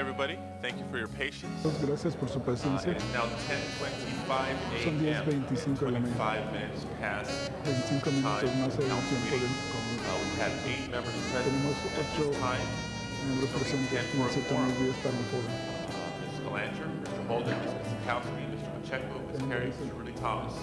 everybody. Thank you for your patience. Gracias por su paciencia. It is now 10:25 Son a.m. 10:25 de la mañana. 25 minutes past 25 minutos time más for allá council del tiempo meeting. del We've had 8 members present Tenemos at 8 this time. miembros Still being presentes 10 y for a 7 quorum. más 10 para un foro. Ms. Belanger, Mr. Holden, Ms. Kowski, Mr. Pacheco, Ms. Perry, Mr. Rudy Thomas.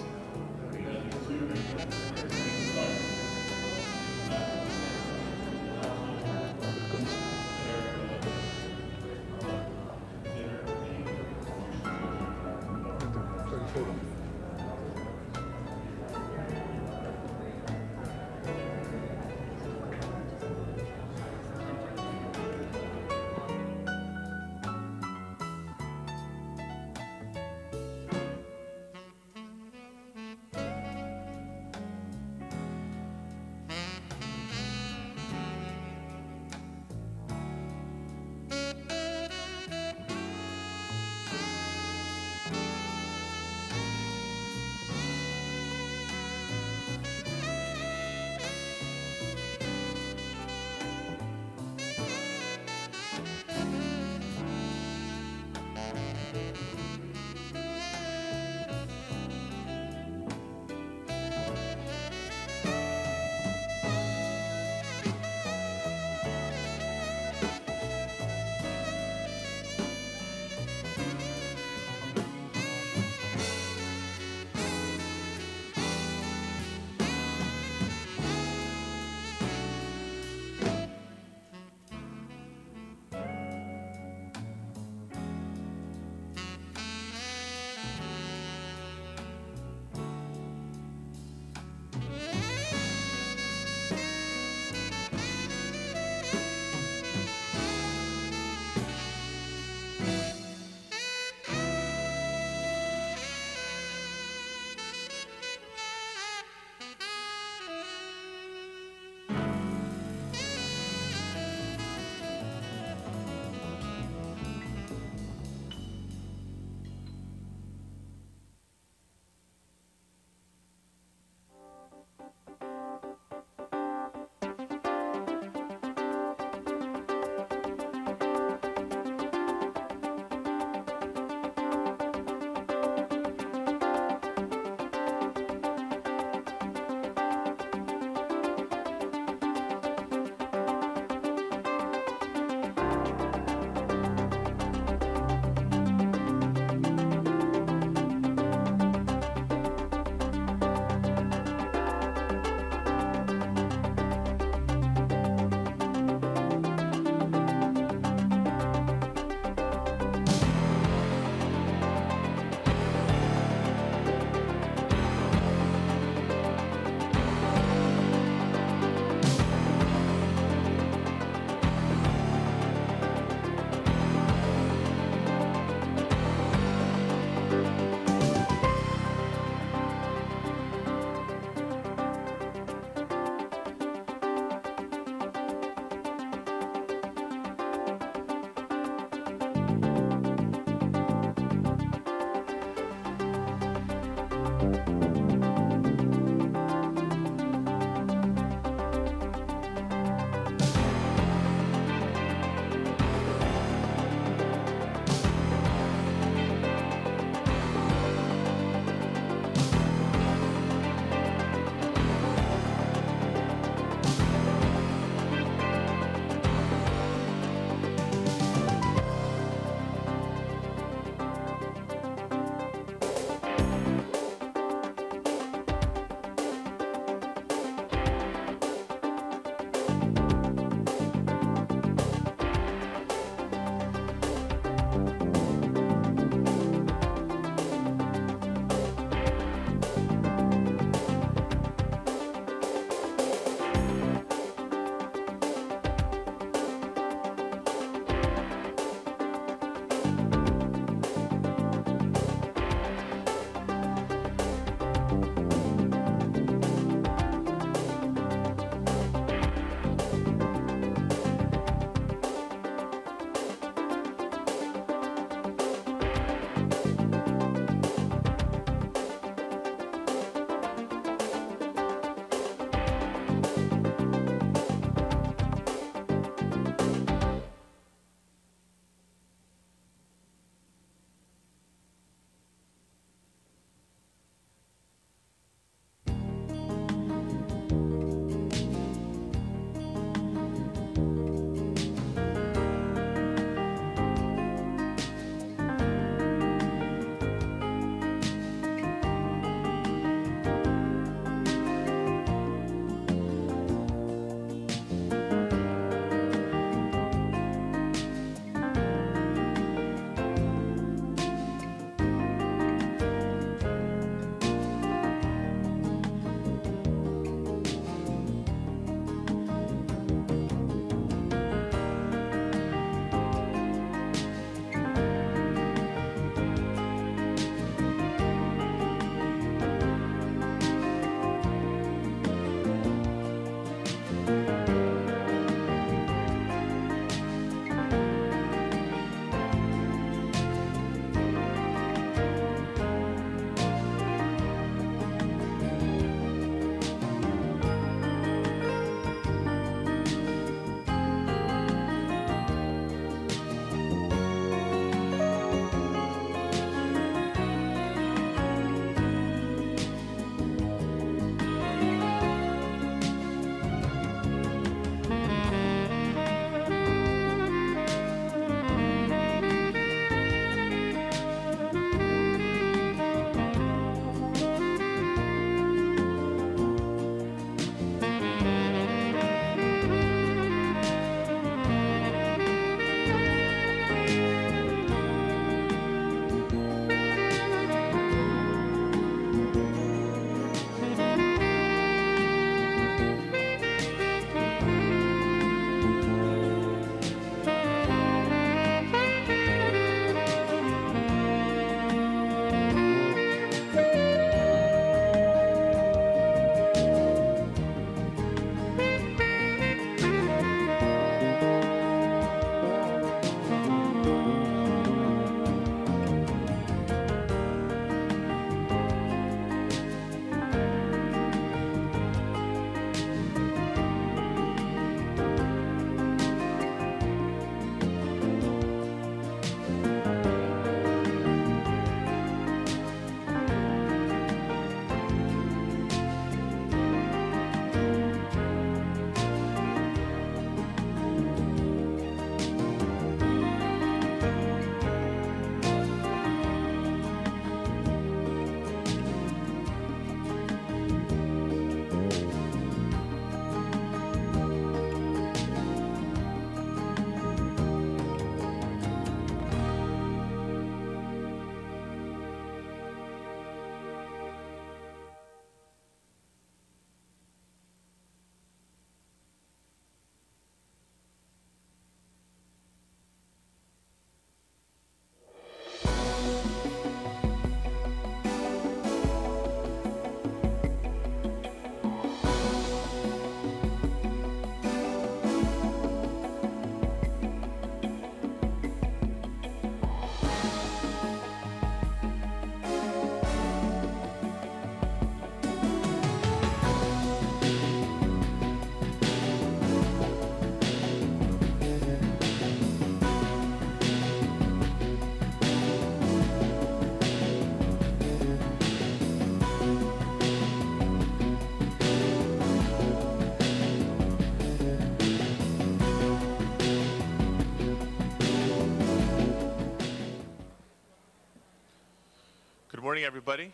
Good morning, everybody.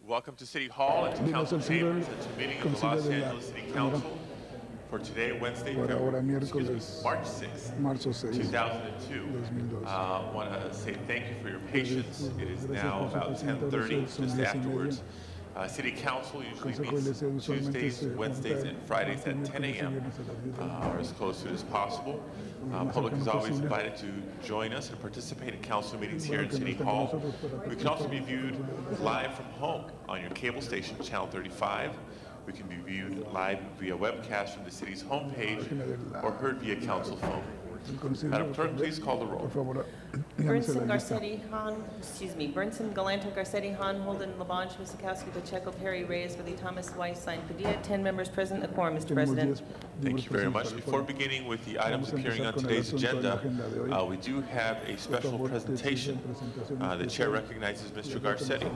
Welcome to City Hall and to Council Chambers and to the meeting of the Los Angeles City Council for today, Wednesday, March 6th, 2002. I want to say thank you for your patience. It is now about 10:30, just afterwards. City Council usually meets Tuesdays, Wednesdays, and Fridays at 10 a.m. Or as close to it as possible. Public is always invited to join us and participate in council meetings here in City Hall. We can also be viewed live from home on your cable station, Channel 35. We can be viewed live via webcast from the city's homepage or heard via council phone. Madam Clerk, please call the roll. Burnson, Garcetti, Burnson, Galante, Garcetti, Hahn, Holden, Labange, Miskowski, Pacheco, Perry, Reyes, Willie Thomas, Weisstein, Padilla. 10 members present, a quorum, Mr. President. Thank you very much. Before beginning with the items appearing on today's agenda, we do have a special presentation. The chair recognizes Mr. Garcetti.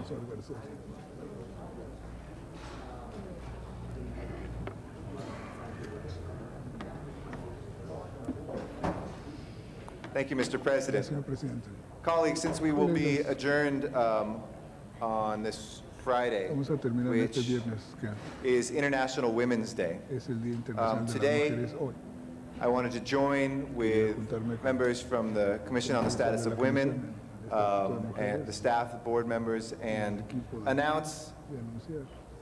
Thank you, Mr. President. Colleagues, since we will be adjourned on this Friday, which is International Women's Day, today I wanted to join with members from the Commission on the Status of Women and the staff, the board members, and announce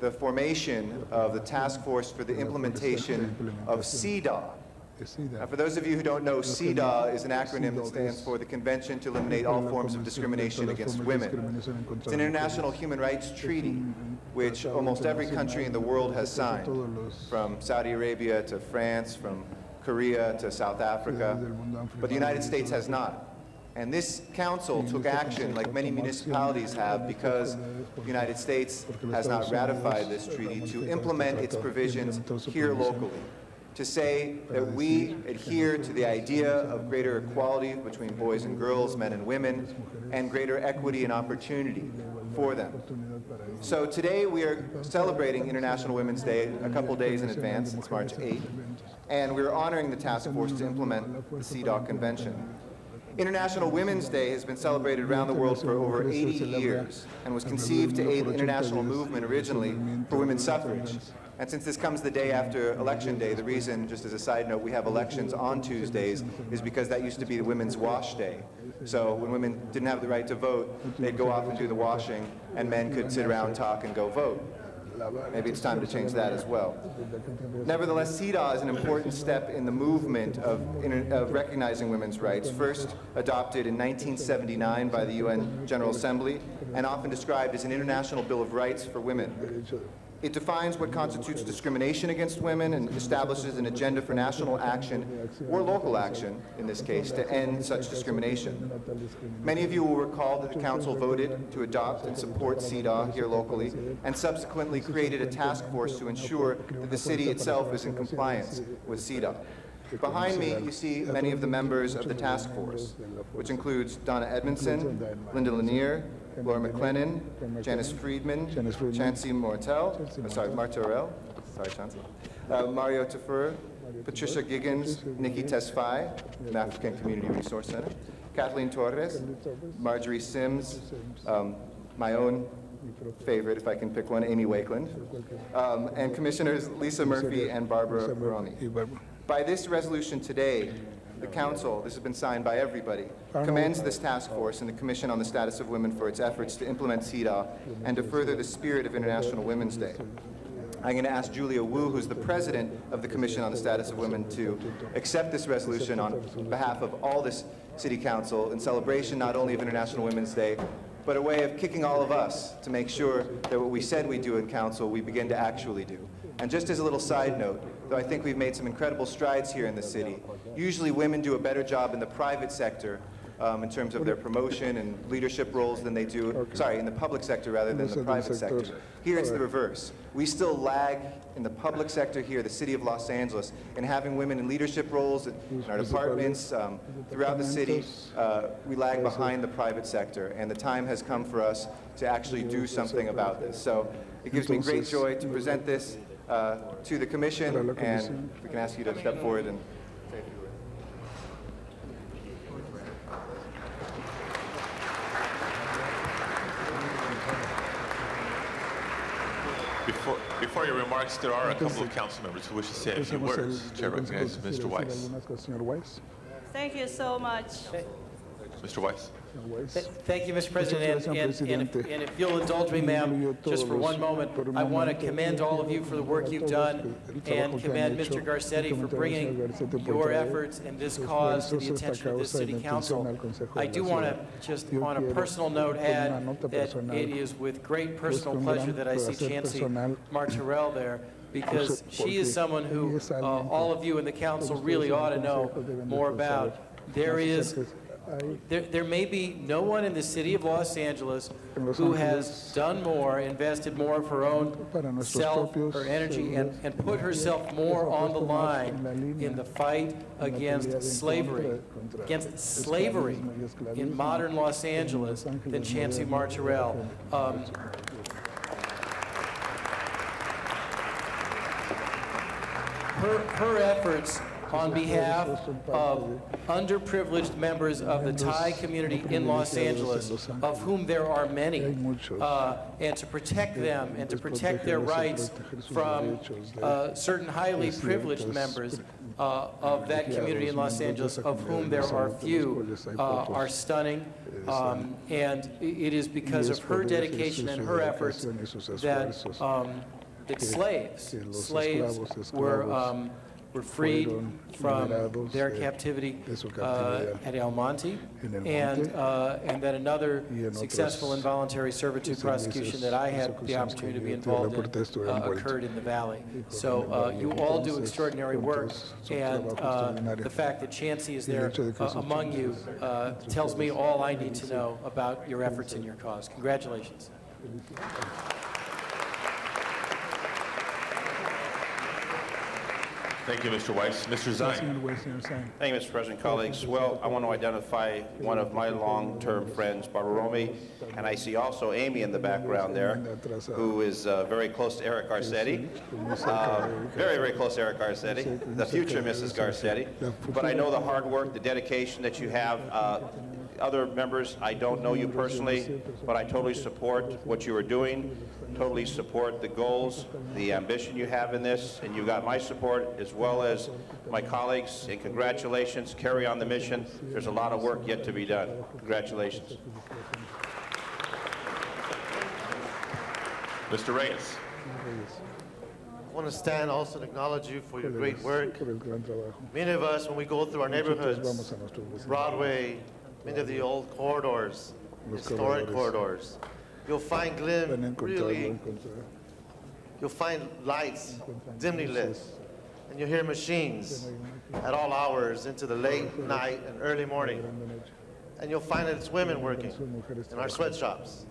the formation of the task force for the implementation of CEDAW. Now, for those of you who don't know, CEDAW is an acronym that stands for the Convention to Eliminate All Forms of Discrimination Against Women. It's an international human rights treaty which almost every country in the world has signed, from Saudi Arabia to France, from Korea to South Africa, but the United States has not. And this council took action, like many municipalities have, because the United States has not ratified this treaty, to implement its provisions here locally, to say that we adhere to the idea of greater equality between boys and girls, men and women, and greater equity and opportunity for them. So today we are celebrating International Women's Day a couple days in advance. It's March 8th, and we're honoring the task force to implement the CEDAW Convention. International Women's Day has been celebrated around the world for over 80 years and was conceived to aid the international movement originally for women's suffrage. And since this comes the day after Election Day, the reason, just as a side note, we have elections on Tuesdays is because that used to be the Women's Wash Day. So when women didn't have the right to vote, they'd go off and do the washing, and men could sit around, talk, and go vote. Maybe it's time to change that as well. Nevertheless, CEDAW is an important step in the movement of recognizing women's rights, first adopted in 1979 by the UN General Assembly, and often described as an international Bill of Rights for women. It defines what constitutes discrimination against women and establishes an agenda for national action, or local action, in this case, to end such discrimination. Many of you will recall that the Council voted to adopt and support CEDAW here locally, and subsequently created a task force to ensure that the city itself is in compliance with CEDAW. Behind me, you see many of the members of the task force, which includes Donna Edmondson, Linda Lanier, Laura McLennan, Janice Friedman, Chancey Martorell, Mario Tafur, Patricia Giggins, Nikki Tesfaye, from African Community Resource Center, Kathleen Torres, Marjorie Sims, my own favorite, if I can pick one, Amy Wakeland, and Commissioners Lisa Murphy and Barbara Romy. By this resolution today, the Council, this has been signed by everybody, commends this task force and the Commission on the Status of Women for its efforts to implement CEDAW and to further the spirit of International Women's Day. I'm going to ask Julia Wu, who's the president of the Commission on the Status of Women, to accept this resolution on behalf of all this City Council in celebration not only of International Women's Day, but a way of kicking all of us to make sure that what we said we'd do in Council, we begin to actually do. And just as a little side note, though I think we've made some incredible strides here in the city, usually women do a better job in the private sector in terms of their promotion and leadership roles than they do, sorry, in the public sector rather than the private sector. Here it's the reverse. We still lag in the public sector here, the city of Los Angeles, in having women in leadership roles in our departments throughout the city. We lag behind the private sector, and the time has come for us to actually do something about this. So it gives me great joy to present this to the Commission, and if we can ask you to step forward and say a few words. Before your remarks, there are a couple of council members who wish to say a few words. Chair recognizes Mr. Weiss. Thank you so much. Mr. Weiss. Thank you, Mr. President. And if you'll indulge me, ma'am, just for one moment, I want to commend all of you for the work you've done and commend Mr. Garcetti for bringing your efforts and this cause to the attention of this City Council. I do want to just on a personal note add that it is with great personal pleasure that I see Chancy Martorell there, because she is someone who all of you in the council really ought to know more about. There may be no one in the city of Los Angeles who has done more, invested more of her own self, her energy, and put herself more on the line in the fight against slavery in modern Los Angeles than Chancy Martorell. Her efforts on behalf of underprivileged members of the Thai community in Los Angeles, of whom there are many, and to protect them and to protect their rights from certain highly privileged members of that community in Los Angeles, of whom there are few, are stunning. And it is because of her dedication and her efforts that slaves were freed from their captivity at El Monte, and that another successful involuntary servitude prosecution that I had the opportunity to be involved in occurred in the Valley. So you all do extraordinary work, and the fact that Chancy is there among you tells me all I need to know about your efforts and your cause. Congratulations. Thank you, Mr. Weiss. Mr. Zine. Thank you, Mr. President, colleagues. Well, I want to identify one of my long-term friends, Barbaromi, and I see also Amy in the background there, who is very close to Eric Garcetti, very, very close to Eric Garcetti, the future Mrs. Garcetti. But I know the hard work, the dedication that you have. Other members, I don't know you personally, but I totally support what you are doing, totally support the goals, the ambition you have in this, and you got my support as well as my colleagues, and congratulations, carry on the mission. There's a lot of work yet to be done. Congratulations. Mr. Reyes. I want to stand also and acknowledge you for your great work. Many of us, when we go through our neighborhoods, Broadway, many of the old corridors, historic corridors, you'll find you'll find lights dimly lit, and you'll hear machines at all hours into the late night and early morning. And you'll find that it's women working in our sweatshops.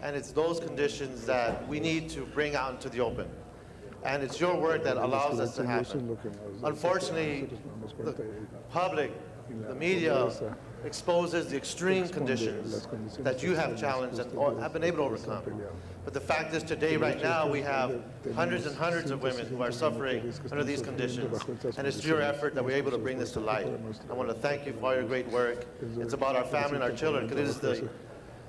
And it's those conditions that we need to bring out into the open. And it's your work that allows us to happen. Unfortunately, the public, the media, exposes the extreme conditions that you have challenged and have been able to overcome. But the fact is today, right now, we have hundreds and hundreds of women who are suffering under these conditions. And it's your effort that we're able to bring this to light. I want to thank you for all your great work. It's about our family and our children, because it is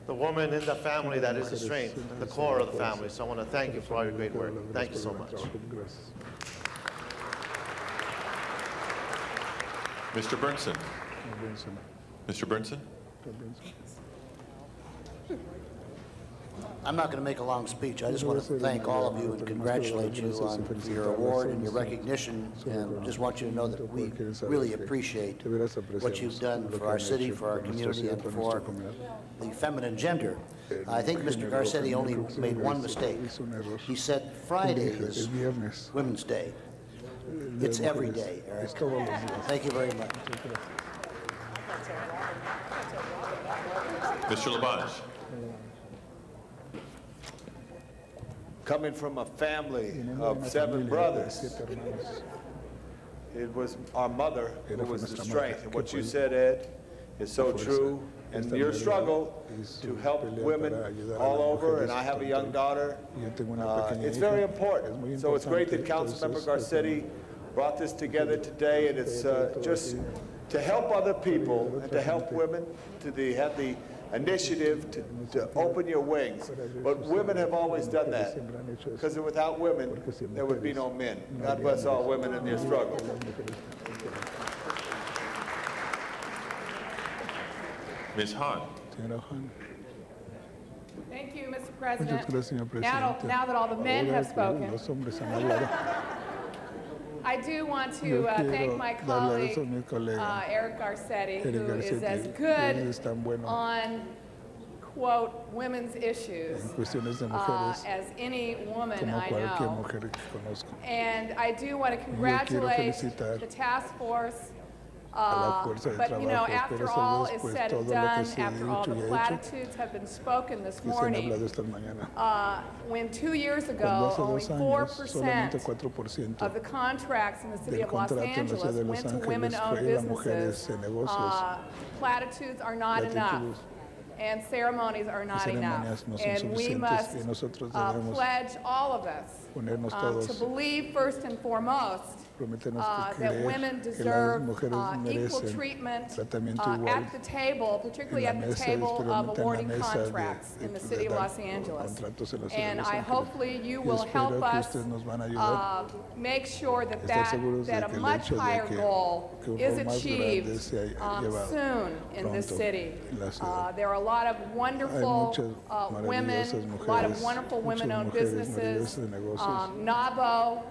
the woman in the family that is the strength and the core of the family. So I want to thank you for all your great work. Thank you so much. Mr. Burnson. Mr. Burnson. I'm not going to make a long speech. I just want to thank all of you and congratulate you on your award and your recognition, and just want you to know that we really appreciate what you've done for our city, for our community, and for the feminine gender. I think Mr. Garcetti only made one mistake. He said Friday is Women's Day. It's every day, Eric. Thank you very much. Mr. Labange. Coming from a family of 7 brothers, it was our mother who was the strength. And what you said, Ed, is so true. And your struggle to help women all over, and I have a young daughter, it's very important. So it's great that Councilmember Garcetti brought this together today, and it's just to help other people and to help women, to have the initiative to open your wings. But women have always done that, because without women, there would be no men. God bless all women in their struggle. Ms. Han. Thank you, Mr. President. Now that all the men have spoken, I do want to thank my colleague, Eric Garcetti, who is as good on, quote, women's issues as any woman I know. And I do want to congratulate the task force. But, you know, after all is said and done, after all the platitudes have been spoken this morning, when 2 years ago only 4% of the contracts in the city of Los Angeles went to women-owned businesses, platitudes are not enough. And ceremonies are not enough. And we must pledge, all of us, to believe first and foremost that women deserve equal treatment at the table, particularly at the table of awarding contracts in the city of Los Angeles. And hopefully you will help us make sure that a much higher goal is achieved soon in this city. There are a lot of wonderful women, a lot of wonderful women-owned businesses. NABO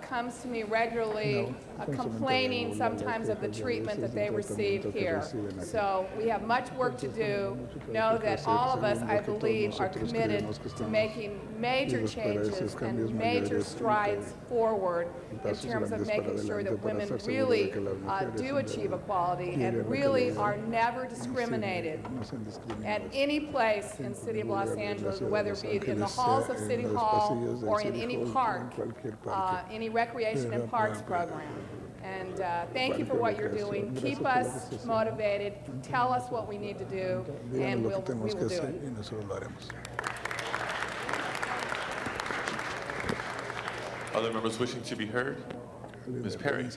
comes to me regularly complaining sometimes of the treatment that they receive here. So we have much work to do. Know that all of us, I believe, are committed to making major changes and major strides forward in terms of making sure that women really do achieve equality and really are never discriminated at any place in the city of Los Angeles, whether it be in the halls of City Hall or in any park, any recreation and parks program. And thank you for what you're doing. Keep us motivated. Tell us what we need to do, and we will do it. Other members wishing to be heard? Ms. Perry.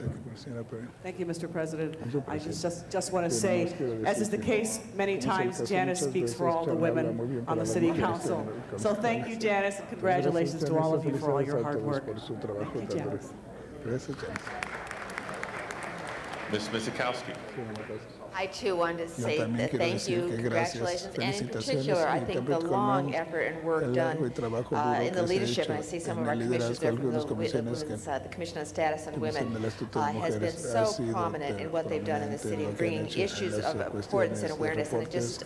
Thank you, Mr. President. I just want to say, as is the case many times, Janice speaks for all the women on the City Council. So thank you, Janice, and congratulations to all of you for all your hard work. Thank you, Janice. Ms. Misikowski. I too wanted to say that thank you, congratulations, and in particular, I think the long effort and work done in the leadership, and I see some of our commissioners there from the Commission on Status on Women, has been so prominent in what they've done in the city, bringing issues of importance and awareness. And it just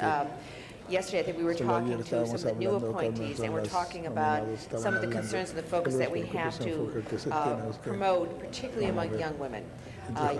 yesterday, I think we were talking to some of the new appointees, and we're talking about some of the concerns and the focus that we have to promote, particularly among young women.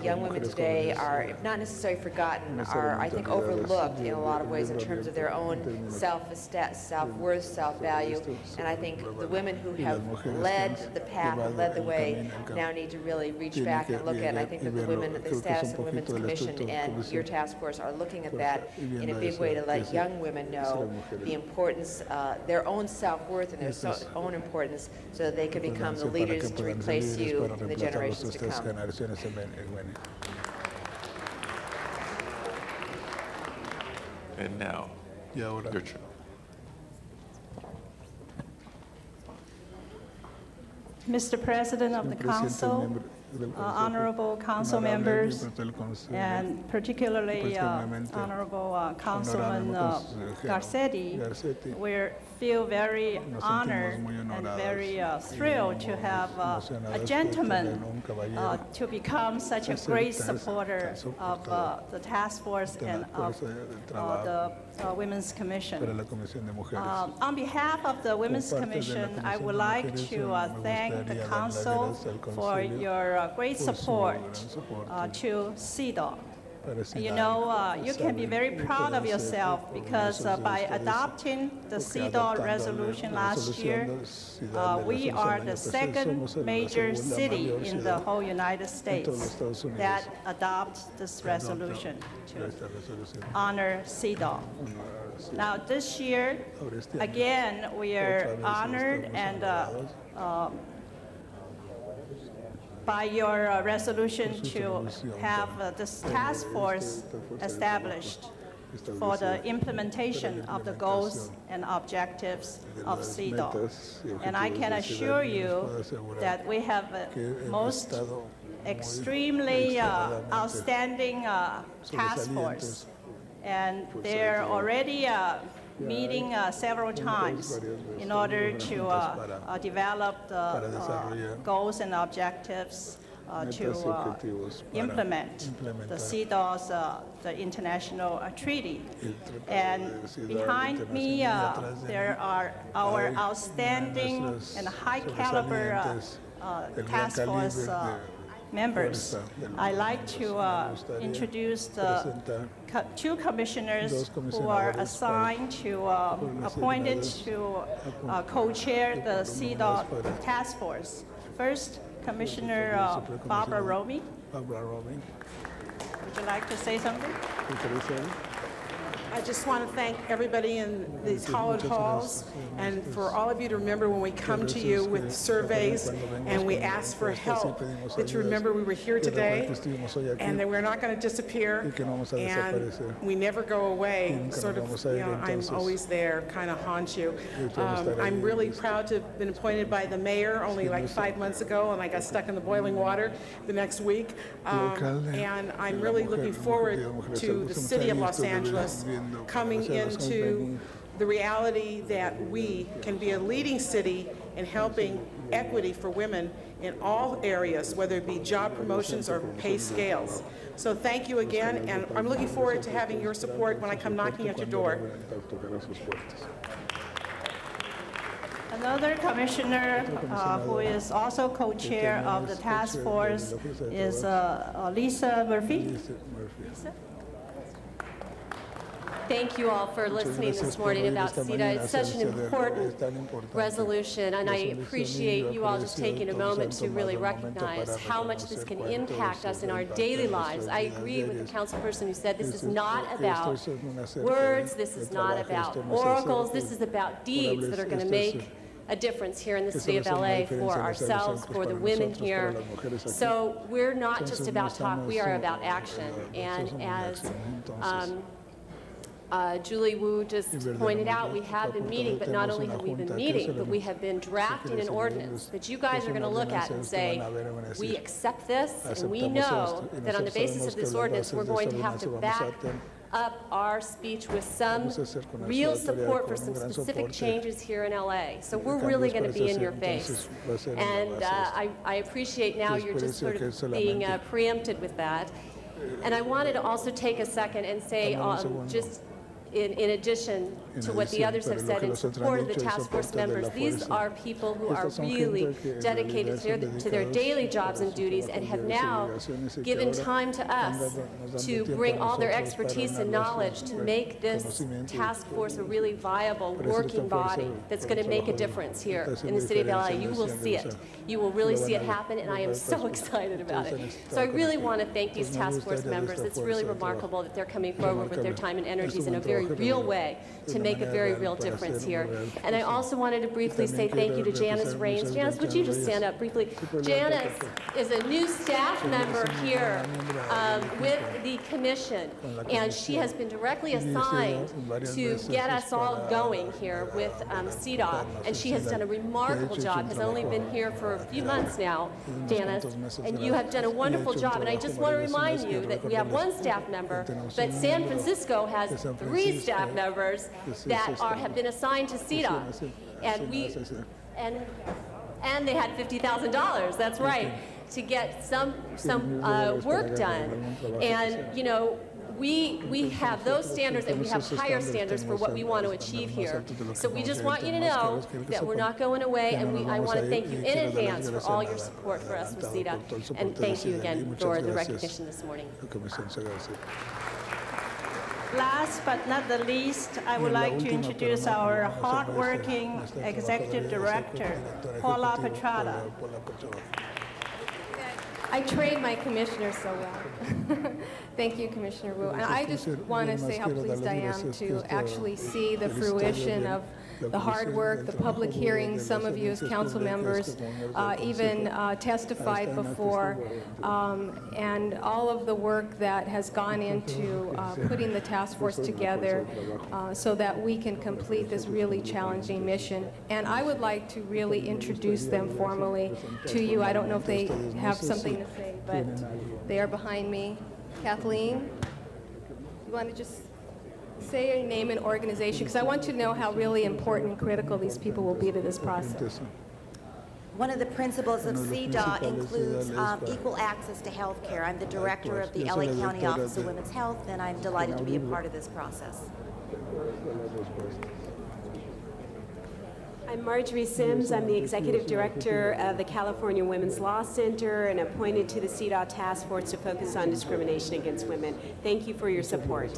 Young women today are, if not necessarily forgotten, are, I think, overlooked in a lot of ways in terms of their own self-worth, self-value. And I think the women who have led the path and led the way now need to really reach back and look at, and I think that the women, the Status of Women's Commission and your task force are looking at that in a big way to let young women know the importance, their own self-worth and their own importance, so that they can become the leaders to replace you in the generations to come. And now, your turn. Mr. President of the Council, honorable council members, and particularly honorable Councilman Garcetti, we feel very honored and very thrilled to have a gentleman to become such a great supporter of the task force and of the Women's Commission. On behalf of the Women's Commission, I would like to thank the Council for your great support to CEDAW. You know, you can be very proud of yourself because by adopting the CEDAW resolution last year, we are the second major city in the whole United States that adopts this resolution to honor CEDAW. Now this year, again, we are honored and by your resolution to have this task force established. for the implementation of the goals and objectives of CEDAW. And I can assure you that we have a most extremely outstanding task force, and they're already meeting several times in order to develop the goals and objectives to implement the CEDAW's the international treaty. And behind me, there are our outstanding and high caliber task force members. I'd like to introduce the two commissioners who are assigned to, appointed to co-chair the CEDAW task force. First, Commissioner Barbara Romy. Would you like to say something? I just want to thank everybody in these hallowed halls, and for all of you to remember when we come to you with surveys and we ask for help, that you remember we were here today and that we're not going to disappear and we never go away. Sort of, you know, I'm always there, kind of haunt you. I'm really proud to have been appointed by the mayor only like 5 months ago, and I got stuck in the boiling water the next week. And I'm really looking forward to the city of Los Angeles coming into the reality that we can be a leading city in helping equity for women in all areas, whether it be job promotions or pay scales. So thank you again, and I'm looking forward to having your support when I come knocking at your door. Another commissioner who is also co-chair of the task force is Lisa Murphy. Lisa? Thank you all for listening this morning about CEDAW. It's such an important resolution, and I appreciate you all just taking a moment to really recognize how much this can impact us in our daily lives. I agree with the councilperson who said this is not about words, this is not about oracles, this is about deeds that are going to make a difference here in the city of LA for ourselves, for the women here. So we're not just about talk, we are about action. And as Julie Wu just pointed out, we have been meeting, but not only have we been meeting, but we have been drafting an ordinance that you guys are going to look at and say, we accept this, and we know that on the basis of this ordinance, we're going to have to back up our speech with some real support for some specific changes here in LA. So we're really going to be in your face. And I appreciate now you're just sort of being preempted with that. And I wanted to also take a second and say, just in addition to what the others have said in support of the task force members, these are people who are really dedicated to their daily jobs and duties and have now given time to us to bring all their expertise and knowledge to make this task force a really viable working body that's going to make a difference here in the city of LA. You will see it. You will really see it happen, and I am so excited about it. So I really want to thank these task force members. It's really remarkable that they're coming forward with their time and energies in a very real way to make a very real difference here. And I also wanted to briefly say thank you to Janice Raines. Janice, would you just stand up briefly? Janice is a new staff member here with the commission, and she has been directly assigned to get us all going here with CEDAW, and she has done a remarkable job, has only been here for a few months now, Janice, and you have done a wonderful job. And I just want to remind you that we have one staff member, but San Francisco has 3 staff members that have been assigned to CEDAW, and they had $50,000. That's right, to get some work done. And you know, we have those standards, and we have higher standards for what we want to achieve here. So we just want you to know that we're not going away, and I want to thank you in advance for all your support for us with CEDAW, and thank you again for the recognition this morning. Last but not the least, I would like to introduce our hardworking executive director, Paula Petrada. I trained my commissioner so well. Thank you, Commissioner Wu. And I just want to say how pleased I am to actually see the fruition of the hard work, the public hearings. Some of you as council members even testified before, and all of the work that has gone into putting the task force together so that we can complete this really challenging mission. And I would like to really introduce them formally to you. I don't know if they have something to say, but they are behind me. Kathleen, you want to just say your name and organization, because I want you to know how really important and critical these people will be to this process. One of the principles of CDAW includes equal access to health care. I'm the director of the LA County Office of Women's Health, and I'm delighted to be a part of this process. I'm Marjorie Sims. I'm the Executive Director of the California Women's Law Center and appointed to the CDAW Task Force to focus on discrimination against women. Thank you for your support.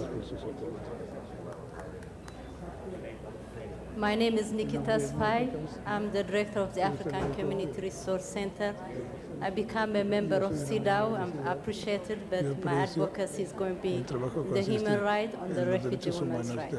My name is Nikita Spai. I'm the Director of the African Community Resource Center. I become a member of CDAW. I'm appreciated, but my advocacy is going to be the human right on the refugee women's right.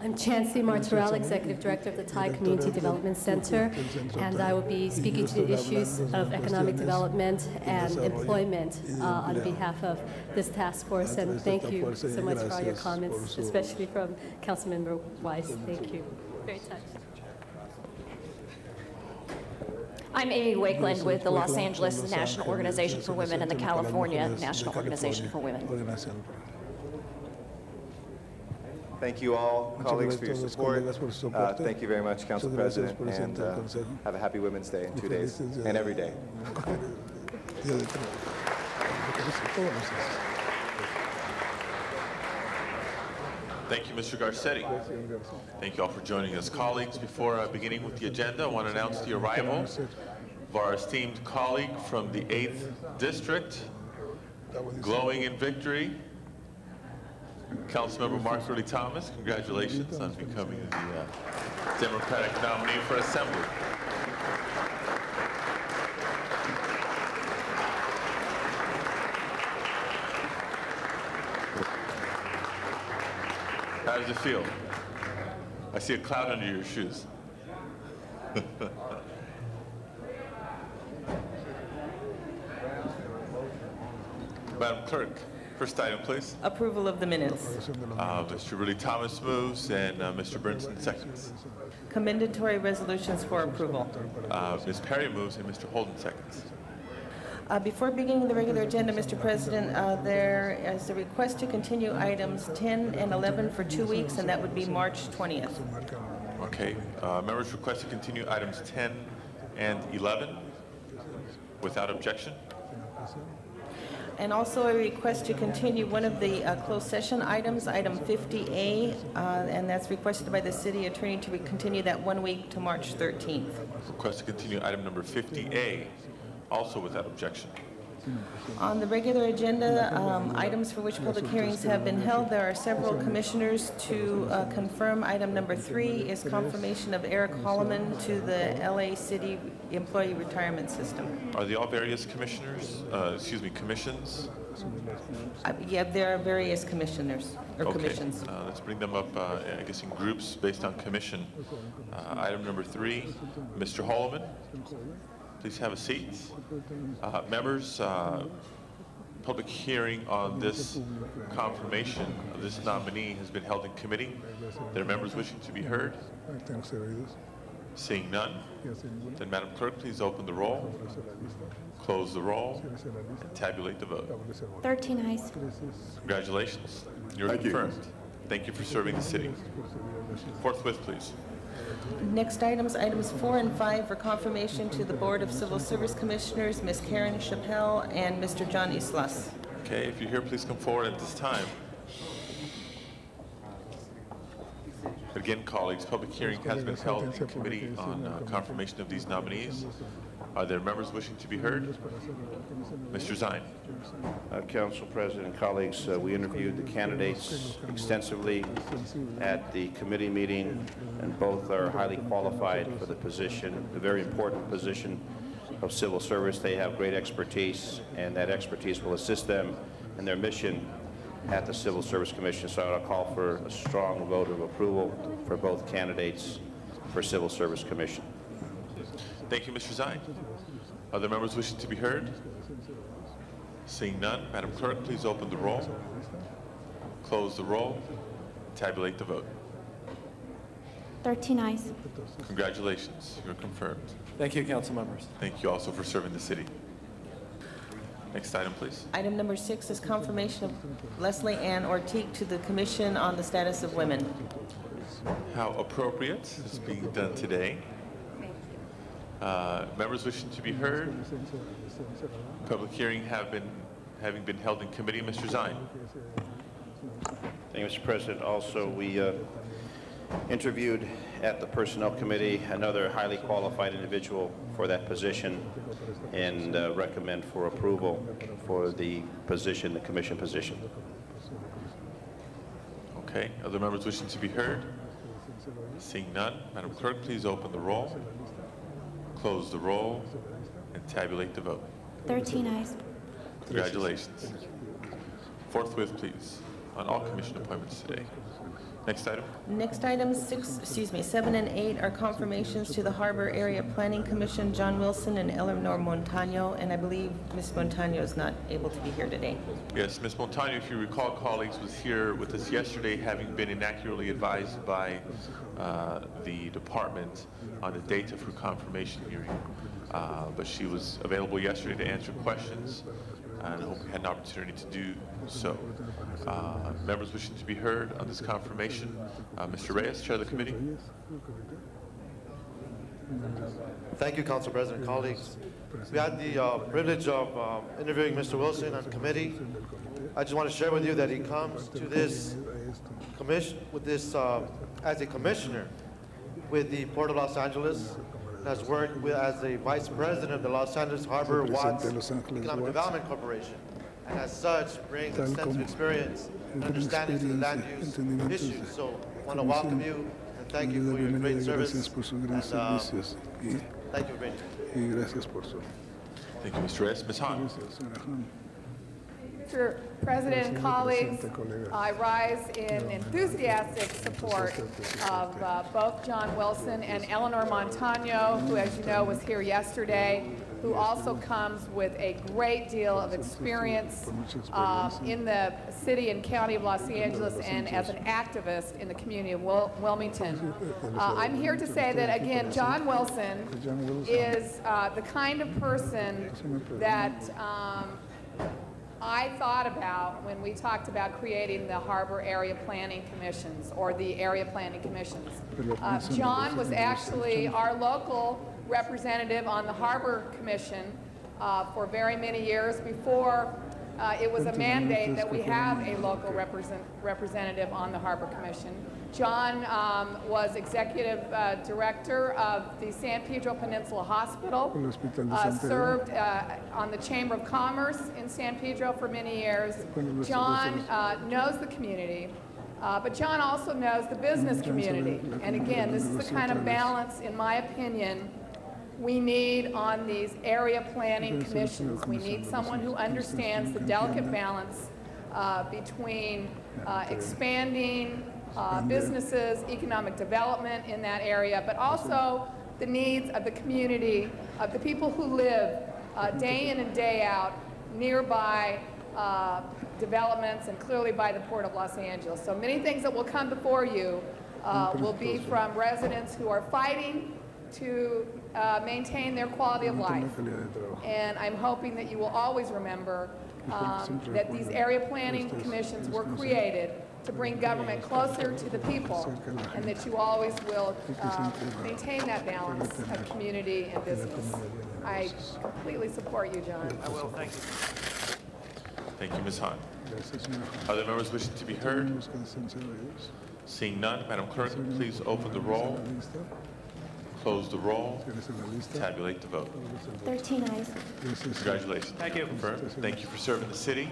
I'm Chancey Martorell, Executive Director of the Thai Community Development Center, and I will be speaking to the issues of economic development and employment on behalf of this task force. And thank you so much for all your comments, especially from Councilmember Weiss. Thank you. Very touched. I'm Amy Wakeland with the Los Angeles National Organization for Women and the California National Organization for Women. Thank you all, colleagues, for your support. Thank you very much, Council President, and have a happy Women's Day in 2 days, and every day. Thank you, Mr. Garcetti. Thank you all for joining us. Colleagues, before beginning with the agenda, I want to announce the arrival of our esteemed colleague from the 8th District, glowing in victory, Councilmember Mark Ridley Thomas. Congratulations on becoming the Democratic nominee for Assembly. How does it feel? I see a cloud under your shoes. Madam Clerk, first item, please. Approval of the minutes. Mr. Ridley Thomas moves and Mr. Brinson seconds. Commendatory resolutions for approval. Ms. Perry moves and Mr. Holden seconds. Before beginning the regular agenda, Mr. President, there is a request to continue items 10 and 11 for 2 weeks, and that would be March 20th. Okay. Members request to continue items 10 and 11 without objection. And also a request to continue one of the closed session items, item 50A, and that's requested by the city attorney to continue that 1 week to March 13th. Request to continue item number 50A, also without objection. On the regular agenda, items for which public hearings have been held, there are several commissioners to confirm. Item number 3 is confirmation of Eric Holloman to the LA City Employee Retirement System. Are they all various commissioners, commissions? Yeah, there are various commissioners, or commissions. Let's bring them up, I guess, in groups based on commission. Item number 3, Mr. Holloman. Please have a seat. Members, public hearing on this confirmation of this nominee has been held in committee. There are members wishing to be heard. Seeing none, then Madam Clerk, please open the roll, close the roll, and tabulate the vote. 13 ayes. Congratulations. You're confirmed. Thank you for serving the city. Forthwith, please. Next items 4 and 5 for confirmation to the Board of Civil Service Commissioners, Ms. Karen Chappelle and Mr. John Islas. Okay, if you're here, please come forward at this time. Again, colleagues, public hearing has been held in committee on confirmation of these nominees. Are there members wishing to be heard? Mr. Zine. Council President, colleagues, we interviewed the candidates extensively at the committee meeting, and both are highly qualified for the position, a very important position of civil service. They have great expertise, and that expertise will assist them in their mission at the Civil Service Commission. So I'll call for a strong vote of approval for both candidates for Civil Service Commission. Thank you, Mr. Zine. Other members wishing to be heard? Seeing none, Madam Clerk, please open the roll, close the roll, tabulate the vote. 13 ayes. Congratulations, you're confirmed. Thank you, council members. Thank you also for serving the city. Next item, please. Item number 6 is confirmation of Leslie Ann Ortiq to the Commission on the Status of Women. How appropriate is being done today. Members wishing to be heard. Public hearing having been held in committee. Mr. Zine. Thank you, Mr. President. Also, we interviewed at the Personnel Committee another highly qualified individual for that position and recommend for approval for the position, the commission position. Okay. Other members wishing to be heard? Seeing none, Madam Clerk, please open the roll, close the roll, and tabulate the vote. 13 ayes. Congratulations. Forthwith, please, on all commission appointments today. Next item. Next item 7 and 8 are confirmations to the Harbor Area Planning Commission, John Wilson and Eleanor Montano, and I believe Ms. Montano is not able to be here today. Yes, Ms. Montano, if you recall, colleagues, was here with us yesterday, having been inaccurately advised by the department on the date of her confirmation hearing. But she was available yesterday to answer questions, and I hope we had an opportunity to do so. Members wishing to be heard on this confirmation. Mr. Reyes, Chair of the Committee. Thank you, Council President, colleagues. We had the privilege of interviewing Mr. Wilson on committee. I just want to share with you that he comes to this commission with this as a commissioner with the Port of Los Angeles, has worked as a vice president of the Los Angeles Harbor Watts Economic Development Corporation, and as such brings extensive experience and understanding to the land use issues. So I want to welcome you and thank you for your great service. And, thank you for being here. Thank you, Mr. Reyes. Ms. Hahn. Mr. President and colleagues, I rise in enthusiastic support of both John Wilson and Eleanor Montano, who, as you know, was here yesterday, who also comes with a great deal of experience in the city and county of Los Angeles and as an activist in the community of Wilmington. I'm here to say that, again, John Wilson is the kind of person that I thought about when we talked about creating the Harbor Area Planning Commissions, or the Area Planning Commissions. John was actually our local representative on the Harbor Commission for very many years before it was a mandate that we have a local representative on the Harbor Commission. John was executive director of the San Pedro Peninsula Hospital, served on the Chamber of Commerce in San Pedro for many years. John knows the community, but John also knows the business community. And again, this is the kind of balance, in my opinion, we need on these area planning commissions. We need someone who understands the delicate balance between expanding businesses, economic development in that area, but also the needs of the community, of the people who live day in and day out nearby developments and clearly by the Port of Los Angeles. So many things that will come before you will be from residents who are fighting to maintain their quality of life. And I'm hoping that you will always remember that these area planning commissions were created to bring government closer to the people, and that you always will maintain that balance of community and business. I completely support you, John. I will. Thank you. Thank you, Ms. Hahn. Other members wishing to be heard? Seeing none, Madam Clerk, please open the roll, close the roll, tabulate the vote. 13 ayes. Congratulations. Thank you. Confirmed. Thank you for serving the city.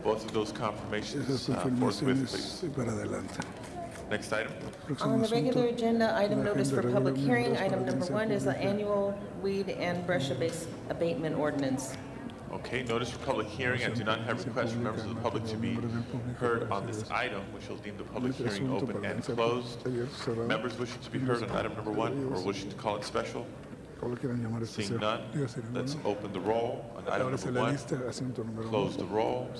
Both of those confirmations forthwith, please. Next item. On the regular agenda, item notice for public hearing. Item number 1 is the annual weed and brush abatement ordinance. Okay, notice for public hearing. I do not have requests from members of the public to be heard on this item. We shall deem the public hearing open and closed. Members wishing to be heard on item number 1 or wishing to call it special? Seeing none, let's open the roll on item number 1. Close the roll.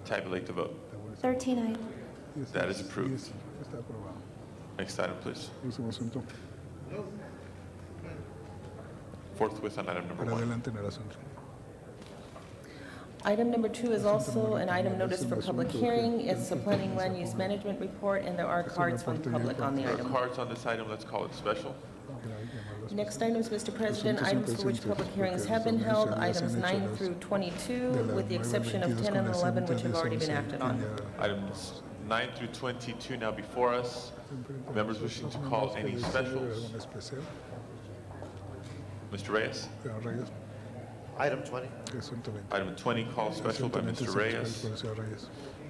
Tabulate the vote. 13 ayes. That is approved. Next item, please. Forthwith on item number 1. Item number 2 is also an item notice for public hearing. It's the Planning Land Use Management Report, and there are cards from the public on the There are item. cards on this item. Let's call it special. Next items, Mr. President, items for which public hearings have been held, items 9 through 22, with the exception of 10 and 11, which have already been acted on. Items 9 through 22 now before us. Members wishing to call any specials? Mr. Reyes? Item 20. Item 20, call special by Mr. Reyes.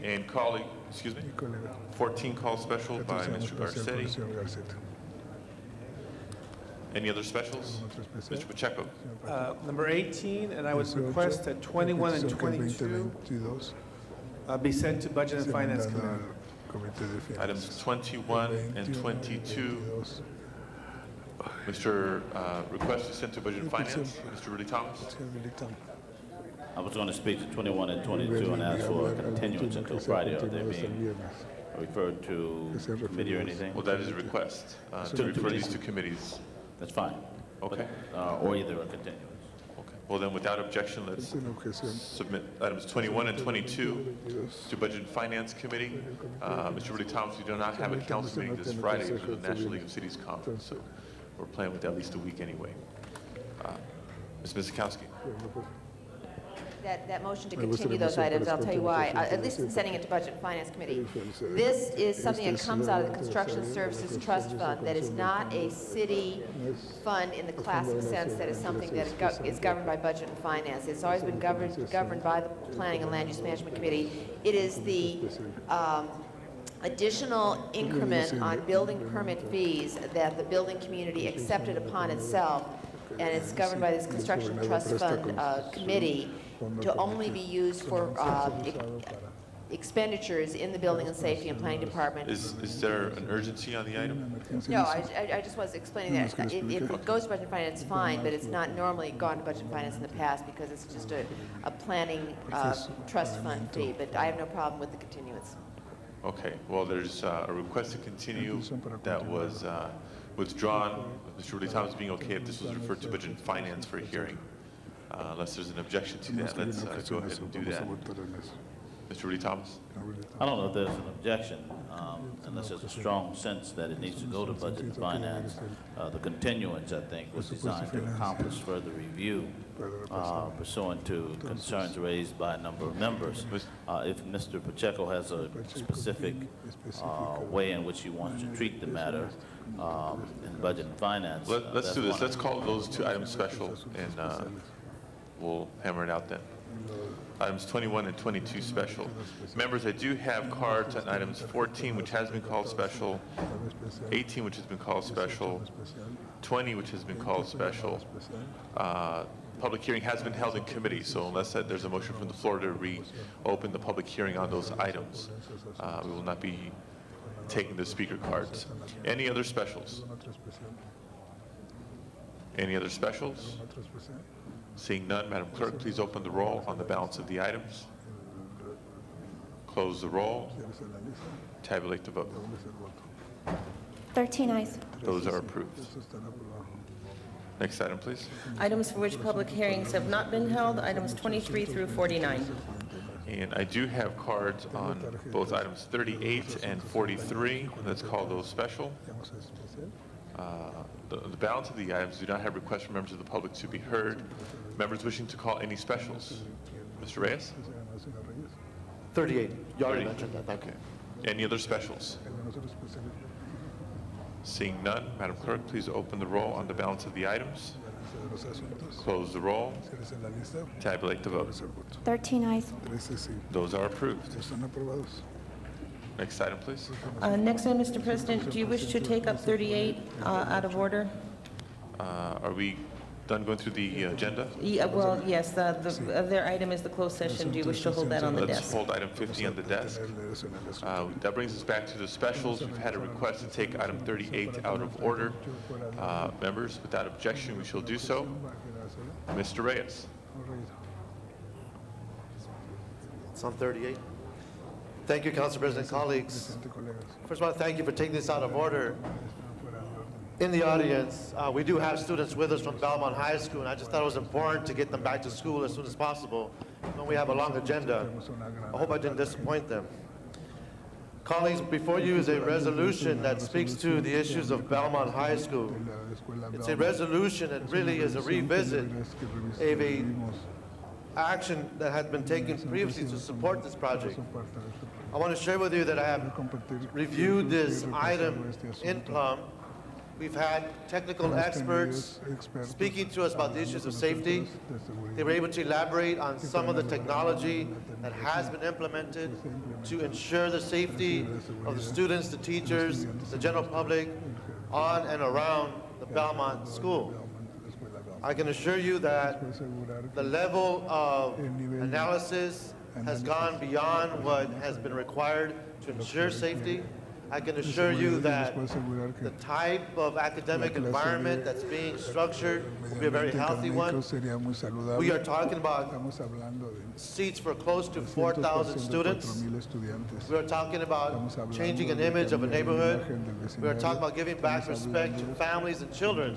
And calling, excuse me, 14, call special by Mr. Garcetti. Any other specials? Mr. Pacheco. Number 18, and I would request that 21 and 22 be sent to Budget and Finance Committee. Items 21 and 22. Mr. Request to send to Budget and Finance. Mr. Rudy Thomas. I was going to speak to 21 and 22 and ask for a continuance until Friday. Are they being referred to committee or anything? Well, that is a request to refer these to committees. That's fine. Okay. Or either a continuance. Okay. Well, then, without objection, let's submit items 21 and 22 to Budget and Finance Committee. Mr. Rudy Thomas, we do not have a council meeting this Friday for the National League of Cities Conference, so we're playing with at least a week anyway. Ms. Mizikowski. That motion to continue those items, I'll tell you why, at least in sending it to Budget and Finance Committee. This is something that comes out of the Construction Services Trust Fund that is not a city fund in the classic sense that is something that is governed by Budget and Finance. It's always been governed by the Planning and Land Use Management Committee. It is the additional increment on building permit fees that the building community accepted upon itself, and it's governed by this Construction Trust Fund Committee to only be used for expenditures in the Building and Safety and Planning Department. Is there an urgency on the item? No, I just was explaining that. If it goes to Budget and Finance, fine, but it's not normally gone to Budget and Finance in the past because it's just a planning trust fund fee, but I have no problem with the continuance. Okay, well, there's a request to continue that was withdrawn, with Mr. Rudy Thomas being okay if this was referred to Budget and Finance for a hearing. Unless there's an objection to that, let's go ahead and do that. Mr. Rudy Thomas? I don't know if there's an objection, unless there's a strong sense that it needs to go to Budget and Finance. The continuance, I think, was designed to accomplish further review pursuant to concerns raised by a number of members. If Mr. Pacheco has a specific way in which he wants to treat the matter in Budget and Finance. Let's do this. Let's call those two items special, and we'll hammer it out then. Items 21 and 22 special. Members, I do have cards on items 14, which has been called special, 18, which has been called special, 20, which has been called special. Public hearing has been held in committee, so unless there's a motion from the floor to reopen the public hearing on those items, we will not be taking the speaker cards. Any other specials? Any other specials? Seeing none, Madam Clerk, please open the roll on the balance of the items. Close the roll. Tabulate the vote. 13 ayes. Those are approved. Next item, please. Items for which public hearings have not been held, items 23 through 49. And I do have cards on both items 38 and 43. Let's call those special. The balance of the items do not have requests from members of the public to be heard. Members wishing to call any specials? Mr. Reyes? 38. You already mentioned that. Thank you. Any other specials? Seeing none, Madam Clerk, please open the roll on the balance of the items. Close the roll. Tabulate the vote. 13 ayes. Those are approved. Next item, please. Next item, Mr. President, do you wish to take up 38 out of order? Are we done going through the agenda? Yeah, well, yes, their item is the closed session. Do you wish to hold that on the Let's desk? hold item 50 on the desk. That brings us back to the specials. We've had a request to take item 38 out of order. Members, without objection, we shall do so. Mr. Reyes. It's on 38. Thank you, Council President, colleagues. First of all, thank you for taking this out of order. In the audience, we do have students with us from Belmont High School, and I just thought it was important to get them back to school as soon as possible when we have a long agenda. I hope I didn't disappoint them. Colleagues, before you is a resolution that speaks to the issues of Belmont High School. It's a resolution that really is a revisit of a action that had been taken previously to support this project. I want to share with you that I have reviewed this item in Plum. We've had technical experts speaking to us about the issues of safety. They were able to elaborate on some of the technology that has been implemented to ensure the safety of the students, the teachers, the general public on and around the Belmont School. I can assure you that the level of analysis has gone beyond what has been required to ensure safety. I can assure you that the type of academic environment that's being structured will be a very healthy one. We are talking about seats for close to 4,000 students. We are talking about changing an image of a neighborhood. We are talking about giving back respect to families and children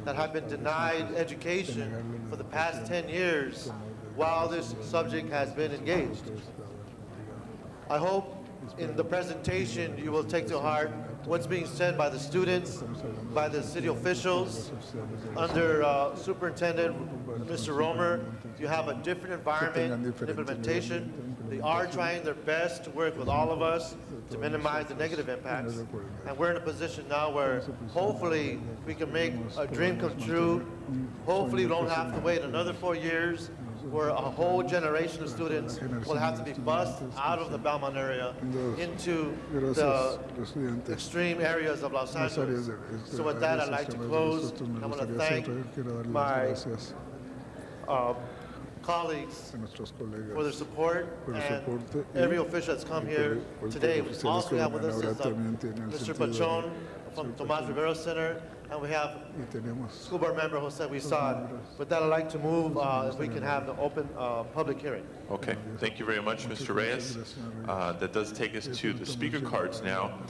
that have been denied education for the past 10 years while this subject has been engaged. I hope in the presentation you will take to heart what's being said by the students, by the city officials. Under Superintendent Mr. Romer, you have a different environment and implementation. They are trying their best to work with all of us to minimize the negative impacts. And we're in a position now where hopefully we can make a dream come true. Hopefully we don't have to wait another 4 years where a whole generation of students will have to be bused out of the Belmont area into the extreme areas of Los Angeles. So with that, I'd like to close. I want to thank my colleagues for their support and every official that's come here today. We also have with us is Mr. Pachon from Tomas Rivero Center, and we have school board member Jose Huizar. With that, I'd like to move if we can have the open public hearing. Okay, thank you very much, Mr. Reyes. That does take us to the speaker cards now.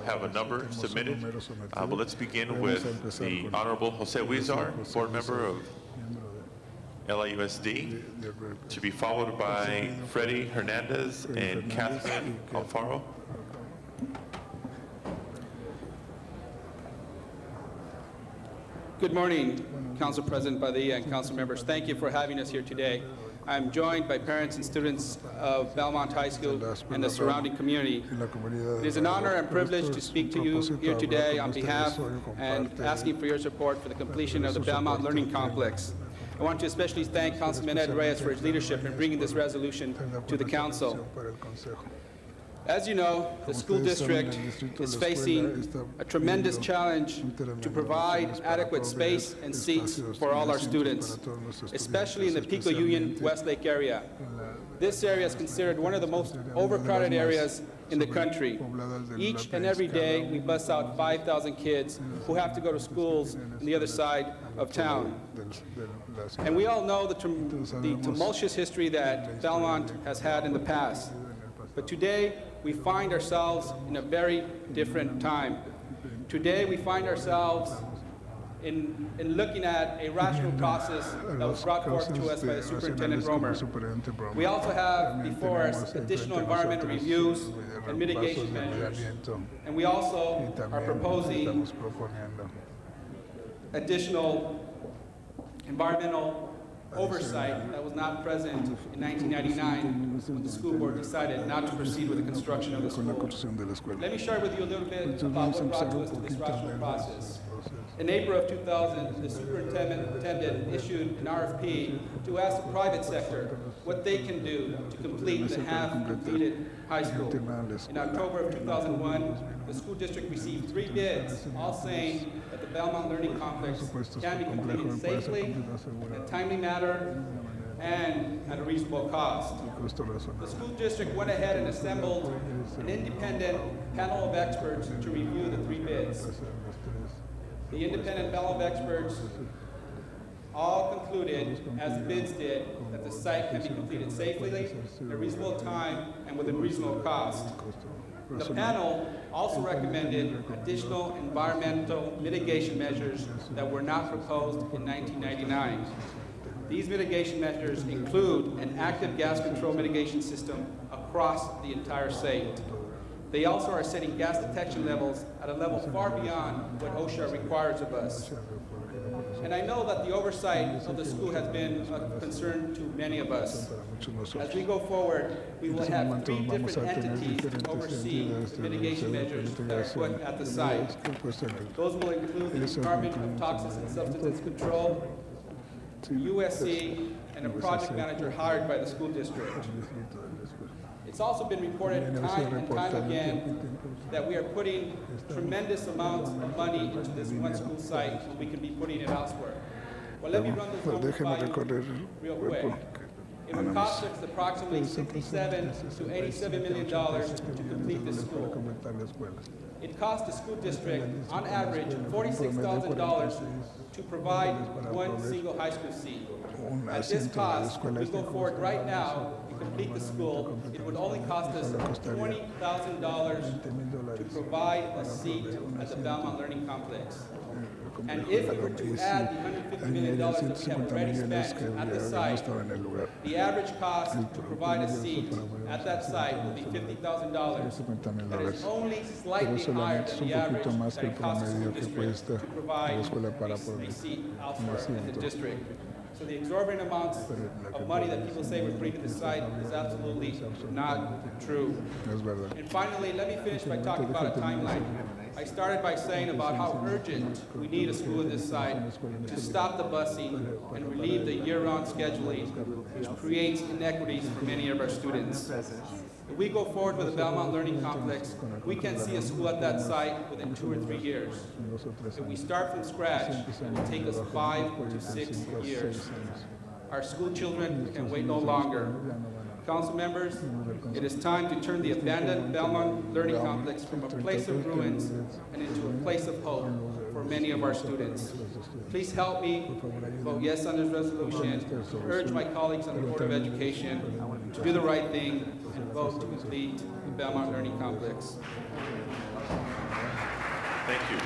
Have a number submitted, but let's begin with the Honorable Jose Huizar, board member of LAUSD, to be followed by Freddie Hernandez and Catherine Alfaro. Good morning, Council President Padilla and council members. Thank you for having us here today. I'm joined by parents and students of Belmont High School and the surrounding community. It is an honor and privilege to speak to you here today on behalf and asking for your support for the completion of the Belmont Learning Complex. I want to especially thank Councilman Ed Reyes for his leadership in bringing this resolution to the council. As you know, the school district is facing a tremendous challenge to provide adequate space and seats for all our students, especially in the Pico Union Westlake area. This area is considered one of the most overcrowded areas in the country. Each and every day, we bus out 5,000 kids who have to go to schools on the other side of town. And we all know the tumultuous history that Belmont has had in the past. But today, we find ourselves in a very different time. Today, we find ourselves in looking at a rational process that was brought forth to us by the Superintendent Romer. We also have before us additional environmental reviews and mitigation measures. And we also are proposing additional environmental oversight that was not present in 1999 when the school board decided not to proceed with the construction of the school. Let me share with you a little bit about what brought us to this rational process. In April of 2000, the superintendent issued an RFP to ask the private sector what they can do to complete the half-completed high school. In October of 2001, the school district received 3 bids, all saying that the Belmont Learning Complex can be completed safely, in a timely manner, and at a reasonable cost. The school district went ahead and assembled an independent panel of experts to review the 3 bids. The independent panel of experts all concluded, as the bids did, that the site can be completed safely, in a reasonable time, and with a reasonable cost. The panel also recommended additional environmental mitigation measures that were not proposed in 1999. These mitigation measures include an active gas control mitigation system across the entire site. They also are setting gas detection levels at a level far beyond what OSHA requires of us. And I know that the oversight of the school has been a concern to many of us. As we go forward, we will have 3 different entities to oversee the mitigation measures that are put at the site. Those will include the Department of Toxins and Substances Control, USC, and a project manager hired by the school district. It's also been reported time and time again that we are putting tremendous amounts of money into this one school site when we can be putting it elsewhere. Well, let me run this numbers by you real quick. It would cost us approximately $67 to $87 million to complete this school. It costs the school district, on average, $46,000 to provide one single high school seat. At this cost, we go forward right now and complete the school, it would only cost us $20,000 to provide a seat at the Belmont Learning Complex. And if we were to add the $150 million that we have already spent at the site, the average cost to provide a seat at that site would be $50,000. That is only slightly higher than the average that it costs the school district to provide a seat elsewhere in the district. So the exorbitant amounts of money that people say we're putting to the site is absolutely not true. And finally, let me finish by talking about a timeline. I started by saying about how urgent we need a school at this site to stop the busing and relieve the year-round scheduling, which creates inequities for many of our students. If we go forward with the Belmont Learning Complex, we can see a school at that site within 2 or 3 years. If we start from scratch, it will take us 5 to 6 years. Our school children can wait no longer. Council members, it is time to turn the abandoned Belmont Learning Complex from a place of ruins and into a place of hope for many of our students. Please help me vote yes on this resolution, to urge my colleagues on the Board of Education to do the right thing and vote to complete the Belmont Learning Complex. Thank you.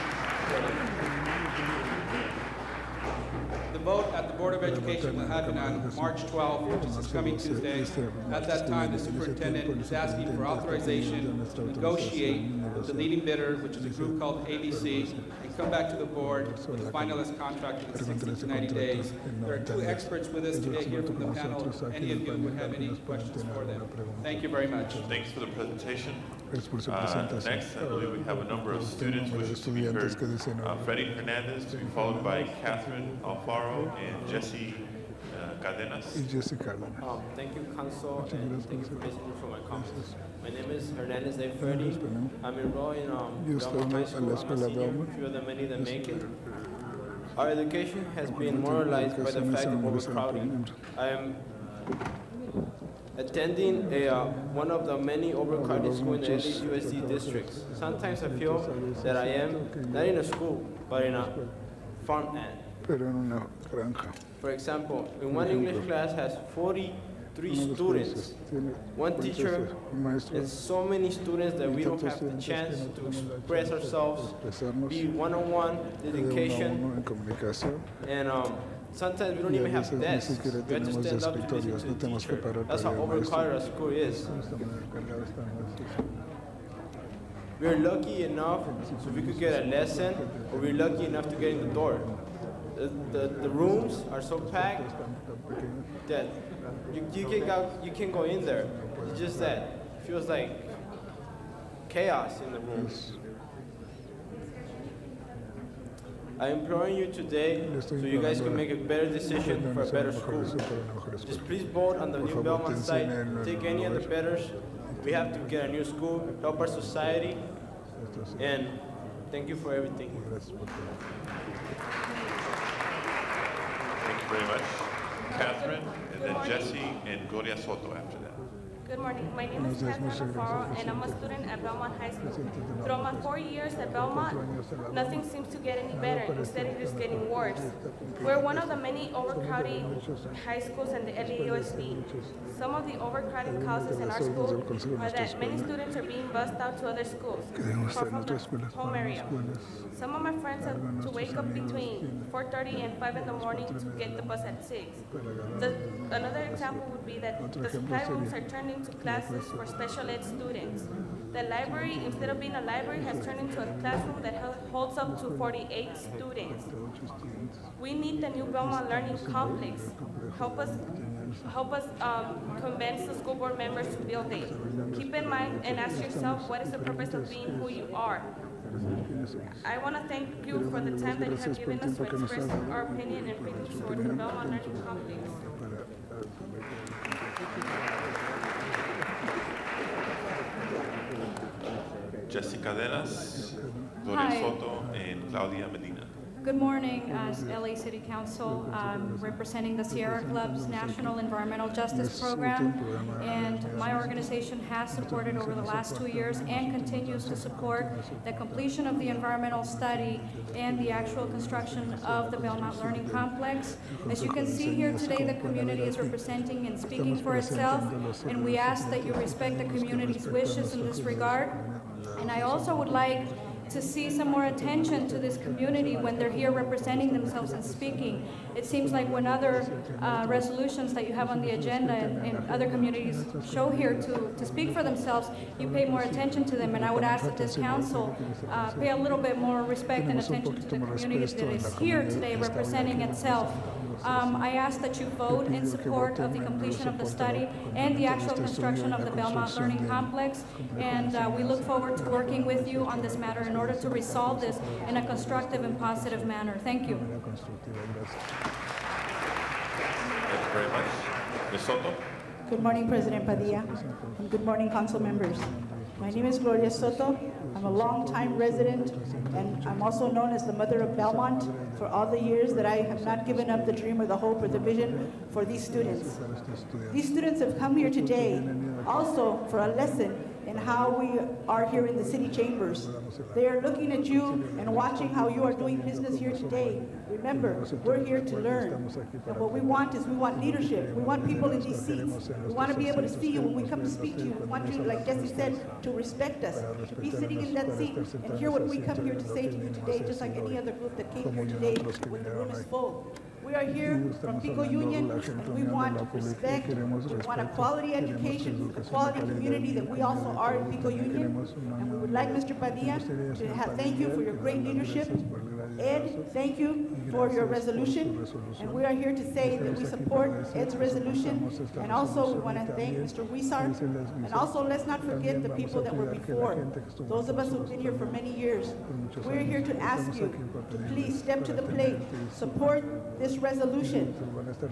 The vote at the Board of Education will happen on March 12th, which is this coming Tuesday. At that time, the superintendent is asking for authorization to negotiate with the leading bidder, which is a group called ABC, and come back to the board with a finalist contract in 60 to 90 days. There are 2 experts with us today here from the panel. Any of you would have any questions for them. Thank you very much. Thanks for the presentation. Next, I believe we have a number of students wishing to be heard. Freddie Hernandez, to be followed by Catherine Alfaro and Jesse Cadenas. Thank you, Council, and thank you for listening for my comments. My name is Hernandez de Freddy. I'm enrolled in Belmont High School. I'm a senior, few of the many that make it. Our education has been moralized by the fact of overcrowding. I am attending one of the many overcrowded schools in the USC districts. Sometimes I feel that I am not in a school, but in a farmland. For example, in one English class has 43 students, one teacher, and so many students that we don't have the chance to express ourselves, be one-on-one, dedication, and sometimes we don't even have desks. We have to stand up to listen to the teacher. That's how overcrowded our school is. We're lucky enough so we could get a lesson, or we're lucky enough to get in the door. The rooms are so packed that you can't go in there. It's just that it feels like chaos in the rooms. I'm imploring you today so you guys can make a better decision for a better school. Just please vote on the new Belmont site, take any of the betters. We have to get a new school, help our society, and thank you for everything. Thank you very much. Catherine, and then Jesse and Gloria Soto after that. Good morning. My name is Catherine Navarro, and I'm a student at Belmont High School. Throughout my 4 years at Belmont, nothing seems to get any better. Instead, it is getting worse. We're one of the many overcrowded high schools in the LAUSD. Some of the overcrowding causes in our school are that many students are being bused out to other schools far from their home area. Some of my friends have to wake up between 4:30 and 5 in the morning to get the bus at 6. Another example would be that the supply rooms are turned into classes for special ed students. The library, instead of being a library, has turned into a classroom that holds up to 48 students. We need the new Belmont Learning Complex. Help us convince the school board members to build it. Keep in mind and ask yourself, what is the purpose of being who you are? I want to thank you for the time that you have given us to express our opinion and please support the Belmont Learning Complex. Jessica Cadenas, Gloria Soto, and Claudia Medina. Good morning, as LA City Council. I'm representing the Sierra Club's National Environmental Justice Program, and my organization has supported over the last 2 years and continues to support the completion of the environmental study and the actual construction of the Belmont Learning Complex. As you can see here today, the community is representing and speaking for itself, and we ask that you respect the community's wishes in this regard. And I also would like to see some more attention to this community when they're here representing themselves and speaking. It seems like when other resolutions that you have on the agenda and other communities show here to speak for themselves, you pay more attention to them. And I would ask that this council pay a little bit more respect and attention to the community that is here today representing itself. I ask that you vote in support of the completion of the study and the actual construction of the Belmont Learning Complex, and we look forward to working with you on this matter in order to resolve this in a constructive and positive manner. Thank you. Thank you very much. Ms. Soto? Good morning, President Padilla, and good morning, council members. My name is Gloria Soto. I'm a longtime resident, and I'm also known as the mother of Belmont for all the years that I have not given up the dream or the hope or the vision for these students. These students have come here today also for a lesson in how we are here in the city chambers. They are looking at you and watching how you are doing business here today. Remember, we're here to learn. And what we want is we want leadership. We want people in these seats. We want to be able to see you when we come to speak to you. We want you, like Jesse said, to respect us, to be sitting in that seat and hear what we come here to say to you today, just like any other group that came here today when the room is full. We are here from Pico Union, and we want respect, we want a quality education, a quality community that we also are in Pico Union. And we would like Mr. Padilla to thank you for your great leadership. Ed, thank you for your resolution. And we are here to say that we support Ed's resolution. And also we want to thank Mr. Huizar. And also let's not forget the people that were before. Those of us who've been here for many years. We're here to ask you to please step to the plate, support this resolution.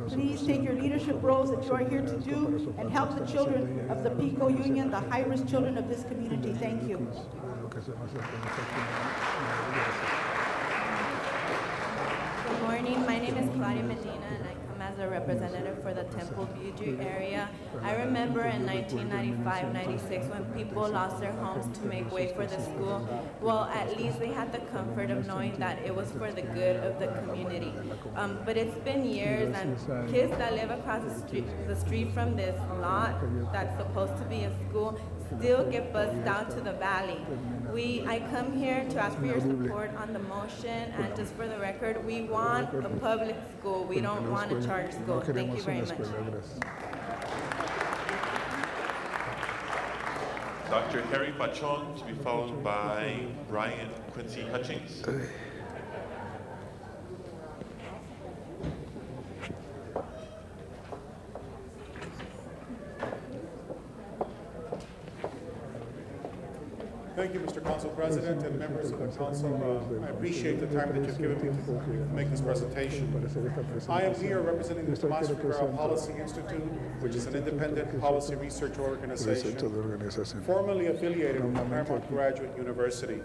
Please take your leadership roles that you are here to do and help the children of the Pico Union, the high-risk children of this community. Thank you. Good morning. My name is Claudia Medina, and I come as a representative for the Temple View area. I remember in 1995-96 when people lost their homes to make way for the school. Well, at least they had the comfort of knowing that it was for the good of the community. But it's been years, and kids that live across the street from this lot that's supposed to be a school still get bused down to the valley. I come here to ask for your support on the motion, and just for the record, we want a public school. We don't want a charter school. Thank you very much. Dr. Harry Pachon, to be followed by Brian Quincy Hutchings. Thank you, Mr. Council President. President and members of the Council. I appreciate the time that you've given me to make this presentation. I am here representing the Tomas Rivera Policy Institute, which is an independent policy research organization formerly affiliated with Claremont Graduate University.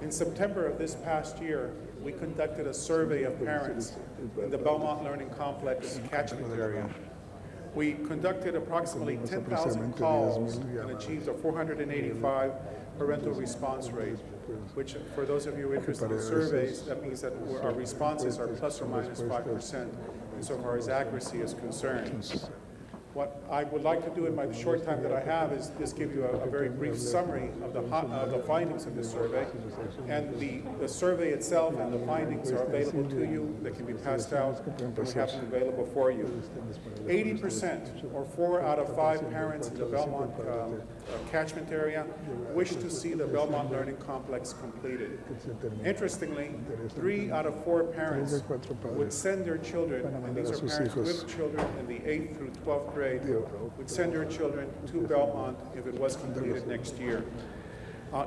In September of this past year, we conducted a survey of parents in the Belmont Learning Complex catchment area. We conducted approximately 10,000 calls and achieved a 485 parental response rate, which for those of you interested in surveys, that means that our responses are plus or minus 5% insofar as accuracy is concerned. What I would like to do in my short time that I have is just give you a very brief summary of the findings of this survey. And the survey itself and the findings are available to you. They can be passed out, and we have them available for you. 80%, or 4 out of 5 parents in the Belmont catchment area wish to see the Belmont Learning Complex completed. Interestingly, 3 out of 4 parents would send their children, and these are parents with children in the 8th through 12th grade, would send their children to Belmont if it was completed next year.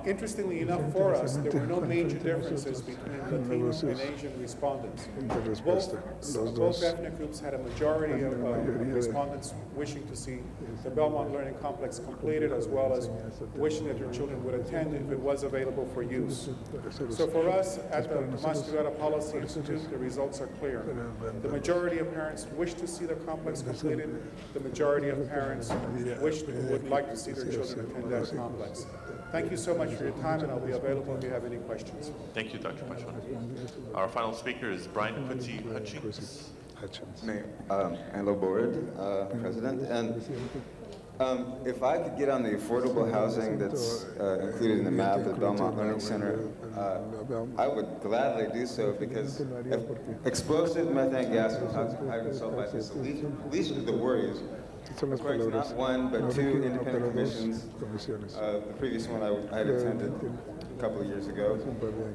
Interestingly enough for us, there were no major differences between Latino and Asian respondents. Both ethnic groups had a majority of respondents wishing to see the Belmont Learning Complex completed, as well as wishing that their children would attend if it was available for use. So for us at the Tomas Rivera Policy Institute, the results are clear. The majority of parents wish to see the complex completed. The majority of parents would like to see their children attend that complex. Thank you so much for your time, and I'll be available if you have any questions. Thank you, Dr. Pachuan. Our final speaker is Brian Quincy Hutchings. Mayor, hello, Board, President. And if I could get on the affordable housing that's included in the map at Belmont Learning Center, I would gladly do so, because explosive methane gas and toxic hydrogen sulfide is the least of the worries. Of course, not one, but 2 independent commissions. The previous one I had attended a couple of years ago.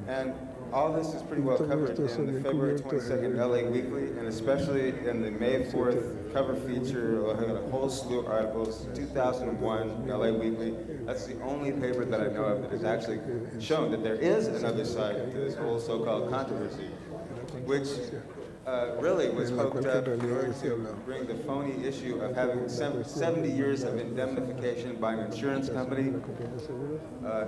And all this is pretty well covered in the February 22nd LA Weekly, and especially in the May 4th cover feature. I have a whole slew of articles, 2001 LA Weekly. That's the only paper that I know of that has actually shown that there is another side to this whole so-called controversy, which really was hoped up in order to bring the phony issue of having 70 years of indemnification by an insurance company,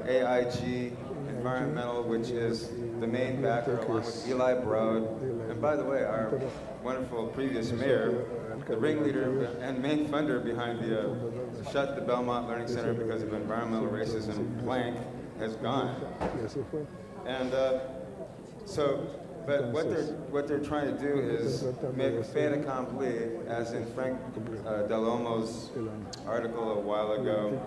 AIG Environmental, which is the main backer, along with Eli Broad. And by the way, our wonderful previous mayor, the ringleader and main funder behind the shut the Belmont Learning Center because of environmental racism blank, has gone. And but what they're trying to do is make a fait accompli, as in Frank Del Olmo's article a while ago,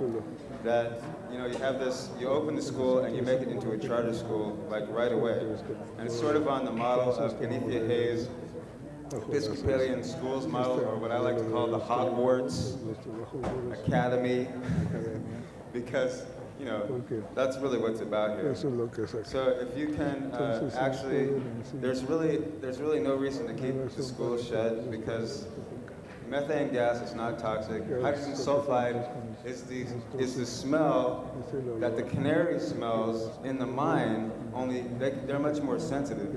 that you have this, you open the school and you make it into a charter school like right away, and it's sort of on the model of Genethia Hayes' Episcopalian schools model, or what I like to call the Hogwarts Academy, because that's really what's about here. So if you can actually, there's really no reason to keep the school shut, because methane gas is not toxic. Hydrogen sulfide is the smell that the canary smells in the mine, only they're much more sensitive.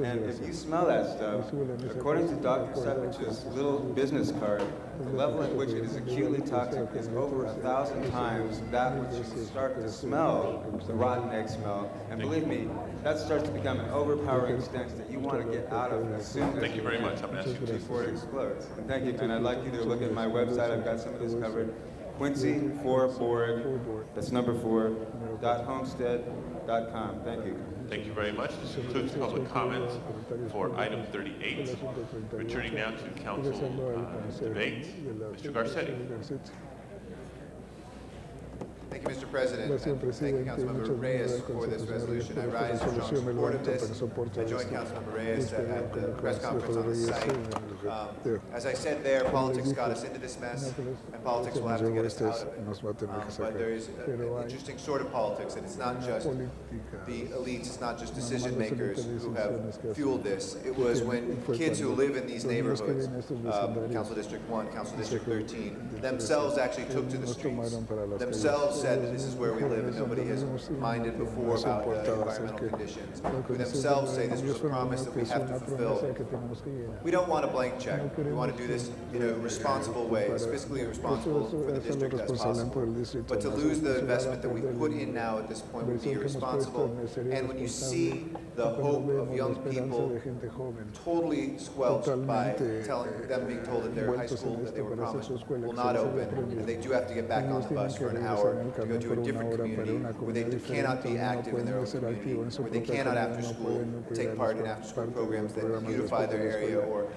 And if you smell that stuff, according to Dr. Sepich's little business card, the level at which it is acutely toxic is over 1,000 times that which you start to smell, the rotten egg smell. And believe me, that starts to become an overpowering stench that you want to get out of as soon as Thank you very much. before it explodes. And thank you. And I'd like you to look at my website. I've got some of this covered. Quincy4board, that's number 4, .homestead.com. Thank you. Thank you very much. This concludes public comment for item 38. Returning now to council debate, Mr. Garcetti. Thank you, Mr. President. And thank you, Councilmember Reyes, for this resolution. I rise in strong support of this. I joined Councilmember Reyes at the press conference on the site. As I said there, politics got us into this mess, and politics will have to get us out of it. But there is an interesting sort of politics, and it's not just the elites, it's not just decision makers who have fueled this. It was when kids who live in these neighborhoods, Council District 1, Council District 13, themselves actually took to the streets, themselves said glad that this is where we live and nobody has minded before about the environmental conditions, who themselves say this was a promise that we have to fulfill. We don't want a blank check. We want to do this in a responsible way, as fiscally responsible for the district as possible. But to lose the investment that we've put in now at this point would be irresponsible. And when you see the hope of young people totally squelched by them being told that their high school that they were promised will not open, and they do have to get back on the bus for an hour to go to a different community where they cannot be active in their own community, where they cannot after school take part in after school programs that beautify their area or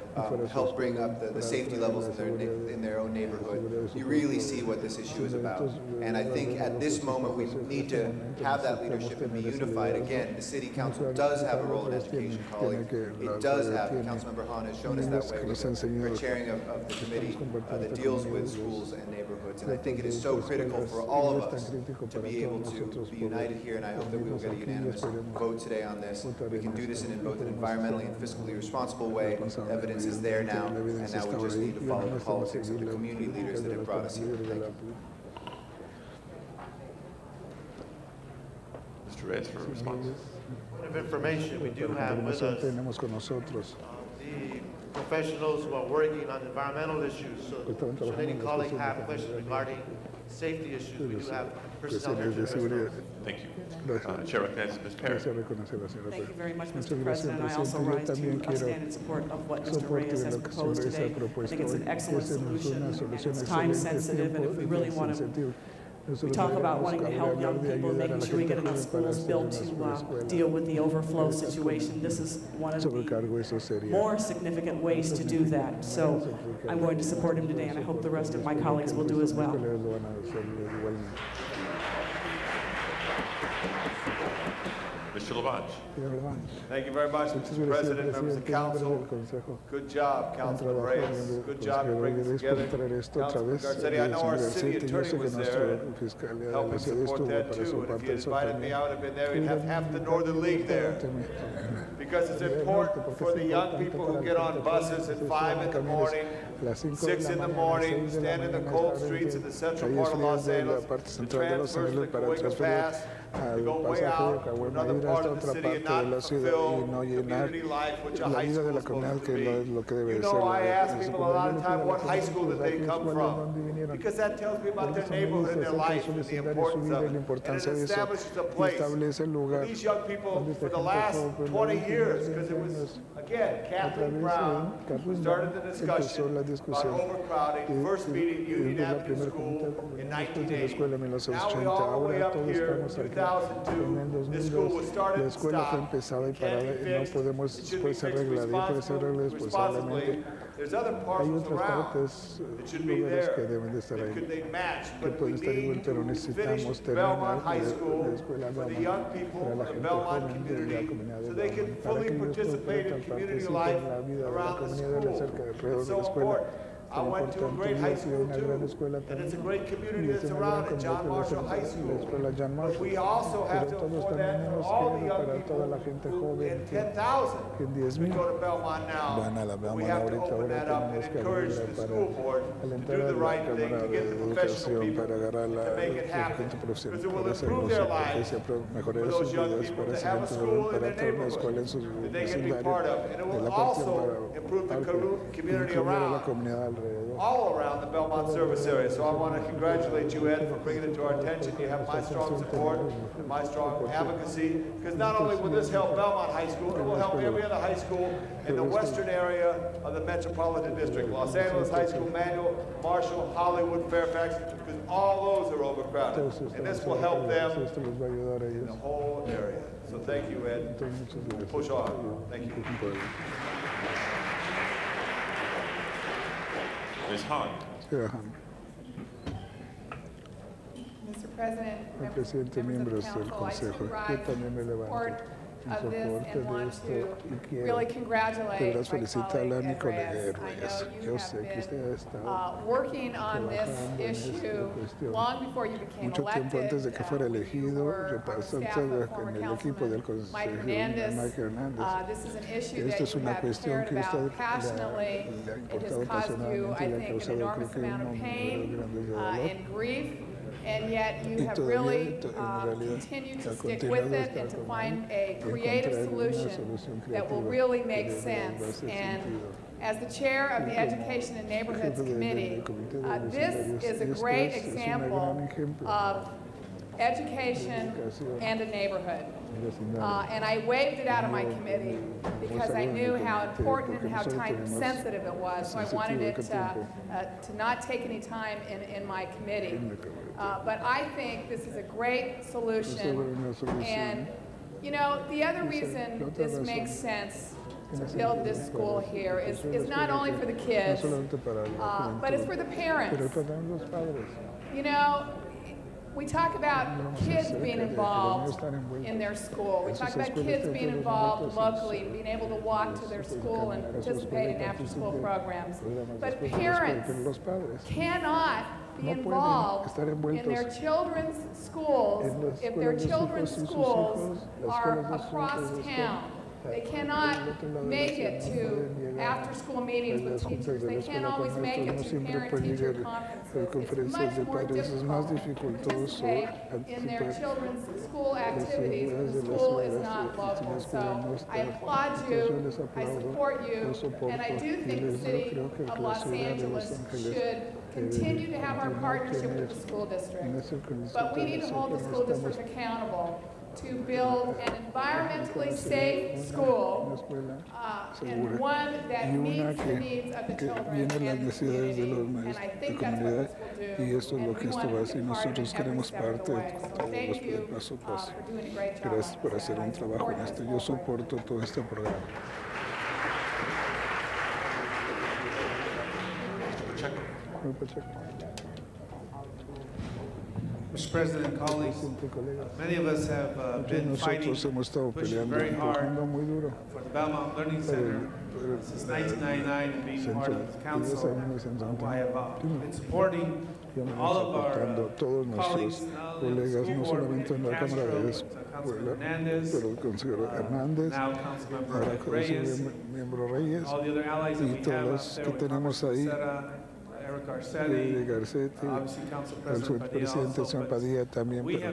help bring up the safety levels in their own neighborhood. You really see what this issue is about. And I think at this moment we need to have that leadership and be unified. Again, the city council does have a role in education, colleagues. It does have, Councilmember Hahn has shown us that way with the chairing of the committee that deals with schools and neighborhoods. And I think it is so critical for all of us to be able to be united here, and I hope that we will get a unanimous vote today on this. We can do this in both an environmentally and fiscally responsible way. Evidence is there now, and now we just need to follow the politics of the community leaders that have brought us here. Thank you. Mr. Reyes for a response. Point of information, we do have with us the professionals who are working on environmental issues. So should any colleague have questions regarding safety issues, we do have personnel here to respond. Thank you. Chair recognizes Ms. Perry. Thank you very much, Mr. President. I also rise to stand in support of what Mr. Reyes has proposed today. I think it's an excellent solution, and it's time sensitive, and if we really want to we talk about wanting to help young people, making sure we get enough schools built to deal with the overflow situation. This is one of the more significant ways to do that. So I'm going to support him today, and I hope the rest of my colleagues will do as well. Mr. Lavange. Thank you very much, Mr. President, members of council. Good job, Councilman Reyes. Good job in bringing this together. Councilman Garcetti, I know our city attorney was there and helping support that too. And if you invited me, I would have been there. We'd have half the Northern League there. Because it's important for the young people who get on buses at 5 in the morning, 6 in the morning, stand in the cold streets in the central part of Los Angeles, to transfer the Cahuenga Pass, to go way out to another part of the city and not fulfill community life, which a high school is supposed to be. You know, I ask people a lot of time what high school did they come from, because that tells me about their neighborhood and their life and the importance of it. And it establishes a place for these young people for the last 20 years, because it was, again, Kathleen Brown who started the discussion about overcrowding, first meeting Union Avenue School in 1980. Now we're all the way up here, 2002. This school was started and stopped. It can't be fixed. It should be fixed responsibly. There's other parcels around that should be there. Could they match? But we need to finish Belmont High School for the young people of the Belmont community so they can fully participate in community life around the school. It's so important. I went to a great high school too, and it's a great community that's around it, John Marshall High School. But we also have to afford that for all the young people who in 10,000 we go to Belmont now. And we have to open that up and encourage the school board to do the right thing, to get the professional people to make it happen. Because it will improve their lives for those young people to have a school in their neighborhood that they can be part of. And it will also improve the community around. All around the Belmont service area. So I want to congratulate you, Ed, for bringing it to our attention. You have my strong support and my strong advocacy, because not only will this help Belmont High School, it will help every other high school in the western area of the Metropolitan District. Los Angeles High School, Manual, Marshall, Hollywood, Fairfax, because all those are overcrowded. And this will help them in the whole area. So thank you, Ed. Push on. Thank you. Ms. Hahn. Mr. President, members of the council, I too rise in support of this and want to really congratulate my colleague Ed Reyes. I know you have been working on this issue long before you became elected. You were on staff of former Councilman Mike Hernandez. This is an issue that you have cared about passionately. It has caused you, I think, an enormous amount of pain and grief. and yet you have really continued to stick with it and to find a creative solution that will really make sense. And as the chair of the Education and Neighborhoods Committee, this is a great example of education and a neighborhood. And I waved it out of my committee because I knew how important and how time sensitive it was. So I wanted it to not take any time in my committee. But I think this is a great solution. And, you know, the other reason this makes sense to build this school here is not only for the kids, but it's for the parents. You know, we talk about kids being involved in their school. We talk about kids being involved locally, being able to walk to their school and participate in after-school programs. But parents cannot be involved in their children's schools if their children's schools are across town. They cannot make it to after-school meetings with teachers. They can't always make it to parent-teacher conferences. It's much more difficult to participate in their children's school activities when the school is not local. So I applaud you, I support you, and I do think the city of Los Angeles should continue to have our partnership with the school district. But we need to hold the school district accountable to build an environmentally safe school and one that meets the needs of the children and the community. And I think that's what this will do. Y esto es lo que esto va a hacer. Nosotros queremos parte de todos los paso a paso. Gracias por hacer un trabajo en esto. Yo soporto todo este programa. Mr. President, colleagues, many of us have been fighting, pushing very hard for the Belmont Learning Center since 1999 and being part of the council. I have been supporting all of our colleagues, colegas, no solamente en la Cámara de Escuela, pero el consejero Hernández, ahora miembro Reyes, y todos los que tenemos ahí, Garcetti, el presidente señor Padilla también, pero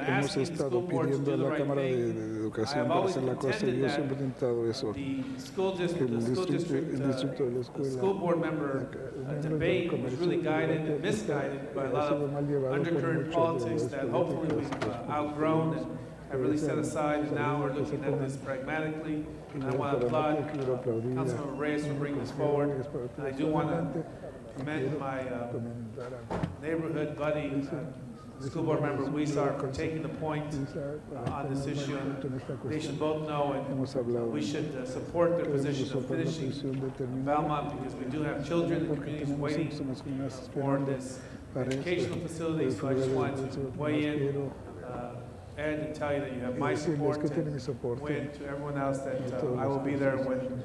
hemos estado pidiendo a la Cámara de Educación para hacer la cosa y yo siempre he intentado eso. El distrito de la escuela, debate was really guided and misguided by a lot of undercurrent politics that hopefully we've outgrown and have really set aside, and now we're looking at this pragmatically. And I want to applaud Councilmember Reyes for bringing this forward. And I do want to commend my neighborhood buddy, school board member Huizar, for taking the point on this issue. They should both know, and we should support their position of finishing Belmont, because we do have children in the communities waiting for this educational facility. So I just wanted to weigh in and to tell you that you have my support, and Win, to everyone else, that I will be there when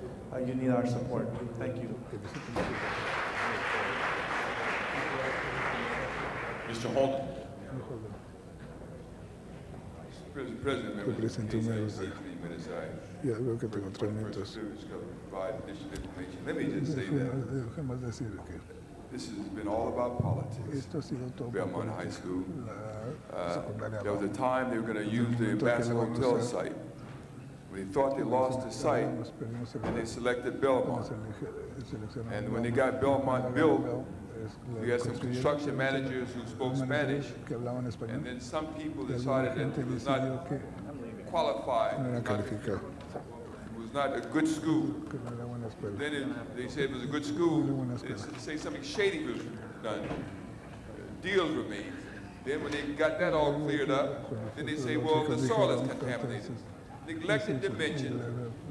you need our support. Thank you. Mr. Holden. Mr. President, members, yeah, veo que tengo 3 minutos. Let me just say that this has been all about politics. Belmont High School. There was a time they were going to use the Ambassador Hotel site. When they thought they lost the site, and they selected Belmont. And when they got Belmont built, we had some construction managers who spoke Spanish, and then some people decided that it was not qualified. It was not a good school. Then they said it was a good school. They say something shady was done. Deals were made. Then when they got that all cleared up, then they say, well, the soil is contaminated. Neglected to mention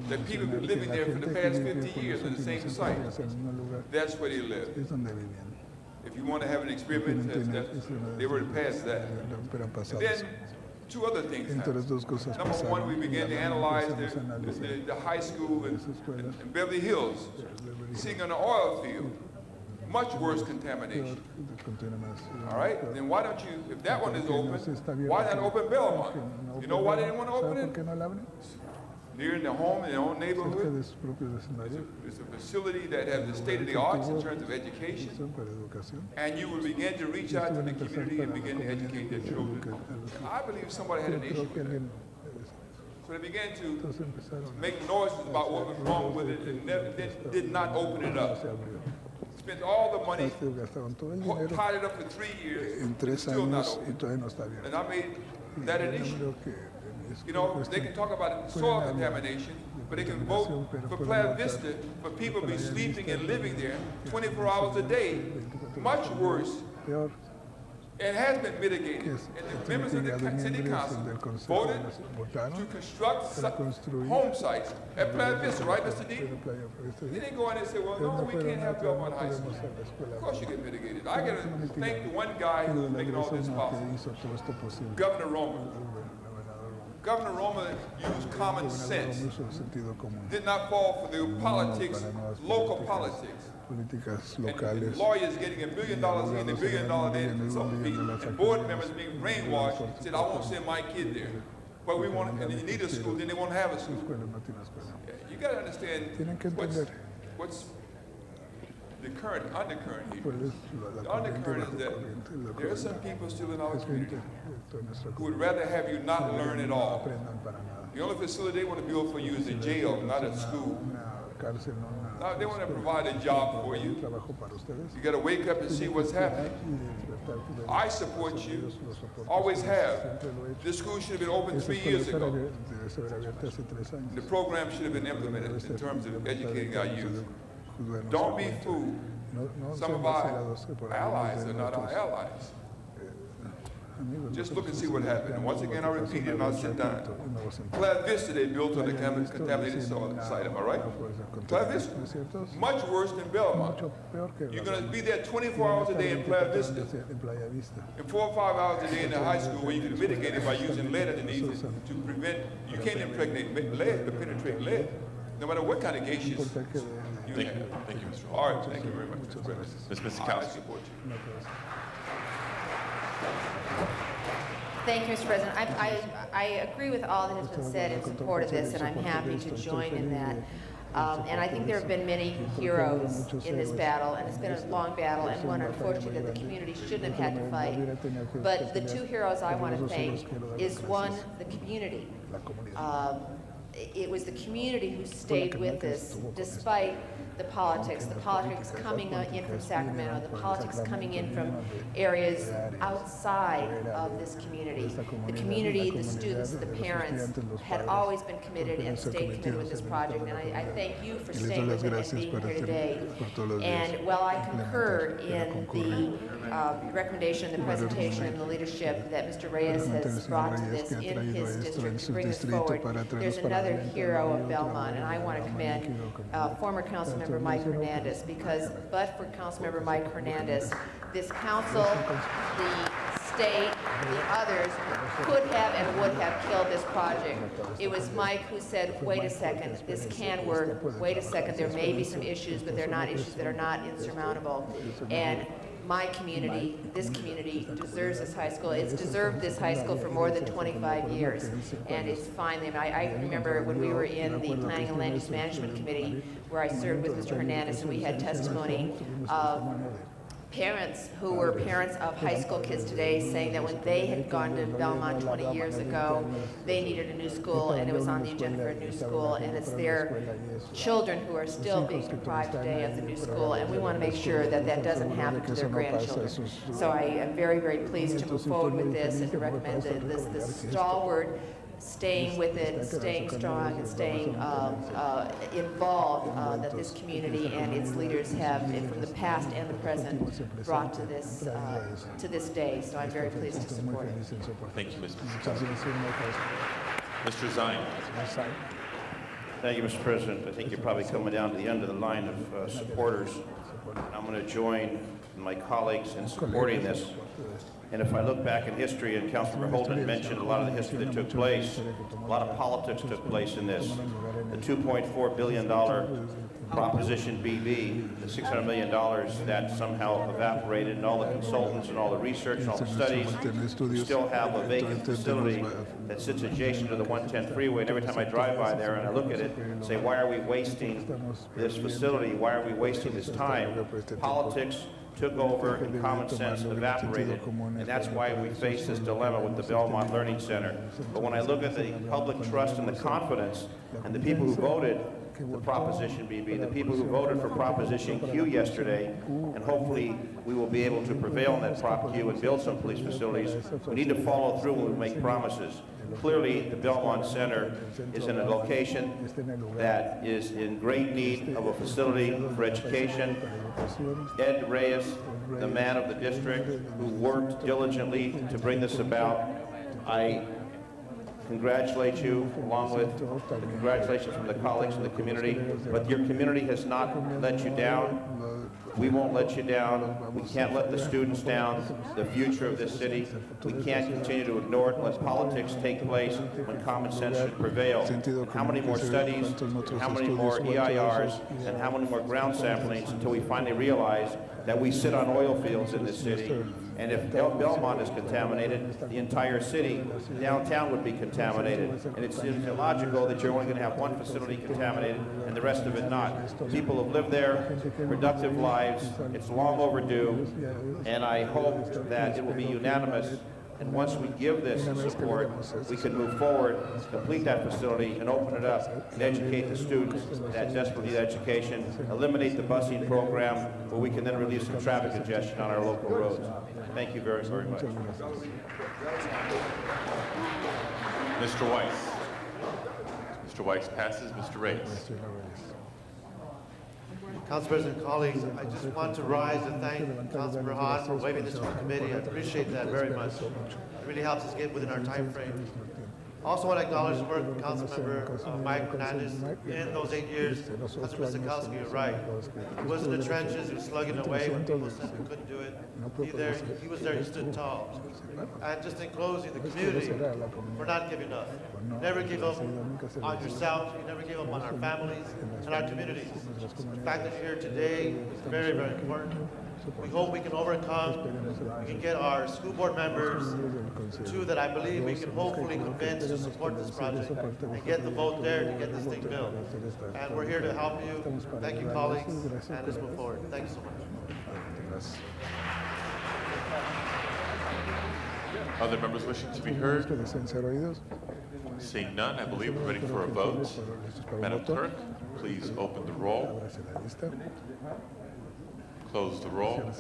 that people have been living there for the past 50 years on the same site. That's where they live. If you want to have an experiment, they were to pass that. And then 2 other things happened. Number 1, we began to analyze the high school in Beverly Hills, seeing an oil field. Much worse contamination. All right? Then why don't you, if that one is open, why not open Belmont? You know why they didn't want to open it? near in their home, in their own neighborhood. It's a facility that has the state of the arts in terms of education. And you will begin to reach out to the community and begin to educate their children. And I believe somebody had an issue with that. So they began to make noises about what was wrong with it and did not open it up. Spent all the money, tied it up for 3 years, and still not open. And I made that an issue. You know, they can talk about soil contamination, but they can vote for Playa Vista for people to be sleeping and living there 24 hours a day. Much worse. It has been mitigated, and the members of the city council voted to construct home sites at Playa Vista, right, Mr. D? They didn't go in and say, well, no, we can't have Belmont High School. Of course you get mitigated. I got to thank the one guy who's making all this possible, Governor Romer. Governor Romer used common sense, did not fall for the politics, local politics. And lawyers getting $1 billion in, $1 billion in, and board members being brainwashed, said, I won't send my kid there. But we want, and you need a school, then they won't have a school. Yeah, you got to understand what's the current undercurrent here. The undercurrent is that there are some people still in our community who would rather have you not learn at all. The only facility they want to build for you is a jail, not a school. Now, they want to provide a job for you. You got to wake up and see what's happening. I support you, always have. This school should have been open 3 years ago. The program should have been implemented in terms of educating our youth. Don't be fooled. Some of our allies are not our allies. Just look and see what happened. And once again, I repeat it and I'll sit down. Playa Vista, they built on the contaminated soil site, am I right? Playa Vista, much worse than Belmont. You're going to be there 24 hours a day in Playa Vista, and 4 or 5 hours a day in the high school where you can mitigate it by using lead underneath it to prevent, you can't impregnate lead, but penetrate lead, no matter what kind of gaseous you have. Thank you, Mr. Hall. All right, thank you very much, Mr. President. Mr. Council. I support you. Thank you, Mr. President. I agree with all that has been said in support of this, and I'm happy to join in that. And I think there have been many heroes in this battle, and it's been a long battle, and one, unfortunately, that the community shouldn't have had to fight. But the two heroes I want to thank is, one, the community. It was the community who stayed with us despite the politics coming in from Sacramento, the politics coming in from areas outside of this community. The community, the students, the parents had always been committed and stayed committed with this project, and I thank you for staying with it and being here today. And while I concur in the recommendation, the presentation, and the leadership that Mr. Reyes has brought to this in his district to bring this forward, there's another hero of Belmont, and I want to commend former Councilmember Mike Hernandez, because but for Councilmember Mike Hernandez, this council, the state, the others could have and would have killed this project. It was Mike who said, wait a second, this can work, wait a second, there may be some issues, but they're not issues that are not insurmountable. And my community, this community, deserves this high school. It's deserved this high school for more than 25 years. And it's finally, I remember when we were in the Planning and Land Use Management Committee, where I served with Mr. Hernandez, and we had testimony of parents who were parents of high school kids today saying that when they had gone to Belmont 20 years ago, they needed a new school, and it was on the agenda for a new school, and it's their children who are still being deprived today of the new school, and we want to make sure that that doesn't happen to their grandchildren. So I am very, very pleased to move forward with this and to recommend this stalwart staying with it, staying strong, and staying involved that this community and its leaders have, from the past and the present, brought to this day. So I'm very pleased to support it. Thank you, Mr. Mr. Zine. Thank you, Mr. President. I think you're probably coming down to the end of the line of supporters. I'm going to join my colleagues in supporting this. And if I look back in history, and Councilmember Holden mentioned a lot of the history that took place, a lot of politics took place in this. The $2.4 billion Proposition BB, the $600 million that somehow evaporated, and all the consultants and all the research and all the studies, we still have a vacant facility that sits adjacent to the 110 freeway. And every time I drive by there and I look at it, I say, why are we wasting this facility? Why are we wasting this time? Politics took over and common sense evaporated, and that's why we face this dilemma with the Belmont Learning Center. But when I look at the public trust and the confidence and the people who voted for Proposition BB, the people who voted for Proposition Q yesterday, and hopefully we will be able to prevail on that Prop Q and build some police facilities, we need to follow through when we make promises. Clearly, the Belmont Center is in a location that is in great need of a facility for education. Ed Reyes, the man of the district who worked diligently to bring this about, I congratulate you, along with the congratulations from the colleagues in the community. But your community has not let you down. We won't let you down. We can't let the students down, the future of this city. We can't continue to ignore it, let politics take place when common sense should prevail. And how many more studies, and how many more EIRs, and how many more ground samplings until we finally realize that we sit on oil fields in this city. And if Belmont is contaminated, the entire city, downtown, would be contaminated. And it's illogical that you're only going to have one facility contaminated and the rest of it not. People have lived there, productive lives. It's long overdue. And I hope that it will be unanimous. And once we give this support, we can move forward, complete that facility, and open it up and educate the students that desperately need education, eliminate the busing program, where we can then relieve some traffic congestion on our local roads. Thank you very, very much. Mr. Weiss. Mr. Weiss passes. Mr. Reyes. Council President, colleagues, I just want to rise and thank Councilmember Hahn for waiving this to the committee. I appreciate that very much. It really helps us get within our time frame. I also want to acknowledge the work of Councilmember Mike Hernandez. In those 8 years, Councilmember Sikowski, you're right. He was in the trenches, he was slugging away when people said we couldn't do it. He was there, he stood tall. And just in closing, the community, we're not giving up. You never give up on yourself, you never give up on our families and our communities. The fact that you're here today is very, very important. We hope we can overcome, we can get our school board members to that I believe we can hopefully convince to support this project and get the vote there to get this thing built. And we're here to help you. Thank you, colleagues, and let's move forward. Thank you so much. Other members wishing to be heard? Seeing none, I believe we're ready for a vote. Madam Clerk, please open the roll. Close the roll.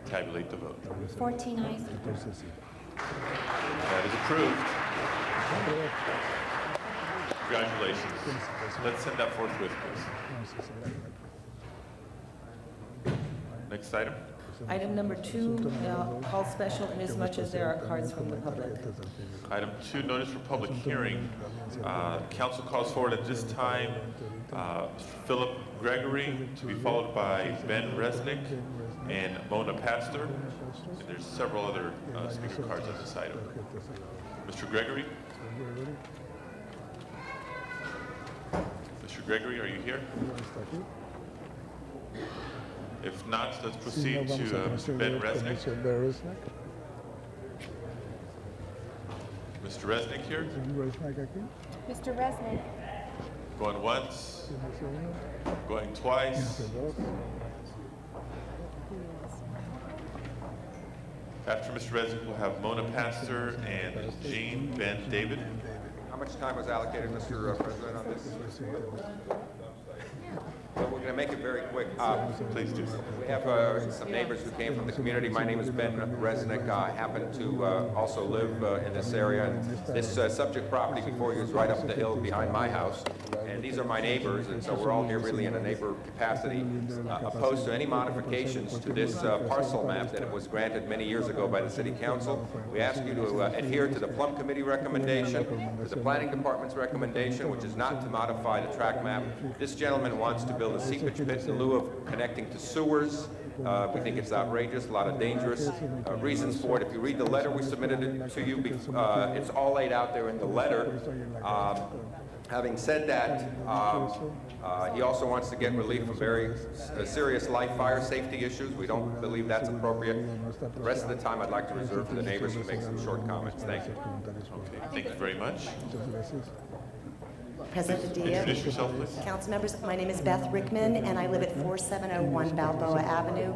Tabulate the vote. 14 ayes. That is approved. Congratulations. Let's send that forthwith, please. Next item. Item number 2, call special inasmuch as there are cards from the public. Item 2, notice for public hearing. Council calls forward at this time Mr. Philip Gregory, to be followed by Ben Resnick and Mona Pastor. And there's several other speaker cards on this item. Mr. Gregory? Mr. Gregory, are you here? If not, let's proceed to Mr. Ben Resnick. Mr. Resnick here? Mr. Resnick. Going once, going twice. After Mr. Resnick, we'll have Mona Pastor and Jean Ben David. How much time was allocated, Mr. President, on this? Well, we're going to make it very quick. Please do. We have some neighbors who came from the community. My name is Ben Resnick. I happen to also live in this area. And this subject property before you is right up the hill behind my house. and these are my neighbors, and so we're all here really in a neighbor capacity, opposed to any modifications to this parcel map that was granted many years ago by the City Council. We ask you to adhere to the Plum Committee recommendation, to the Planning Department's recommendation, which is not to modify the track map. This gentleman wants to build a seepage pit in lieu of connecting to sewers. We think it's outrageous, a lot of dangerous reasons for it. If you read the letter we submitted it to you, it's all laid out there in the letter. Having said that, he also wants to get relief from very serious live fire safety issues. We don't believe that's appropriate. The rest of the time I'd like to reserve for the neighbors to make some short comments. Thank you. Okay, thank you very much. President Padilla, introduce yourself, please. council members, my name is Beth Rickman, and I live at 4701 Balboa Avenue.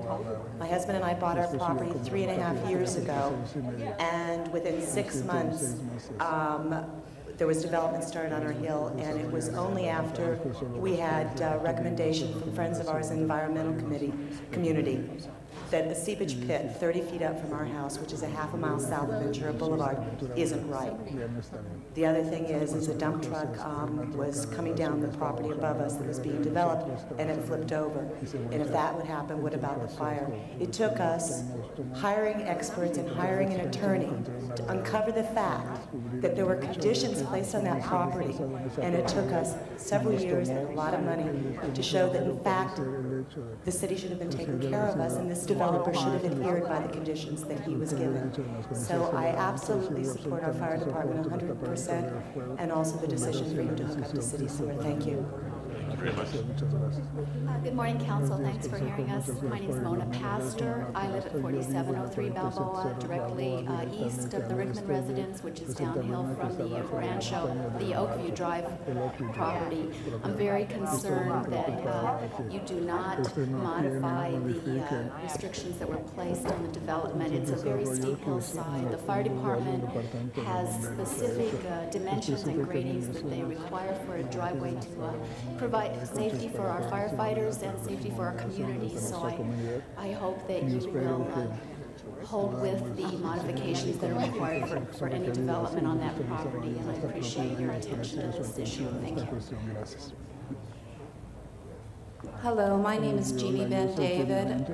My husband and I bought our property 3.5 years ago, and within 6 months, there was development started on our hill, and it was only after we had recommendation from friends of ours in the environmental community that a seepage pit 30 feet up from our house, which is a half a mile south of Ventura Boulevard, isn't right. The other thing is a dump truck was coming down the property above us that was being developed, and it flipped over. And if that would happen, what about the fire? It took us hiring experts and hiring an attorney to uncover the fact that there were conditions placed on that property, and it took us several years and a lot of money to show that, in fact, the city should have been taking care of us, and this developer should have adhered by the conditions that he was given. So I absolutely support our fire department 100%, and also the decision for you to hook up to city sewer. Thank you. Thank you very much. Good morning, Council. Thanks for hearing us. My name is Mona Pastor. I live at 4703 Balboa, directly east of the Rickman residence, which is downhill from the Rancho, the Oakview Drive property. I'm very concerned that you do not modify the restrictions that were placed on the development. It's a very steep hillside. The fire department has specific dimensions and gradings that they require for a driveway to provide safety for our firefighters and safety for our communities. So I hope that you will hold with the modifications that are required for any development on that property, and I appreciate your attention to this issue. Thank you. Hello, my name is Jeannie Ben David.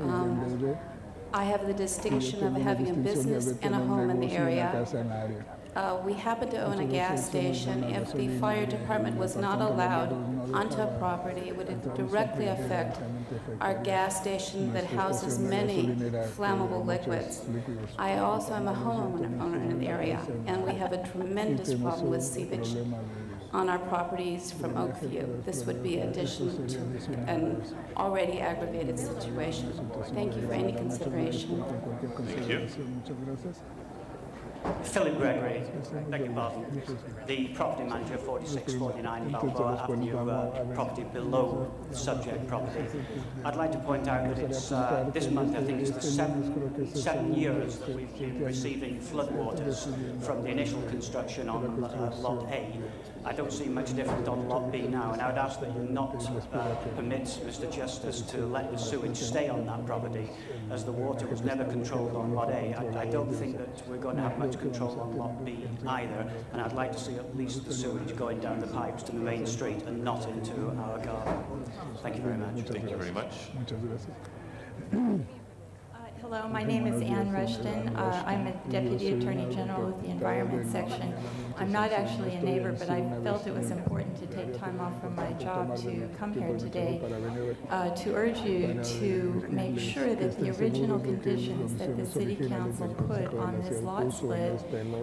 I have the distinction of having a business and a home in the area. We happen to own a gas station. If the fire department was not allowed onto a property, it would directly affect our gas station that houses many flammable liquids. I also am a homeowner in the area, and we have a tremendous problem with seepage on our properties from Oakview. This would be addition to an already aggravated situation. Thank you for any consideration. Thank you. Philip Gregory, beg your pardon, the property manager, 4649 Balboa Avenue, property below the subject property. I'd like to point out that it's this month, I think it's the seven years that we've been receiving floodwaters from the initial construction on Lot A. I don't see much different on Lot B now, and I would ask that you not permit Mr. Justice to let the sewage stay on that property, as the water was never controlled on Lot A. I don't think that we're going to have much control on Lot B either, and I'd like to see at least the sewage going down the pipes to the main street and not into our garden. Thank you very much. Thank you very much. Hello, my name is Ann Rushton. I'm a Deputy Attorney General with the Environment Section. I'm not actually a neighbor, but I felt it was important to take time off from my job to come here today to urge you to make sure that the original conditions that the City Council put on this lot split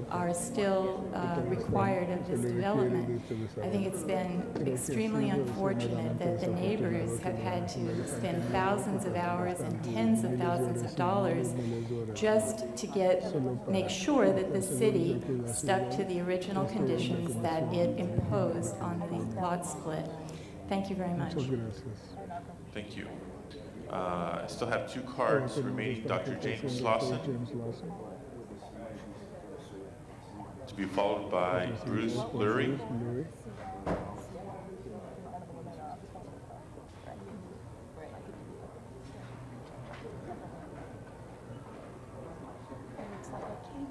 are still required of this development. I think it's been extremely unfortunate that the neighbors have had to spend thousands of hours and tens of thousands of dollars just to make sure that the city stuck to the original conditions that it imposed on the lot split. Thank you very much. Thank you. I still have 2 cards remaining. Dr. James Lawson, to be followed by Bruce Lurie.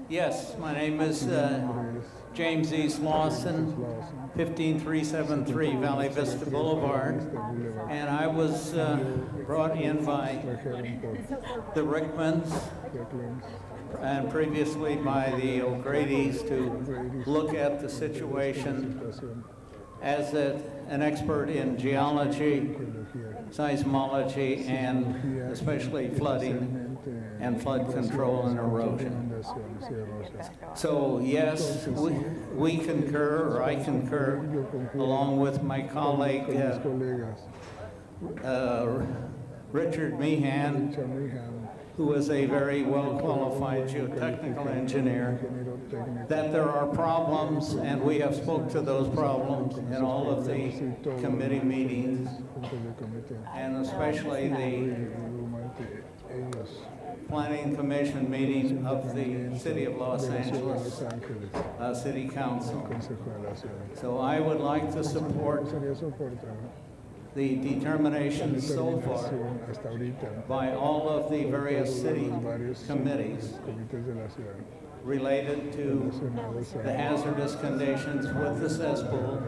Yes, my name is James East Lawson, 15373 Valley Vista Boulevard, and I was brought in by the Rickmans and previously by the O'Grady's to look at the situation as an expert in geology, seismology, and especially flooding and flood control and erosion. So yes, we concur, or I concur, along with my colleague Richard Meehan, who is a very well-qualified geotechnical engineer, that there are problems, and we have spoke to those problems in all of the committee meetings, and especially the Planning Commission meeting of the City of Los Angeles City Council. So I would like to support the determination so far by all of the various city committees related to the hazardous conditions with the cesspool,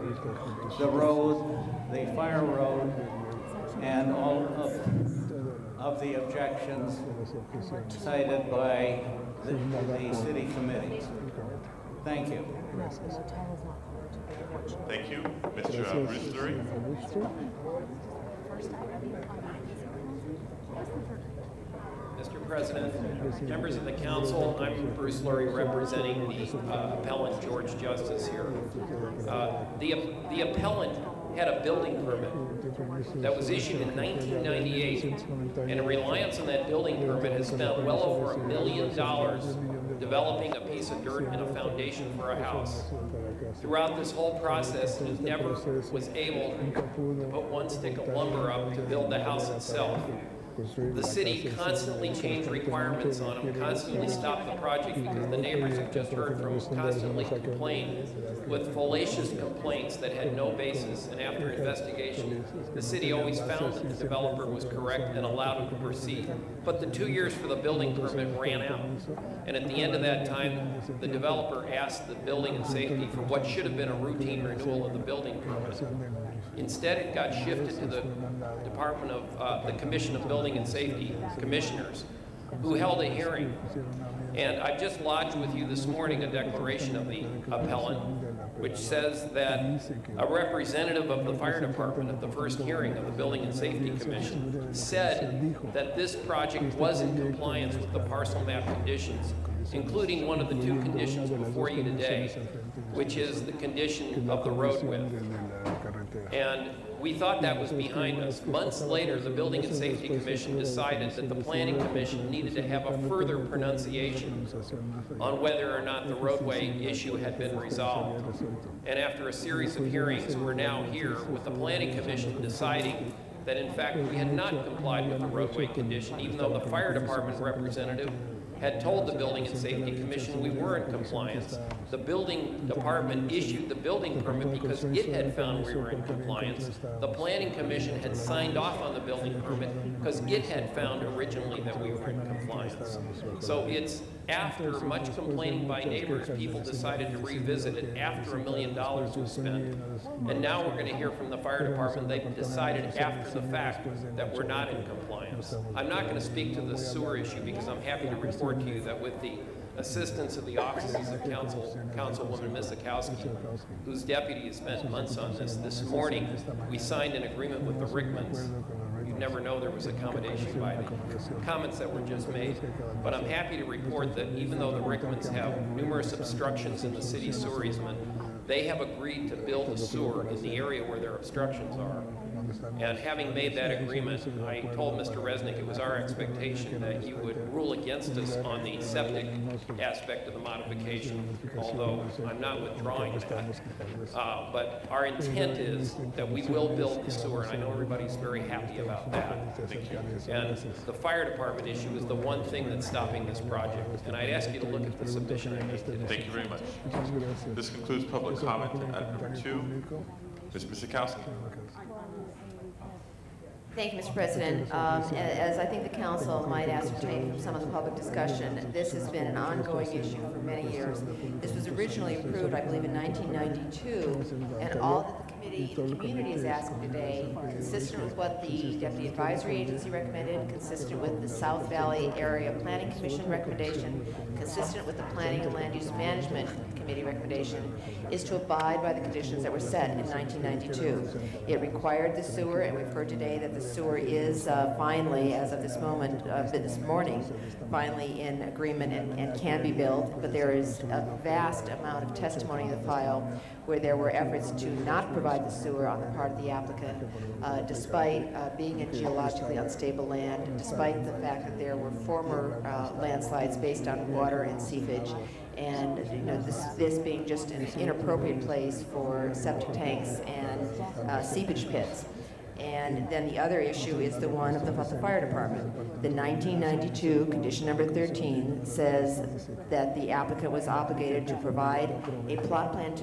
the road, the fire road, and all of the objections cited by the city committees. Thank you. Thank you. Mr. Ruslery. Mr. President, members of the council, I'm Bruce Lurie representing the appellant George Justice here. The appellant had a building permit that was issued in 1998, and in reliance on that building permit has spent well over $1 million developing a piece of dirt and a foundation for a house. Throughout this whole process, he never was able to put one stick of lumber up to build the house itself. The city constantly changed requirements on him, constantly stopped the project because the neighbors have just heard from him constantly complain with fallacious complaints that had no basis, and after investigation, the city always found that the developer was correct and allowed him to proceed. But the 2 years for the building permit ran out, and at the end of that time, the developer asked the building and safety for what should have been a routine renewal of the building permit. Instead, it got shifted to the Department of the Commission of Building and Safety Commissioners, who held a hearing. And I've just lodged with you this morning a declaration of the appellant, which says that a representative of the fire department at the first hearing of the Building and Safety Commission said that this project was in compliance with the parcel map conditions, including one of the two conditions before you today, which is the condition of the road width. And we thought that was behind us. Months later, the Building and Safety Commission decided that the Planning Commission needed to have a further pronunciation on whether or not the roadway issue had been resolved. And after a series of hearings, we're now here with the Planning Commission deciding that in fact we had not complied with the roadway condition, even though the fire department representative had told the Building and Safety Commission we were in compliance. The building department issued the building permit because it had found we were in compliance. The Planning Commission had signed off on the building permit because it had found originally that we were in compliance. So it's after much complaining by neighbors, people decided to revisit it after $1 million was spent. And now we're going to hear from the fire department they've decided after the fact that we're not in compliance. I'm not going to speak to the sewer issue because I'm happy to report to you that with the assistance of the offices of Councilwoman Misakowski, whose deputy has spent months on this morning, we signed an agreement with the Rickmans. You'd never know there was accommodation by the comments that were just made. But I'm happy to report that even though the Rickmans have numerous obstructions in the city sewer easement, they have agreed to build a sewer in the area where their obstructions are. And having made that agreement, I told Mr. Resnick it was our expectation that you would rule against us on the septic aspect of the modification, although I'm not withdrawing that. But our intent is that we will build the sewer, and I know everybody's very happy about that. And the fire department issue is the one thing that's stopping this project. And I'd ask you to look at the submission I made today. Thank you very much. This concludes public comment on item number 2. Ms. Misakowski. Thank you, Mr. President. As I think the council might ascertain from some of the public discussion, this has been an ongoing issue for many years. This was originally approved, I believe, in 1992, and all that the community is asking today, consistent with what the Deputy Advisory Agency recommended, consistent with the South Valley Area Planning Commission recommendation, consistent with the Planning and Land Use Management Committee recommendation, is to abide by the conditions that were set in 1992. It required the sewer, and we've heard today that the sewer is finally, as of this moment, this morning, finally in agreement and can be built, but there is a vast amount of testimony in the file where there were efforts to not provide the sewer on the part of the applicant, despite being in geologically unstable land, despite the fact that there were former landslides based on water and seepage, and this being just an inappropriate place for septic tanks and seepage pits. And then the other issue is the one of the fire department. The 1992 condition number 13 says that the applicant was obligated to provide a plot plan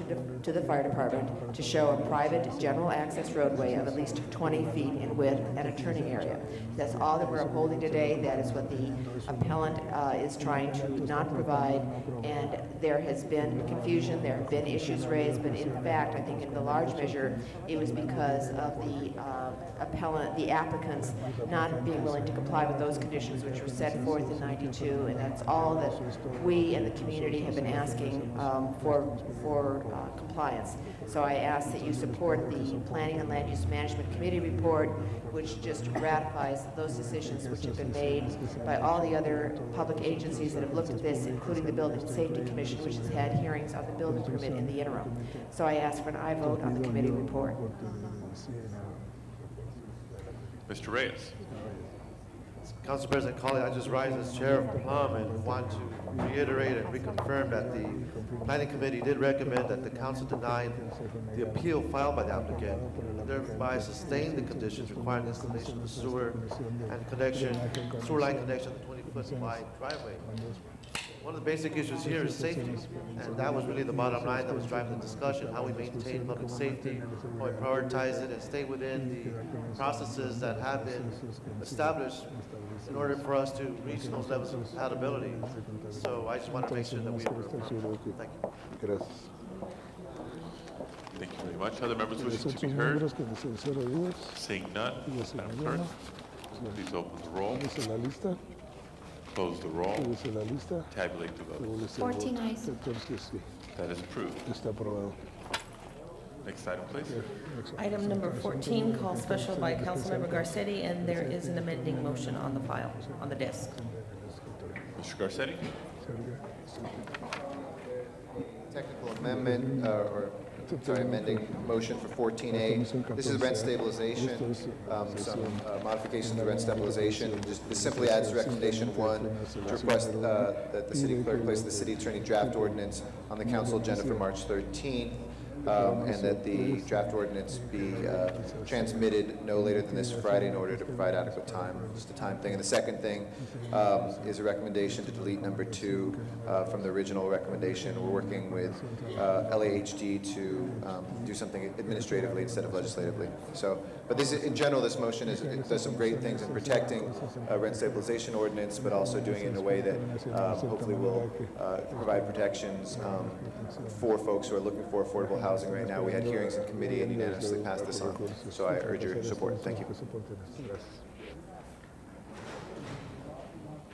to the fire department to show a private general access roadway of at least 20 feet in width and a turning area. That's all that we're upholding today. That is what the appellant is trying to not provide, and there has been confusion, there have been issues raised, but in fact, I think in the large measure, it was because of the applicants not being willing to comply with those conditions which were set forth in 92, and that's all that we and the community have been asking for compliance. So I ask that you support the Planning and Land Use Management Committee report, which just ratifies those decisions which have been made by all the other public agencies that have looked at this, including the Building Safety Commission, which has had hearings on the building permit in the interim. So I ask for an aye vote on the committee report. Mr. Reyes. Council President Colley, I just rise as chair of Plum and want to reiterate and reconfirm that the Planning Committee did recommend that the council deny the appeal filed by the applicant, and thereby sustain the conditions requiring the installation of the sewer and sewer line connection to the 20-foot wide driveway. One of the basic issues here is safety, and that was really the bottom line that was driving the discussion, how we maintain public safety, how we prioritize it and stay within the processes that have been established in order for us to reach those levels of compatibility. So I just want to make sure that we approve. Thank you. Thank you very much. Other members wishing to be heard? Seeing none, Madam Clerk, please open the roll. Close the roll. Tabulate the vote. 14 ayes. That is approved. Next item, please. Item number 14, call special by Councilmember Garcetti, and there is an amending motion on the file, on the desk. Mr. Garcetti. Technical amendment, amending motion for 14A. This is rent stabilization, some modifications to rent stabilization. This simply adds recommendation 1 to request that the city clerk place the city attorney draft ordinance on the council agenda for March 13. And that the draft ordinance be transmitted no later than this Friday in order to provide adequate time, just a time thing. And the second thing is a recommendation to delete number 2 from the original recommendation. We're working with LAHD to do something administratively instead of legislatively. So, but this is, in general, this motion it does some great things in protecting rent stabilization ordinance, but also doing it in a way that hopefully will provide protections for folks who are looking for affordable housing right now. We had hearings in committee and unanimously passed this on. So I urge your support. Thank you.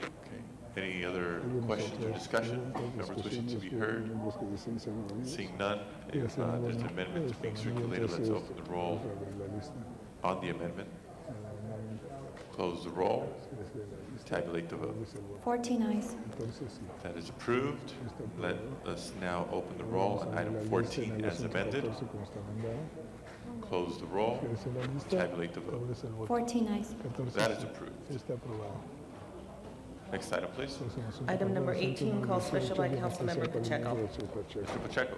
Okay. Any other questions or discussion? Members wishing to be heard? Seeing none, if there's an amendment that's being circulated, let's open the roll on the amendment. Close the roll. Tabulate the vote. 14 ayes. That is approved. Let us now open the roll on item 14 as amended. Close the roll. Tabulate the vote. 14 ayes. That is approved. Next item, please. Item number 18, call special by Councilmember Pacheco. Mr. Pacheco.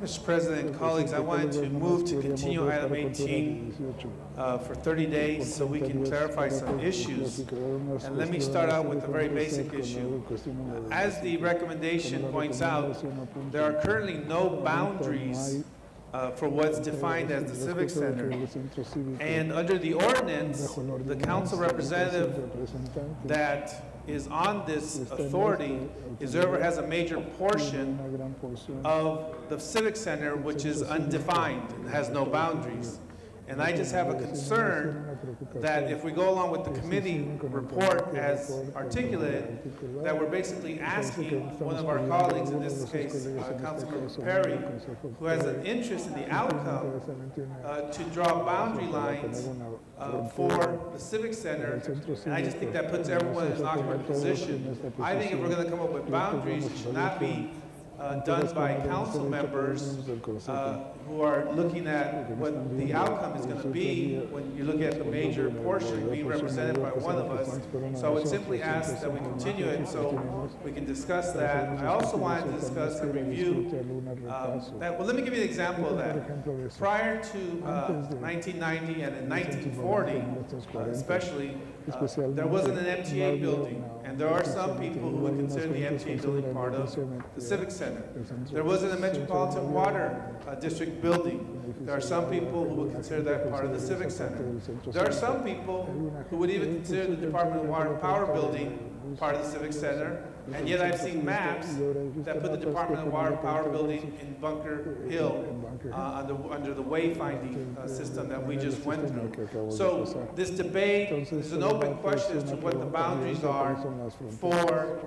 Mr. President, colleagues, I wanted to move to continue item 18 for 30 days so we can clarify some issues. And let me start out with a very basic issue. As the recommendation points out, there are currently no boundaries for what's defined as the Civic Center. And under the ordinance, the council representative that is on this authority is whoever has a major portion of the Civic Center which is undefined and has no boundaries. And I just have a concern that if we go along with the committee report as articulated, that we're basically asking one of our colleagues, in this case, Councilmember Perry, who has an interest in the outcome, to draw boundary lines for the Civic Center. And I just think that puts everyone in an awkward position. I think if we're going to come up with boundaries, it should not be done by council members who are looking at what the outcome is going to be when you look at the major portion being represented by one of us. So I would simply ask that we continue it so we can discuss that. I also wanted to discuss and review that. Well, let me give you an example of that. Prior to 1990 and in 1940, especially, there wasn't an MTA building, and there are some people who would consider the MTA building part of the Civic Center. There wasn't a Metropolitan Water District building. There are some people who would consider that part of the Civic Center. There are some people who would even consider the Department of Water and Power building part of the Civic Center, and yet I've seen maps that put the Department of Water and Power building in Bunker Hill under the wayfinding system that we just went through. So this debate is an open question as to what the boundaries are for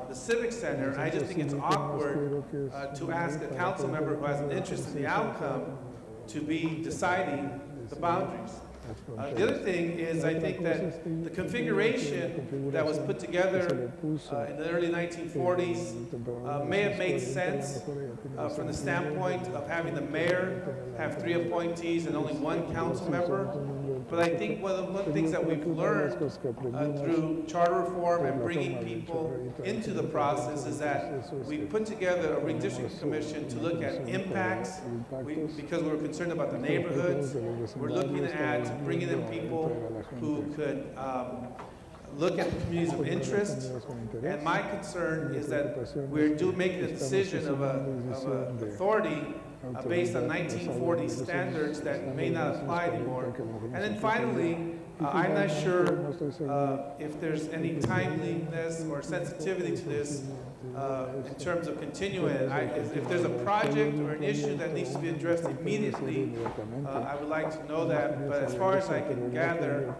the Civic Center, and I just think it's awkward to ask a council member who has an interest in the outcome to be deciding the boundaries. The other thing is, I think that the configuration that was put together in the early 1940s may have made sense from the standpoint of having the mayor have 3 appointees and only 1 council member. But I think one of the things that we've learned through charter reform and bringing people into the process is that we put together a redistricting commission to look at impacts because we're concerned about the neighborhoods. We're looking at bringing in people who could look at the communities of interest. And my concern is that we're making a decision of an authority based on 1940 standards that may not apply anymore. And then finally, I'm not sure if there's any timeliness or sensitivity to this in terms of continuing it. If there's a project or an issue that needs to be addressed immediately, I would like to know that. But as far as I can gather,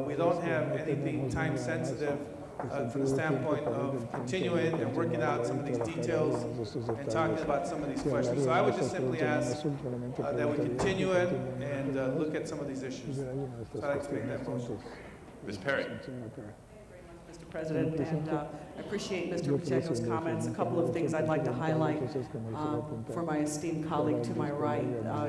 we don't have anything time sensitive from the standpoint of continuing and working out some of these details and talking about some of these questions. So I would just simply ask that we continue it and look at some of these issues. So I'd like to make that motion. Ms. Perry. Mr. President, and I appreciate Mr. Pacheco's comments. A couple of things I'd like to highlight for my esteemed colleague to my right.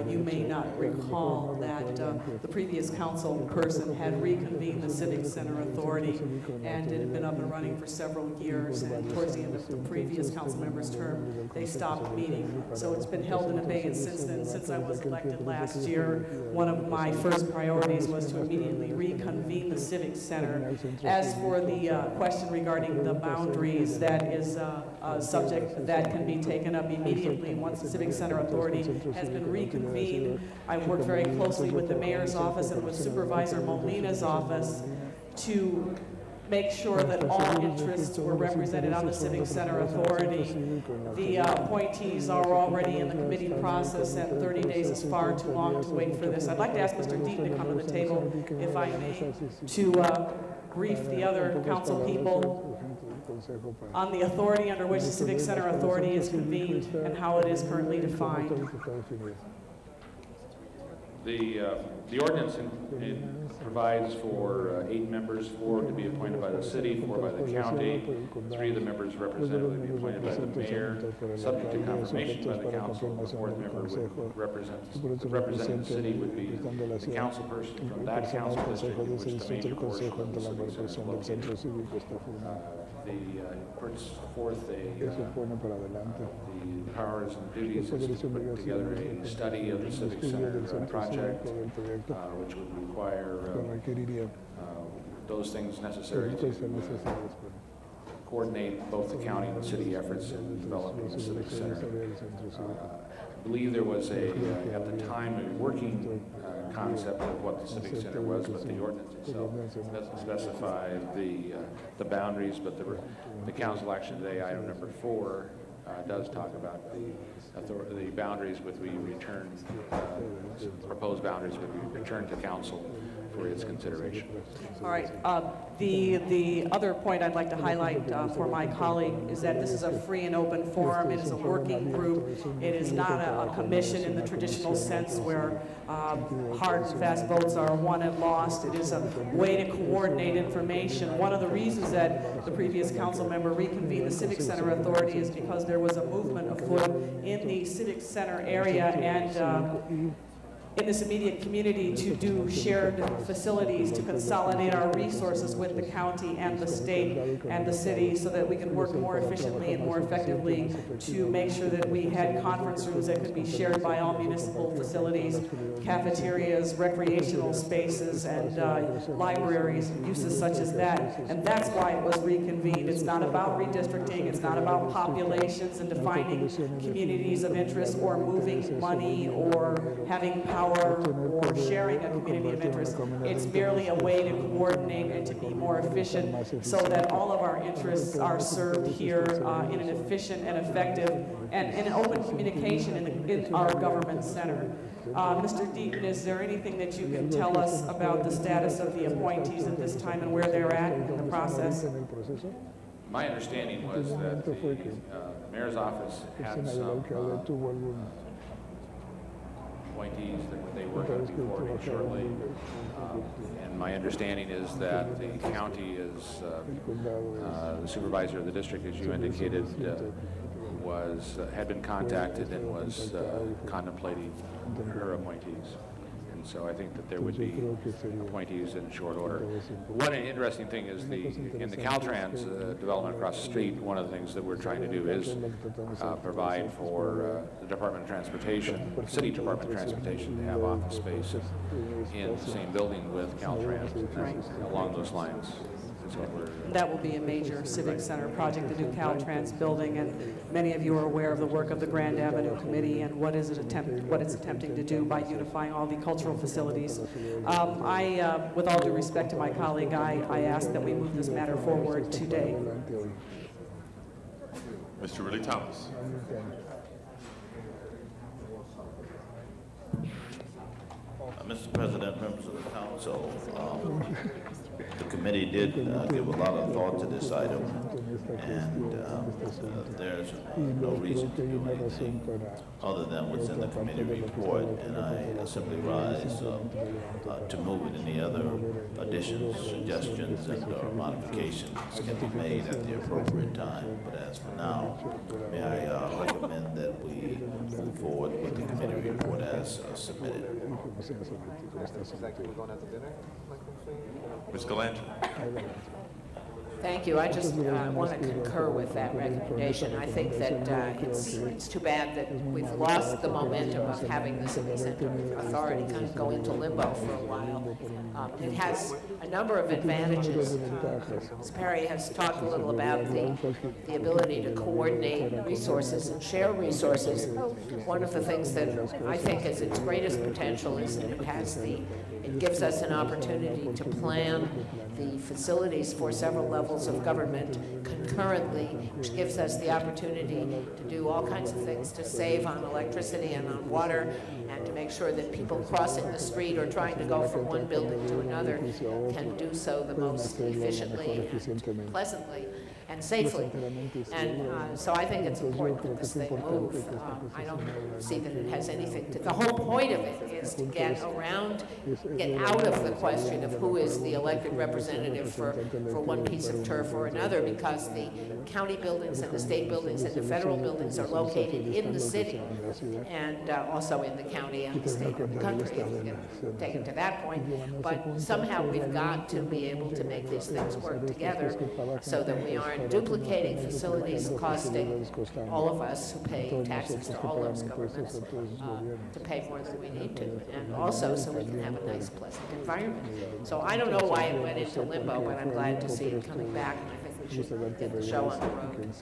You may not recall that the previous council person had reconvened the Civic Center Authority, and it had been up and running for several years, and towards the end of the previous council member's term, they stopped meeting. So it's been held in abeyance since then. Since I was elected last year, one of my first priorities was to immediately reconvene the Civic Center. As for the question regarding the boundaries, that is a subject that can be taken up immediately once the Civic Center Authority has been reconvened. I've worked very closely with the mayor's office and with Supervisor Molina's office to make sure that all interests were represented on the Civic Center Authority. The appointees are already in the committee process, and 30 days is far too long to wait for this. I'd like to ask Mr. Deaton to come to the table, if I may, to brief the other council people on the authority under which the Civic Center Authority is convened and how it is currently defined. The ordinance provides for 8 members, 4 to be appointed by the city, 4 by the county, 3 of the members represented would be appointed by the mayor, subject to confirmation by the council. The 4th member would represent the city, would be the council person from that council district in which the major portion of the Civic Center is located. Puts forth the powers and duties is to put together a study of the Civic Center project, which would require those things necessary to coordinate both the county and the city efforts in developing the Civic Center. I believe there was at the time, a working concept of what the Civic Center was, but the ordinance itself doesn't specify the boundaries, but the council action today, item number 4, does talk about the boundaries with we return, proposed boundaries would be returned to council for its consideration. All right. The other point I'd like to highlight for my colleague is that this is a free and open forum. It is a working group. It is not a commission in the traditional sense where hard and fast votes are won and lost. It is a way to coordinate information. One of the reasons that the previous council member reconvened the Civic Center Authority is because there was a movement afoot in the Civic Center area and in this immediate community to do shared facilities, to consolidate our resources with the county and the state and the city so that we can work more efficiently and more effectively to make sure that we had conference rooms that could be shared by all municipal facilities, cafeterias, recreational spaces, and libraries, uses such as that. And that's why it was reconvened. It's not about redistricting, it's not about populations and defining communities of interest or moving money or having power or sharing a community of interest. It's merely a way to coordinate and to be more efficient so that all of our interests are served here in an efficient and effective and in an open communication in our government center. Mr. Deaton, is there anything that you can tell us about the status of the appointees at this time and where they're at in the process? My understanding was that the mayor's office had some appointees that they worked on before and shortly. And my understanding is that the county is, the supervisor of the district, as you indicated, had been contacted and was contemplating her appointees. And so I think that there would be appointees in short order. One interesting thing is in the Caltrans development across the street, one of the things that we're trying to do is provide for the Department of Transportation, City Department of Transportation, to have office space in the same building with Caltrans, along those lines. That will be a major civic center project, the new Caltrans building, and many of you are aware of the work of the Grand Avenue Committee and what it's attempting to do by unifying all the cultural facilities. With all due respect to my colleague, I ask that we move this matter forward today. Mr. Ridley Thomas. Mr. President, members of the council, the committee did give a lot of thought to this item, and there's no reason to do anything other than what's in the committee report, and I simply rise to move it. Any other additions, suggestions, and/or modifications can be made at the appropriate time. But as for now, may I recommend that we move forward with the committee report as submitted. Ms. Galanter. Thank you. I just want to concur with that recommendation. I think that it's too bad that we've lost the momentum of having the Civic Center Authority kind of go into limbo for a while. It has a number of advantages. Ms. Perry has talked a little about the ability to coordinate resources and share resources. One of the things that I think is its greatest potential is that it gives us an opportunity to plan the facilities for several levels of government concurrently, which gives us the opportunity to do all kinds of things to save on electricity and on water, and to make sure that people crossing the street or trying to go from one building to another can do so the most efficiently and pleasantly and safely. And so I think it's important that this thing move. I don't see that it has anything to, the whole point of it is to get out of the question of who is the elected representative for one piece of turf or another, because the county buildings and the state buildings and the federal buildings are located in the city and also in the county and the state and the country, if we can take it to that point. But somehow we've got to be able to make these things work together so that we aren't aren't duplicating facilities costing all of us who pay taxes to all those governments to pay more than we need to, and also so we can have a nice, pleasant environment. So I don't know why it went into limbo, but I'm glad to see it coming back, and I think we should get the show on the road.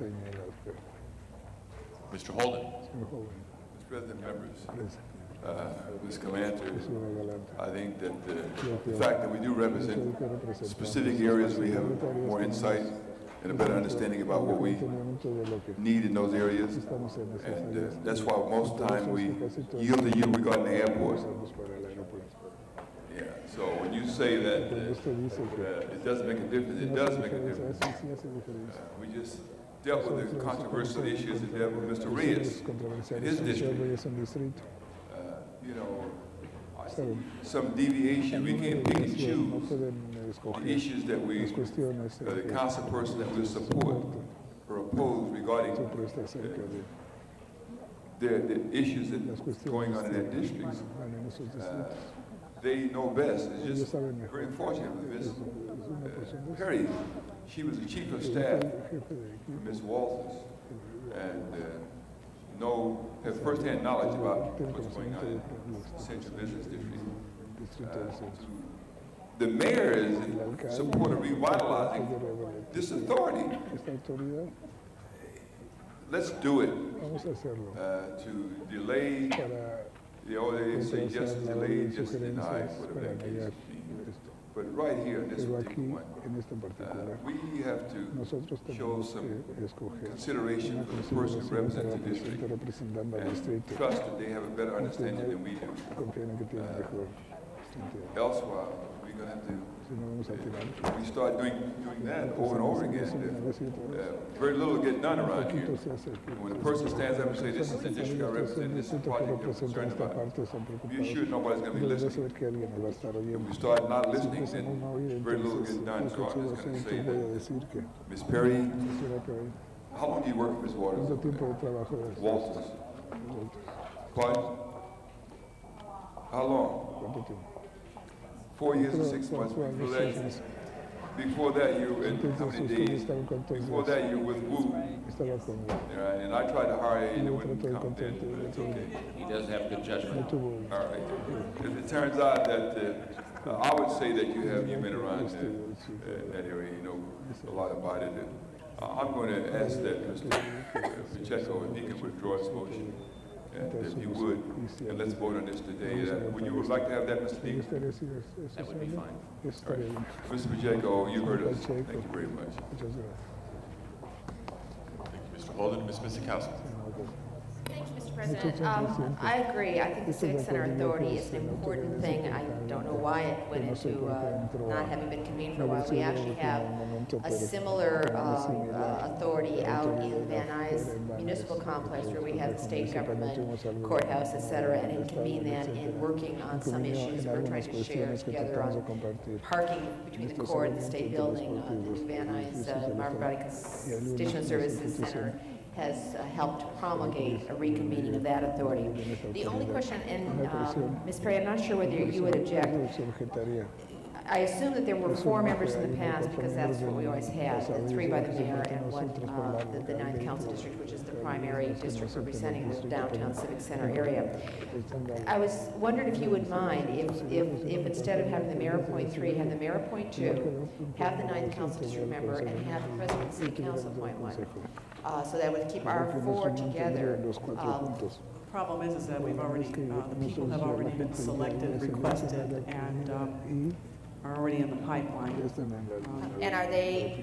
Mr. Holden. Mr. President, members, Ms. Galanter, I think that the fact that we do represent specific areas, we have more insight and a better understanding about what we need in those areas. And that's why most time we yield to you regarding the airport. Yeah, so when you say that it doesn't make a difference, it does make a difference. We just dealt with the controversial issues that dealt with Mr. Reyes in his district. You know, some deviation, we can't pick and choose the issues that we, the council person that we support or oppose regarding the issues that's going on in their districts. They know best. It's just very unfortunate with Ms. Perry. She was the chief of staff for Ms. Walters, and have first-hand knowledge about what's going on in the Central Business District. The mayor is in support of revitalizing this authority. Let's do it to delay, they say just delayed, just denied, whatever that case may be. But right here in this particular one, we have to show some consideration for the person who represents the district and trust that they have a better understanding than we do. Elsewhere, we're going to have to, if we start doing that over and over again, very little will get done around here. When a person stands up and says, this is the district I represent, this is the project I'm concerned about, be assured nobody's going to be listening. If we start not listening, then very little will get done. So I'm just going to say that Ms. Perry, how long do you work for Ms. Walters? Walters. Pardon? How long? 4 years and 6 months. Before that, you were in how many days? Before that, you were with Wu. And I tried to hire you, and it wouldn't come in, but it's okay. He does have good judgment. All right. It turns out that I would say that you've been around that area, you know a lot about it. I'm going to ask that Mr. Pacheco, if he can withdraw his motion. And if you would, and let's vote on this today. Would you like to have that, Mr. Dean? That would be fine. All right. Mr. Pacheco, you heard us. Thank you very much. Thank you, Mr. Holden. Ms. Misikowski. Thank you, Mr. President. I agree. I think the Civic Center Authority is an important thing. I don't know why it went into not having been convened for a while. We actually have a similar authority out in Van Nuys Municipal Complex where we have the state government, courthouse, et cetera, and it convene that in working on some issues. We're trying to share together on parking between the court and the state building. The Van Nuys Marvin Valley Constituent Services Center has helped promulgate a reconvening of that authority. The only question, and Ms. Perry, I'm not sure whether you would object. I assume that there were 4 members in the past because that's what we always had, 3 by the mayor and 1 the 9th Council District, which is the primary district representing the downtown Civic Center area. I was wondering if you would mind if instead of having the mayor appoint 3, have the mayor appoint 2, have the 9th Council District member, and have the president of the City Council appoint 1. So that would keep our 4 together. Problem is that we've already, the people have already been selected, requested, and are already in the pipeline. And are they,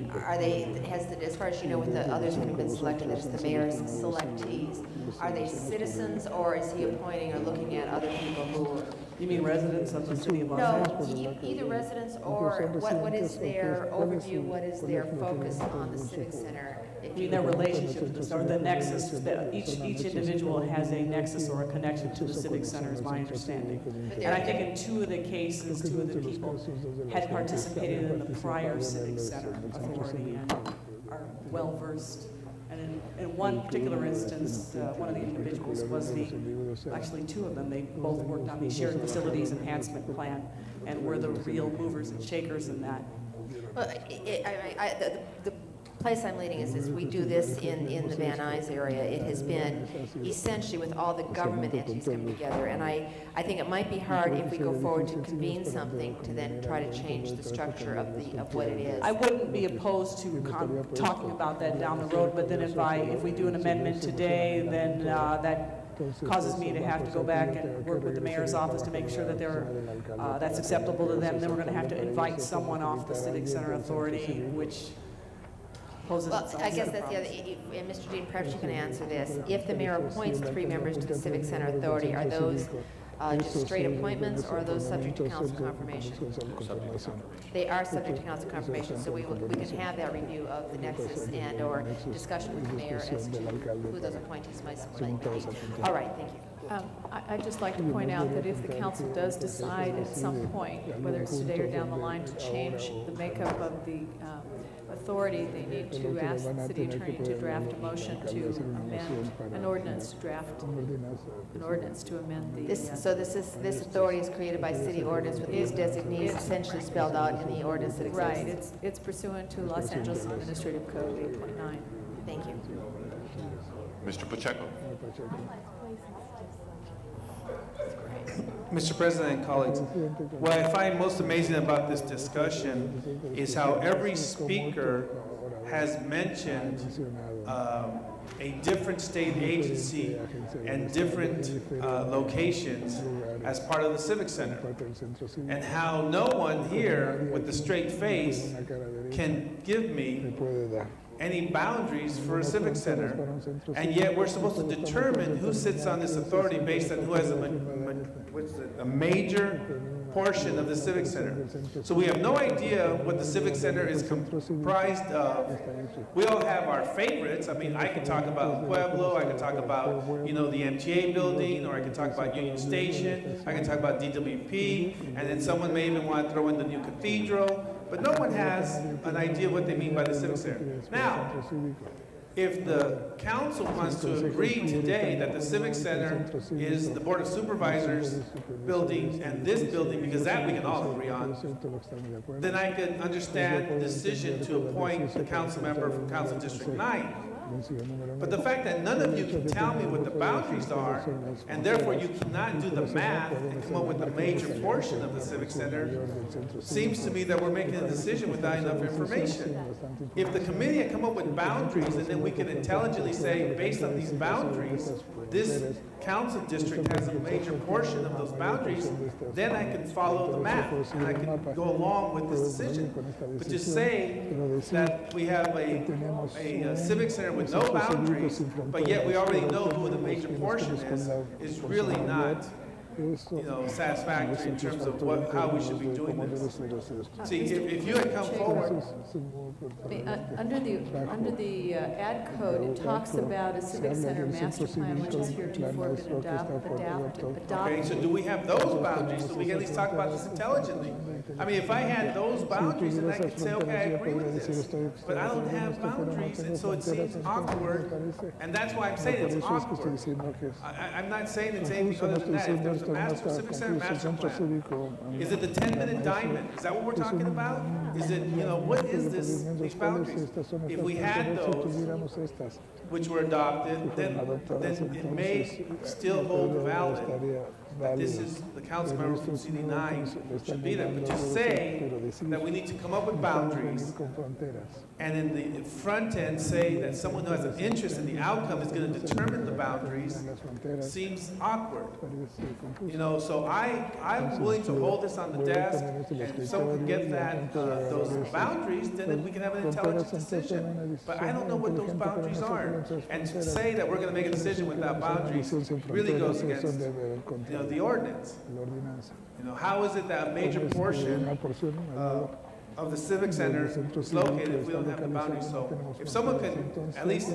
as far as you know, with the others who have been selected, that's the mayor's selectees, are they citizens, or is he appointing or looking at other people who? You mean residents of the city of Los Angeles? No, either residents or what is their overview, what is their focus on the Civic Center? I mean, their relationship, or the nexus, that each individual has a nexus or a connection to the Civic Center, is my understanding. And I think in 2 of the cases, 2 of the people had participated in the prior Civic Center authority and are well-versed. And in one particular instance, one of the individuals was actually 2 of them, they both worked on the shared facilities enhancement plan and were the real movers and shakers in that. Well, the place I'm leading is we do this in the Van Nuys area. It has been essentially with all the government entities coming together, and I think it might be hard if we go forward to convene something to then try to change the structure of what it is. I wouldn't be opposed to talking about that down the road, but then if we do an amendment today, then that causes me to have to go back and work with the mayor's office to make sure that that's acceptable to them. Then we're going to have to invite someone off the Civic Center Authority, which poses its own I guess set of that's the other, problems. and Mr. Dean, perhaps you can answer this. If the mayor appoints 3 members to the Civic Center Authority, are those just straight appointments, or are those subject to council confirmation? They are subject to council confirmation, so we can have that review of the nexus and or discussion with the mayor as to who those appointees might be. All right, thank you. I'd just like to point out that if the council does decide at some point, whether it's today or down the line, to change the makeup of the authority, they need to ask the city attorney to draft a motion to amend an ordinance, to amend the... This authority is created by city ordinance with these designees essentially spelled out in the ordinance that exists. Right, it's pursuant to Los Angeles Administrative Code 8.9. Thank you. Mr. Pacheco. Mr. President, colleagues, what I find most amazing about this discussion is how every speaker has mentioned a different state agency and different locations as part of the Civic Center, and how no one here with a straight face can give me any boundaries for a civic center, and yet we're supposed to determine who sits on this authority based on who has a major portion of the civic center. So we have no idea what the civic center is comprised of. We all have our favorites. I mean, I could talk about Pueblo, I could talk about, you know, the MTA building, or I could talk about Union Station, I could talk about DWP, and then someone may even want to throw in the new cathedral. But no one has an idea what they mean by the civic center. Now, if the council wants to agree today that the civic center is the Board of Supervisors building and this building, because that we can all agree on, then I could understand the decision to appoint a council member from Council District 9. But the fact that none of you can tell me what the boundaries are, and therefore you cannot do the math and come up with a major portion of the civic center, seems to me that we're making a decision without enough information. If the committee had come up with boundaries, and then we can intelligently say, based on these boundaries, this council district has a major portion of those boundaries, then I can follow the map and I can go along with this decision. But to say that we have a civic center with no boundaries, but yet we already know who the major portion is really not, you know, satisfactory in terms of how we should be doing this. See, if you had come forward... Under the ad code, it talks about a civic center master plan, which has heretofore been adopted. Okay, so do we have those boundaries so we can at least talk about this intelligently? I mean, if I had those boundaries, then I could say, okay, I agree with this. But I don't have boundaries, and so it seems awkward, and that's why I'm saying it's awkward. I'm not saying it's anything other than that. If there's a civic center master plan, is it the 10-minute diamond? Is that what we're talking about? Is it, you know, what is this, these boundaries? If we had those, which were adopted, then it may still hold valid that this is the council members from CD9 should be there. But just say that we need to come up with boundaries, and in the front end say that someone who has an interest in the outcome is going to determine the boundaries, seems awkward. You know, so I'm willing to hold this on the desk, and if someone can get that, those boundaries, then we can have an intelligent decision. But I don't know what those boundaries are. And to say that we're going to make a decision without boundaries really goes against, you know, the ordinance. You know, how is it that a major portion of the civic center is located if we don't have the boundaries? So if someone can, at least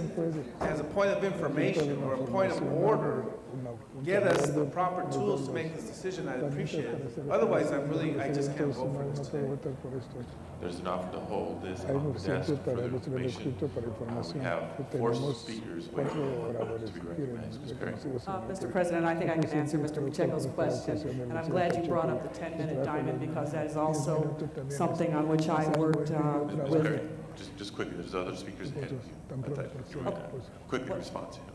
as a point of information or a point of order, get us the proper tools to make this decision, I'd appreciate it. Otherwise, I just can't vote for this today. There's an offer to hold this on the desk for further information. We have 4 speakers waiting to be recognized. Ms. Perry. Mr. President, I think I can answer Mr. Pacheco's question, and I'm glad you brought up the 10-minute diamond, because that is also something on which I worked with Just quickly, there's other speakers ahead of you. I thought you were gonna quickly respond to him.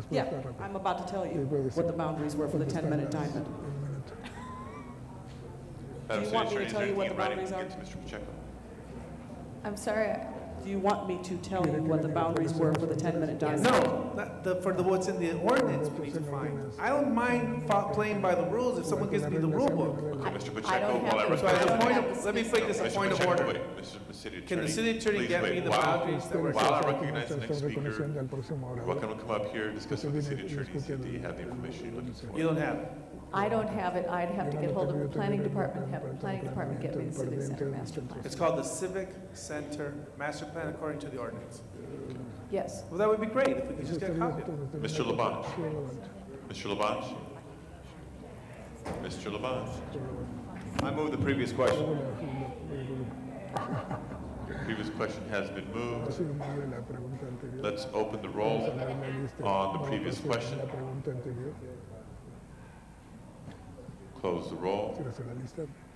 Yeah, I'm about to tell you what the boundaries were for the 10-minute time limit. Do you want me to tell you what the boundaries are? I'm sorry. Do you want me to tell you what the boundaries were for the 10-minute time? No, for what's in the ordinance, we need to find. I don't mind playing by the rules if someone gives me the rule book. Okay, Mr. Pacheco, while I Let me make this a point of order. Wait, Mr. City Attorney. Can the city attorney get me the boundaries that were? While I recognize the next speaker, you're welcome to come up here, discuss with the city attorney, see if you have the information you're looking for. You don't have it. I don't have it. I'd have to get hold of the planning department, have the planning department get me the civic center master plan. It's called the Civic Center Master Plan according to the ordinance. Yes. Well, that would be great if we could just get a copy of it. Mr. Labange. Mr. Labange. Mr. Labange. I move the previous question. Previous question has been moved. Let's open the roll on the previous question. Close the roll.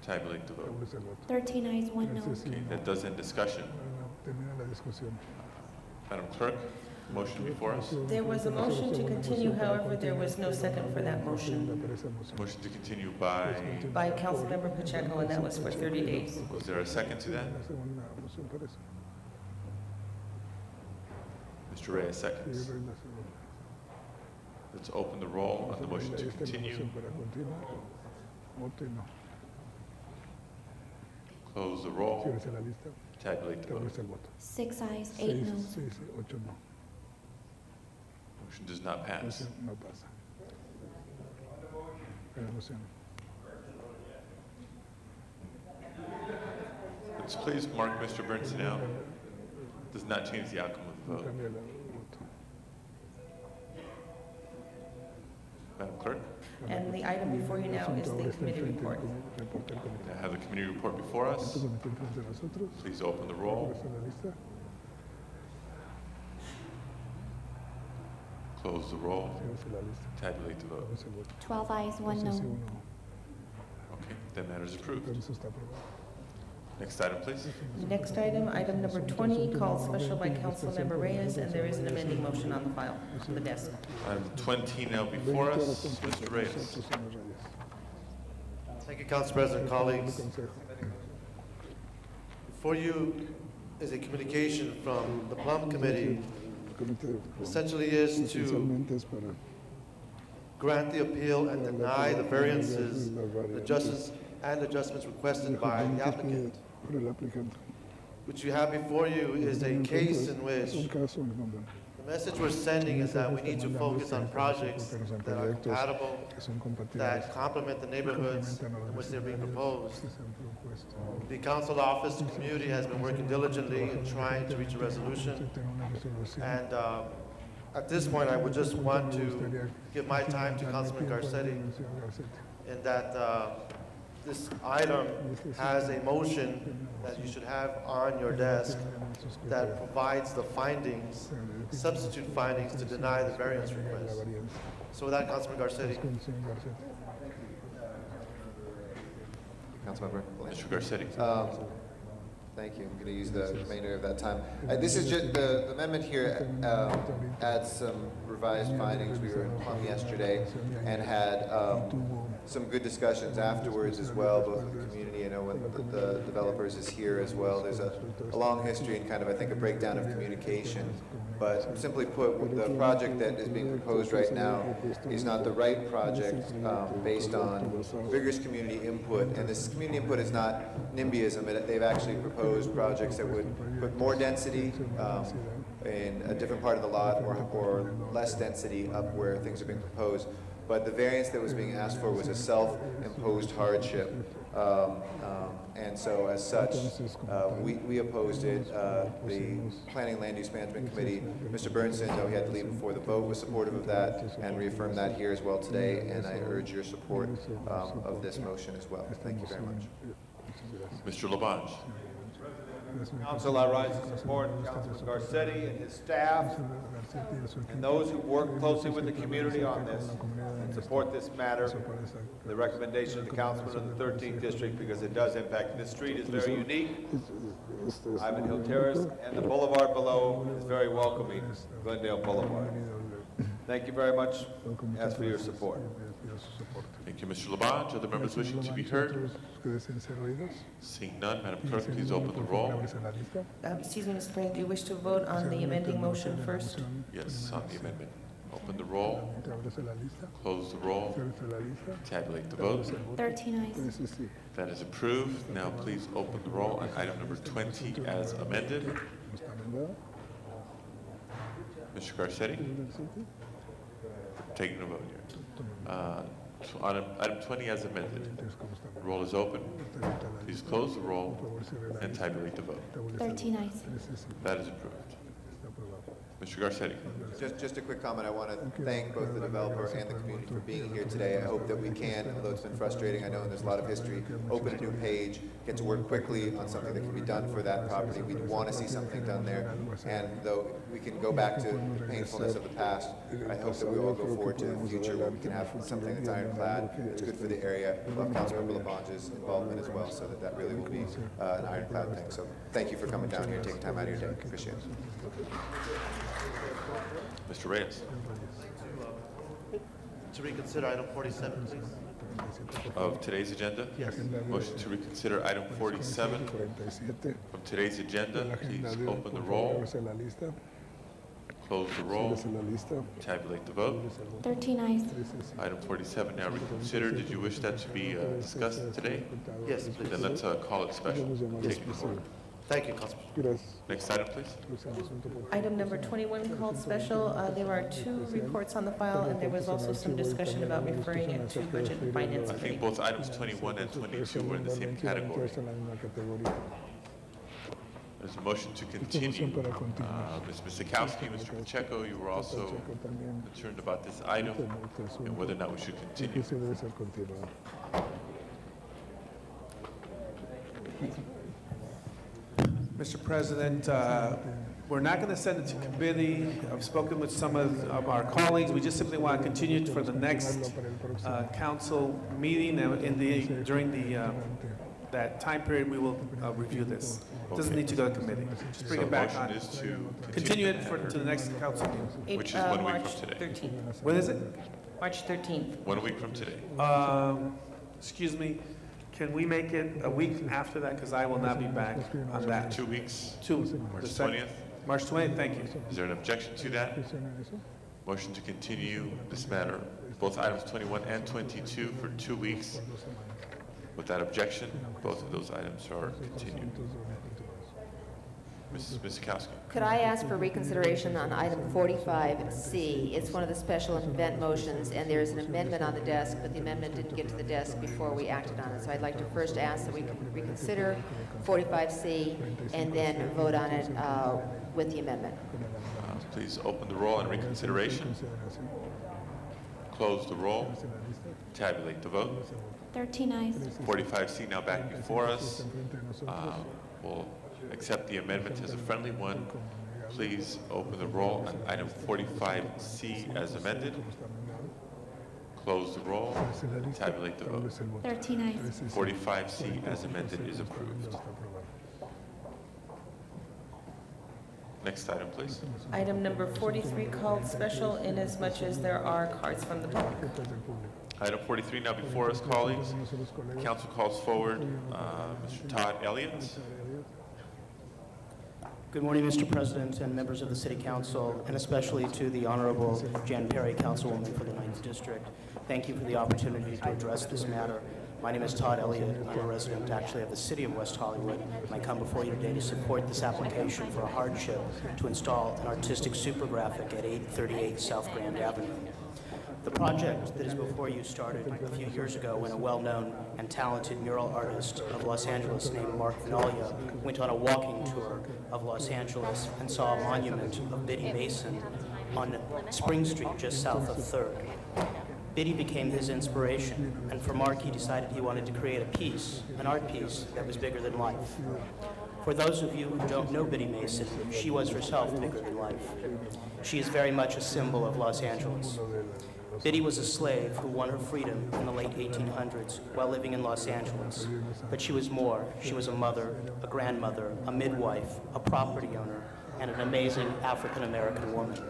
Tabulate the vote. 13 ayes, 1 no. Okay, that does end discussion. Madam Clerk, motion before us. There was a motion to continue, however, there was no second for that motion. Motion to continue by? By Councilmember Pacheco, and that was for 30 days. Was there a second to that? Mr. Reyes seconds. Let's open the roll on the motion to continue. Close the roll. Tabulate the vote. 6 ayes, 8 no. Motion does not pass. Let's please mark Mr. Burnson out. Does not change the outcome of the vote. Madam Clerk? And the item before you now is the committee report. I have the committee report before us. Please open the roll. Close the roll. Tabulate the vote. 12 ayes, 1 no. Okay, that matter is approved. Next item, please. Next item, item number 20, called special by Councilmember Reyes, and there is an amending motion on the file, on the desk. Item 20 now before us. Mr. Reyes. Thank you, Council President, colleagues. Before you is a communication from the Plum Committee, essentially is to grant the appeal and deny the variances, the adjustments requested by the applicant. What you have before you is a case in which the message we're sending is that we need to focus on projects that are compatible, that complement the neighborhoods in which they're being proposed. The council office, the community has been working diligently in trying to reach a resolution. And at this point, I would just want to give my time to Councilman Garcetti in that this item has a motion that you should have on your desk that provides the findings, substitute findings to deny the variance request. So with that, Councilman Garcetti. Councilmember. Mr. Garcetti. Thank you. I'm going to use the remainder of that time. This is just the amendment here adds some revised findings. We were in Plum yesterday and had some good discussions afterwards as well, both with the community. I know when the developers is here as well. There's a long history and kind of, I think, a breakdown of communication. But simply put, the project that is being proposed right now is not the right project based on vigorous community input. And this community input is not NIMBYism. They've actually proposed projects that would put more density in a different part of the lot or less density up where things are being proposed. But the variance that was being asked for was a self-imposed hardship. And so as such, we opposed it. The Planning and Land Use Management Committee, Mr. Burnson, though he had to leave before the vote, was supportive of that and reaffirmed that here as well today. And I urge your support of this motion as well. Thank you very much. Mr. Labange. Council, I rise to support Councilman Garcetti and his staff and those who work closely with the community on this and support this matter, the recommendation of the councilman of the 13th district, because it does impact. This street is very unique. Ivanhill Terrace, and the boulevard below is very welcoming, Glendale Boulevard. Thank you very much. Ask for your support. Thank you, Mr. Labange. Other members wishing to be heard? Seeing none, Madam Clerk, please open the roll. Excuse me, Mr. President, do you wish to vote on the amending motion first? Yes, on the amendment. Open the roll. Close the roll. Tabulate the vote. 13 ayes. That is approved. Now please open the roll on item number 20 as amended. Mr. Garcetti? Taking a vote here. On item 20 as amended, the roll is open. Please close the roll and tabulate the vote. 13 ayes. That is approved. Mr. Garcetti. Just a quick comment. I want to thank both the developer and the community for being here today. I hope that we can, although it's been frustrating, I know there's a lot of history, open a new page, get to work quickly on something that can be done for that property. We want to see something done there, and though we can go back to the painfulness of the past, I hope that we all go forward to the future where we can have something that's ironclad, that's good for the area. I love Councilmember Labange's involvement as well, so that really will be an ironclad thing. So thank you for coming down here and taking time out of your day. Appreciate it. Mr. Reyes. To reconsider item 47, please. Of today's agenda? Yes. Motion to reconsider item 47 from today's agenda. Please open the roll. Close the roll. Tabulate the vote. 13 ayes. Item 47 now reconsidered. Did you wish that to be discussed today? Yes, please. Then let's call it special. Yes, Take it please. forward. Thank you, Councilman. Next item, please. Item number 21 called special. There are 2 reports on the file, and there was also some discussion about referring it to Budget and Finance I Committee. think both items 21 and 22 were in the same category. There's a motion to continue. Ms. Sikowski, Mr. Pacheco, you were also concerned about this item and whether or not we should continue. Mr. President, we're not going to send it to committee. I've spoken with some of our colleagues. We just simply want to continue it for the next council meeting, and during that time period, we will review this. It doesn't need to go to committee. Just bring it back on. Is to continue it to the next council meeting. Which is 1 week March from today. 13th. When is it? March 13th. 1 week from today. Excuse me. Can we make it a week after that? Because I will not be back on that. 2 weeks. March 20th. March 20th, thank you. Is there an objection to that? Motion to continue this matter, both items 21 and 22 for 2 weeks. Without objection, both of those items are continued. Ms. Sikowski. Could I ask for reconsideration on item 45C? It's one of the special event motions, and there's an amendment on the desk, but the amendment didn't get to the desk before we acted on it. So I'd like to first ask that we can reconsider 45C and then vote on it with the amendment. Please open the roll on reconsideration. Close the roll. Tabulate the vote. 13 ayes. 45C now back before us. We'll accept the amendment as a friendly one. Please open the roll on item 45C as amended. Close the roll. Tabulate the vote. 13 ayes. 45C as amended is approved. Next item, please. Item number 43 called special inasmuch as there are cards from the public. Item 43 now before us, colleagues. The council calls forward Mr. Todd Elliott. Good morning, Mr. President and members of the City Council, and especially to the Honorable Jan Perry, Councilwoman for the 9th District. Thank you for the opportunity to address this matter. My name is Todd Elliott. I'm a resident, actually, of the City of West Hollywood, and I come before you today to support this application for a hardship to install an artistic supergraphic at 838 South Grand Avenue. The project that is before you started a few years ago when a well-known and talented mural artist of Los Angeles named Mark Vinaglia went on a walking tour of Los Angeles and saw a monument of Biddy Mason on Spring Street just south of 3rd. Biddy became his inspiration, and for Mark he decided he wanted to create a piece, an art piece that was bigger than life. For those of you who don't know Biddy Mason, she was herself bigger than life. She is very much a symbol of Los Angeles. Biddy was a slave who won her freedom in the late 1800s while living in Los Angeles. But she was more. She was a mother, a grandmother, a midwife, a property owner, and an amazing African-American woman.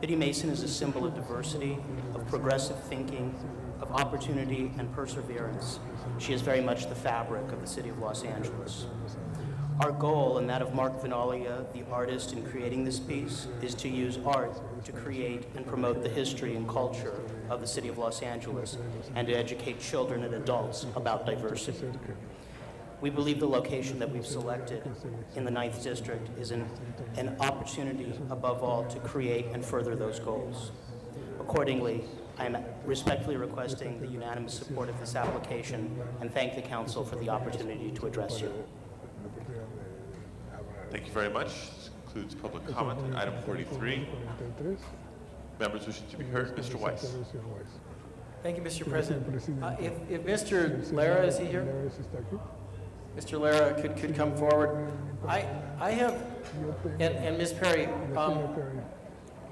Biddy Mason is a symbol of diversity, of progressive thinking, of opportunity and perseverance. She is very much the fabric of the city of Los Angeles. Our goal, and that of Mark Vinalia, the artist in creating this piece, is to use art to create and promote the history and culture of the city of Los Angeles and to educate children and adults about diversity. We believe the location that we've selected in the 9th District is an opportunity, above all, to create and further those goals. Accordingly, I am respectfully requesting the unanimous support of this application and thank the Council for the opportunity to address you. Thank you very much. This concludes public comment on item 43. Members wishing to be heard, Mr. Weiss. Thank you, Mr. President. If Mr. Lara, is he here? Mr. Lara could come forward. I have, and Ms. Perry,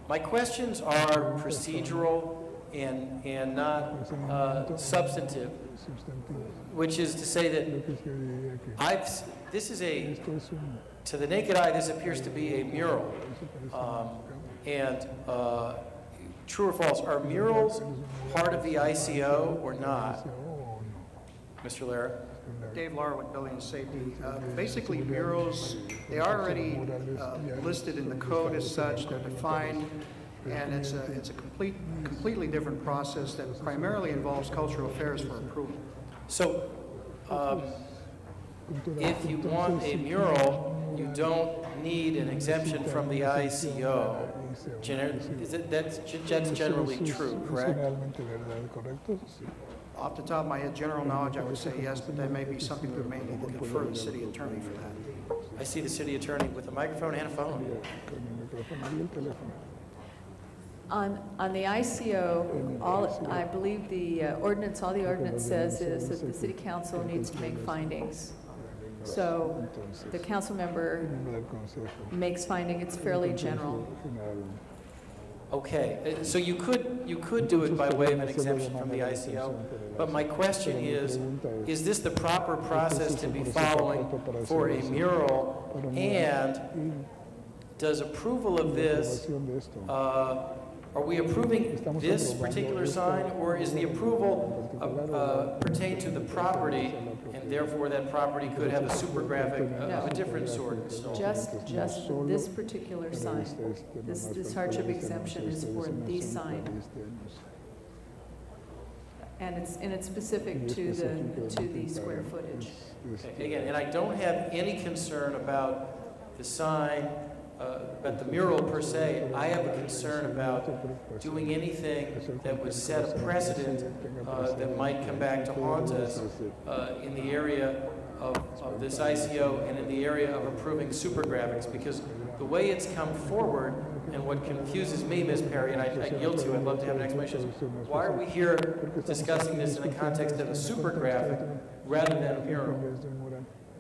my questions are procedural and not substantive, which is to say that to the naked eye, this appears to be a mural. True or false, are murals part of the ICO or not? Mr. Lara? Dave Lara with Building and Safety. Basically, murals, they are already listed in the code as such, they're defined, and it's a completely different process that primarily involves cultural affairs for approval. So, if you want a mural, you don't need an exemption from the ICO. That's generally true, correct? Off the top of my head, general knowledge, I would say yes, but that may be something we may need to confer to the city attorney for that. I see the city attorney with a microphone and a phone. On the ICO, I believe the ordinance, all the ordinance says is that the city council needs to make findings. So the council member makes finding, it's fairly general. Okay, so you could do it by way of an exemption from the ICO, but my question is this the proper process to be following for a mural, and does approval of this, are we approving this particular sign, or is the approval pertain to the property, and therefore that property could have a super graphic of a different sort? Just this particular sign. This hardship exemption is for the sign. And it's specific to the square footage. Okay, again, and I don't have any concern about the sign, about the mural per se. I have a concern about doing anything that would set a precedent that might come back to haunt us in the area of this ICO and in the area of approving super graphics, because the way it's come forward and what confuses me, Ms. Perry, and I yield to you, I'd love to have an explanation, why are we here discussing this in the context of a super graphic rather than a mural?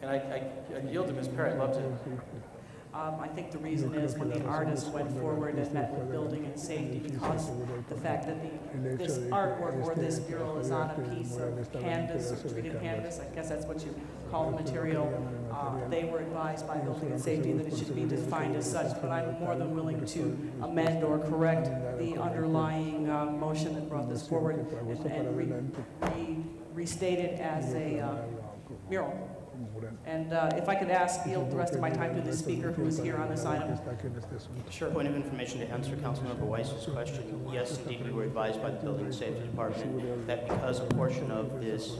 And I yield to Ms. Perry, I'd love to. I think the reason is when the artist went forward and met with Building and Safety, because the fact that this artwork or this mural is on a piece of canvas or treated canvas, I guess that's what you call the material, they were advised by Building and Safety that it should be defined as such, but I'm more than willing to amend or correct the underlying motion that brought this forward and restate it as a mural. And if I could yield the rest of my time to the speaker who is here on this item. Sure. Point of information to answer Councilmember Weiss's question. Yes, indeed, we were advised by the Building and Safety Department that because a portion of this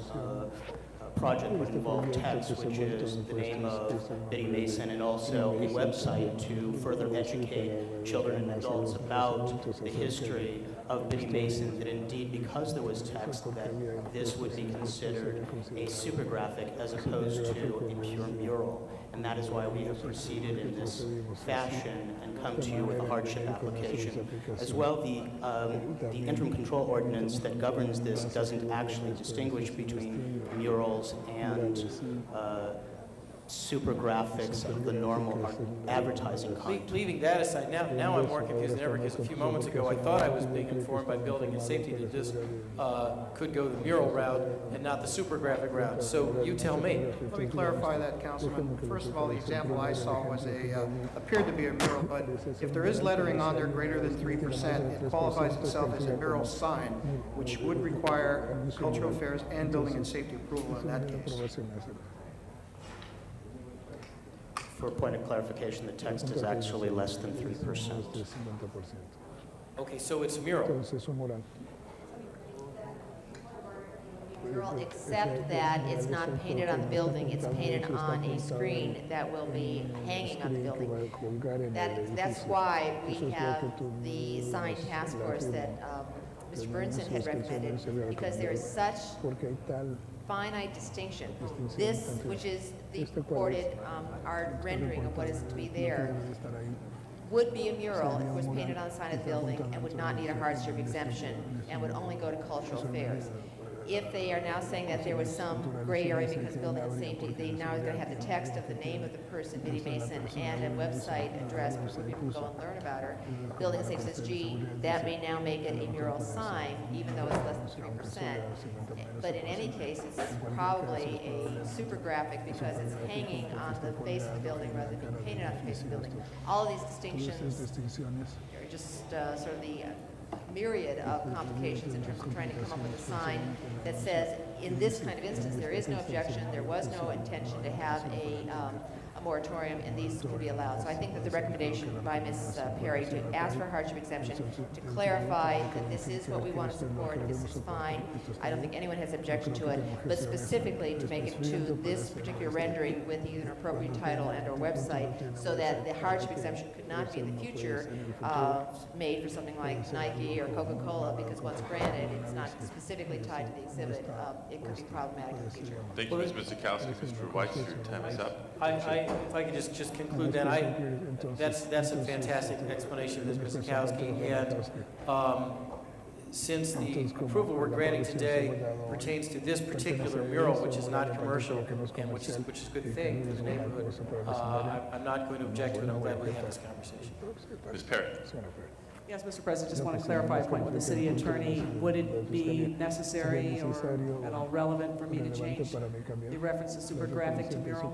project would involve text, which is the name of Biddy Mason, and also a website to further educate children and adults about the history of Biddy Mason, that indeed, because there was text, that this would be considered a super graphic as opposed to a pure mural. And that is why we have proceeded in this fashion and come to you with a hardship application. As well, the interim control ordinance that governs this doesn't actually distinguish between murals and super graphics of the normal advertising content. Leaving that aside, now I'm more confused than ever, because a few moments ago I thought I was being informed by Building and Safety that this could go the mural route and not the super graphic route. So you tell me. Let me clarify that, Councilman. First of all, the example I saw was appeared to be a mural, but if there is lettering on there greater than 3%, it qualifies itself as a mural sign, which would require cultural affairs and Building and Safety approval in that case. For a point of clarification, the text is actually less than 3%. Okay, so it's a mural. Mural, except that it's not painted on the building, it's painted on a screen that will be hanging on the building. That's why we have the sign task force that Mr. Burnson had recommended, because there is such finite distinction. This, which is the purported art rendering of what is to be there, would be a mural if it was painted on the side of the building and would not need a hardship exemption and would only go to cultural fairs. If they are now saying that there was some gray area because of Building and Safety, they now are going to have the text of the name of the person, Biddy Mason, and a website address where people go and learn about her. Building and Safety says, gee, that may now make it a mural sign, even though it's less than 3%. But in any case, it's probably a super graphic because it's hanging on the face of the building rather than being painted on the face of the building. All of these distinctions are just sort of the myriad of complications in terms of trying to come up with a sign that says, in this kind of instance, there is no objection, there was no intention to have a moratorium, and these can be allowed. So I think that the recommendation by Ms. Perry to ask for a hardship exemption, to clarify that this is what we want to support, this is fine, I don't think anyone has objection to it, but specifically to make it to this particular rendering with either an appropriate title and or website, so that the hardship exemption could not be in the future made for something like Nike or Coca-Cola, because once granted, it's not specifically tied to the exhibit. It could be problematic in the future. Thank you, Ms. Mizikowski. Mr. Weiss, your time is up. If I could just conclude that, that's a fantastic explanation, Ms. Mizikowski, and since the approval we're granting today pertains to this particular mural, which is not commercial and which is a good thing for the neighborhood, I'm not going to object to it. I'm glad we had this conversation. Ms. Perry. Yes, Mr. President, just want to clarify a point with the city attorney. Would it be necessary or at all relevant for me to change the reference to super graphic to mural?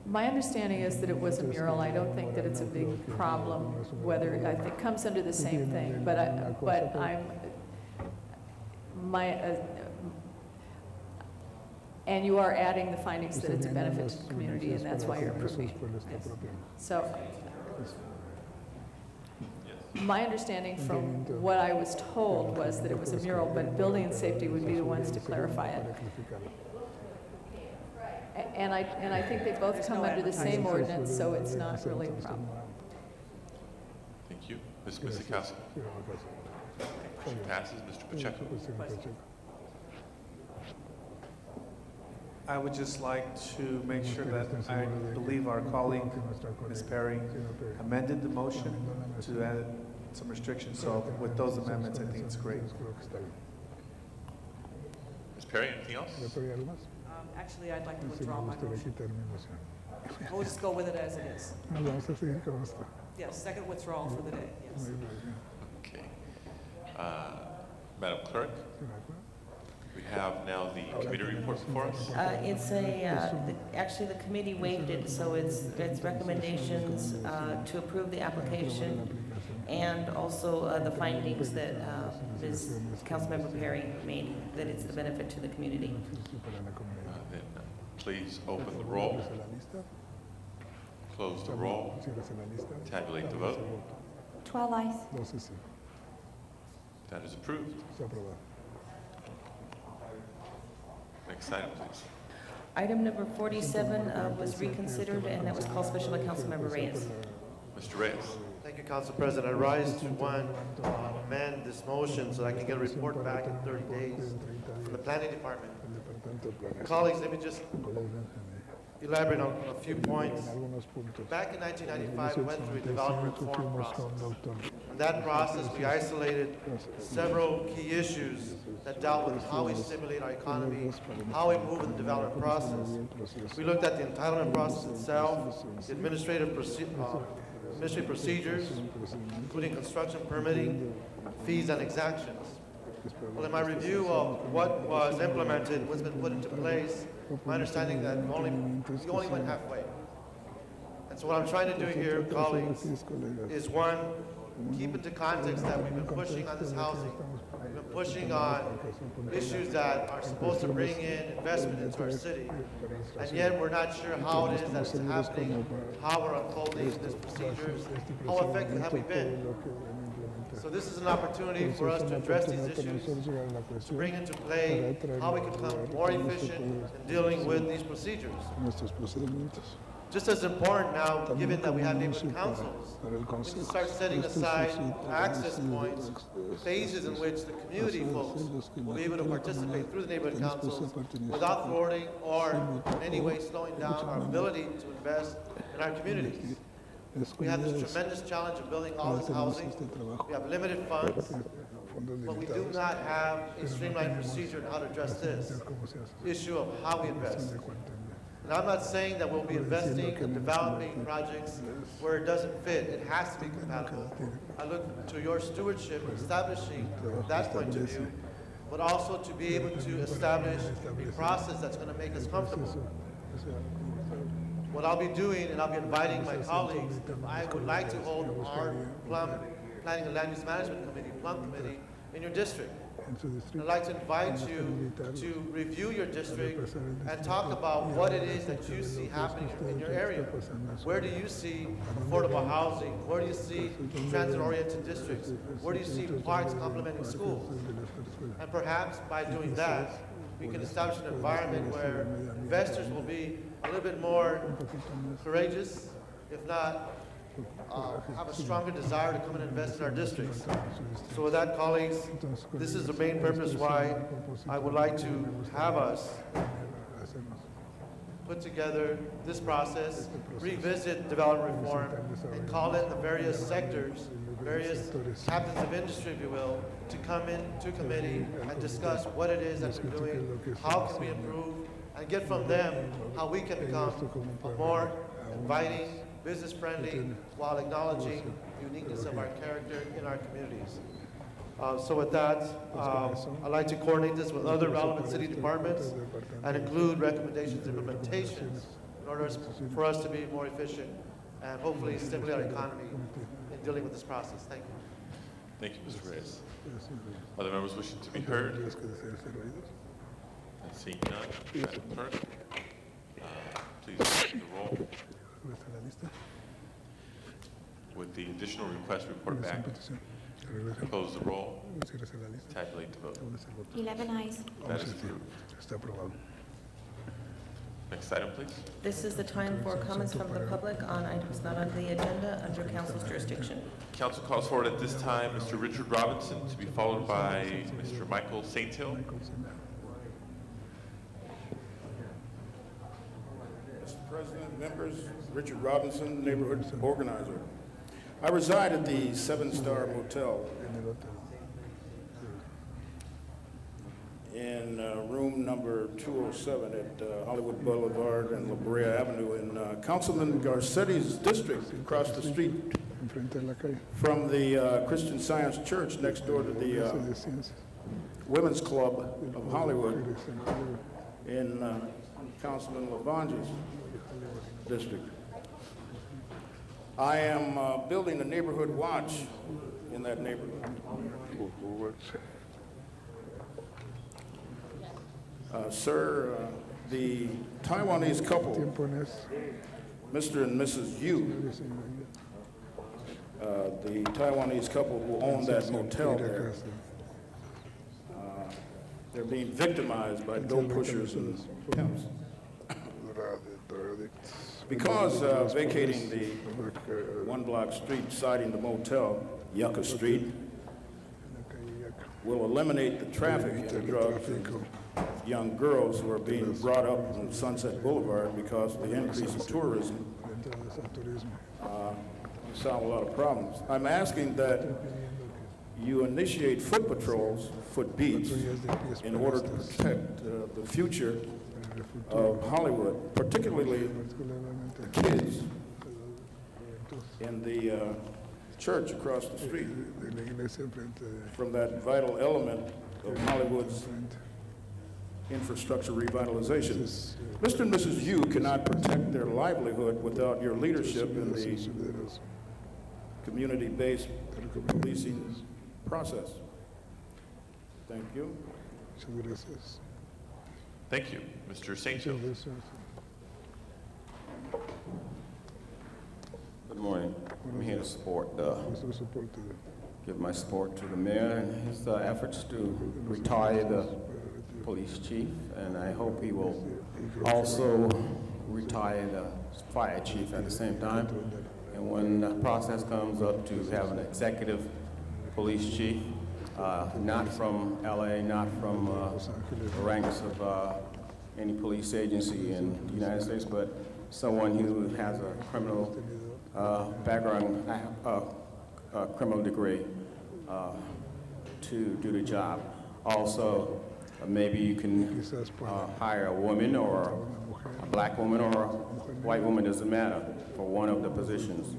My understanding is that it was a mural. I don't think that it's a big problem, whether, I think it comes under the same thing, but and you are adding the findings that it's a benefit to the community, and that's why you're approving. Yes. So, my understanding from what I was told was that it was a mural, but Building and Safety would be the ones to clarify it. And I think they both come under the same ordinance, so it's not really a problem. Thank you. Ms. Mizikowski. Motion passes. Mr. Pacheco. I would just like to make sure that I believe our colleague, Ms. Perry, amended the motion to add some restrictions. So with those amendments, I think it's great. Ms. Perry, anything else? Actually, I'd like to withdraw my motion. We'll just go with it as it is. Yes, second withdrawal for the day, yes. Okay. Madam Clerk, we have now the committee report before us. It's actually the committee waived it, so it's recommendations to approve the application and also the findings that Ms. Councilmember Perry made, that it's the benefit to the community. Then please open the roll, close the roll, tabulate the vote. 12 ayes. That is approved. Next item, please. Item number 47 was reconsidered, and that was called special by Councilmember Reyes. Mr. Reyes. Thank you, Council President. I rise to amend this motion so I can get a report back in 30 days from the Planning Department. Colleagues, let me just elaborate on a few points. Back in 1995, we went through a development reform process. In that process, we isolated several key issues that dealt with how we stimulate our economy, how we move in the development process. We looked at the entitlement process itself, the administrative procedures, including construction permitting, fees, and exactions. Well, in my review of what was implemented, what's been put into place, my understanding that we only went halfway. And so what I'm trying to do here, colleagues, is one, keep into context that we've been pushing on this housing. We've been pushing on issues that are supposed to bring in investment into our city. And yet we're not sure how it is that it's happening, how we're unfolding these procedures, how effective have we been. So this is an opportunity for us to address these issues, to bring into play how we can become more efficient in dealing with these procedures. Just as important now, given that we have neighborhood councils, we can start setting aside access points, phases in which the community folks will be able to participate through the neighborhood councils without thwarting or in any way slowing down our ability to invest in our communities. We have this tremendous challenge of building all this housing. We have limited funds, but we do not have a streamlined procedure on how to address this issue of how we invest. And I'm not saying that we'll be investing in developing projects where it doesn't fit. It has to be compatible. I look to your stewardship establishing that point of view, but also to be able to establish a process that's going to make us comfortable. What I'll be doing, and I'll be inviting my colleagues, if I would like to hold our Planning and Land Use Management Committee, PLUM Committee, in your district. I'd like to invite you to review your district and talk about what it is that you see happening in your area. Where do you see affordable housing? Where do you see transit-oriented districts? Where do you see parks complementing schools? And perhaps by doing that, we can establish an environment where investors will be a little bit more courageous, if not have a stronger desire to come and invest in our districts. So with that, colleagues, this is the main purpose why I would like to have us put together this process, revisit development reform, and call in the various sectors, various captains of industry, if you will, to come into committee and discuss what it is that we're doing, how can we improve, and get from them how we can become a more inviting, business-friendly, while acknowledging the uniqueness of our character in our communities. So with that, I'd like to coordinate this with other relevant city departments and include recommendations and implementations in order for us to be more efficient and hopefully stimulate our economy in dealing with this process. Thank you. Thank you, Mr. Reyes. Other members wishing to be heard? And seeing none, Madam Clerk, please open the roll. With the additional request, report back. Close the roll. Tabulate the vote. 11 ayes. That is approved. Next item, please. This is the time for comments from the public on items not on the agenda under council's jurisdiction. Council calls forward at this time Mr. Richard Robinson, to be followed by Mr. Michael Sainthill. Mr. President, members, Richard Robinson, neighborhood organizer. I reside at the 7-Star Motel in room number 207 at Hollywood Boulevard and La Brea Avenue in Councilman Garcetti's district, across the street from the Christian Science Church, next door to the Women's Club of Hollywood in Councilman Lavange's district. I am building a neighborhood watch in that neighborhood. Sir, the Taiwanese couple, Mr. and Mrs. Yu, the Taiwanese couple who own that motel there, they're being victimized by dope pushers and pimps. Because vacating the one-block street siding the motel, Yucca Street, will eliminate the traffic and drugs and young girls who are being brought up on Sunset Boulevard because of the increase in tourism. solve a lot of problems. I'm asking that you initiate foot patrols, foot beats, in order to protect the future of Hollywood, particularly the kids in the church across the street, from that vital element of Hollywood's infrastructure revitalization. Mr. and Mrs. Yu cannot protect their livelihood without your leadership in the community-based policing process. Thank you. Thank you. Mr. Saintville. Good morning. I'm here to support, give my support to the mayor and his efforts to retire the police chief, and I hope he will also retire the fire chief at the same time. And when the process comes up to have an executive police chief, not from LA, not from the ranks of any police agency in the United States, but someone who has a criminal background, criminal degree, to do the job. Also, maybe you can hire a woman or a black woman or a white woman, doesn't matter, for one of the positions.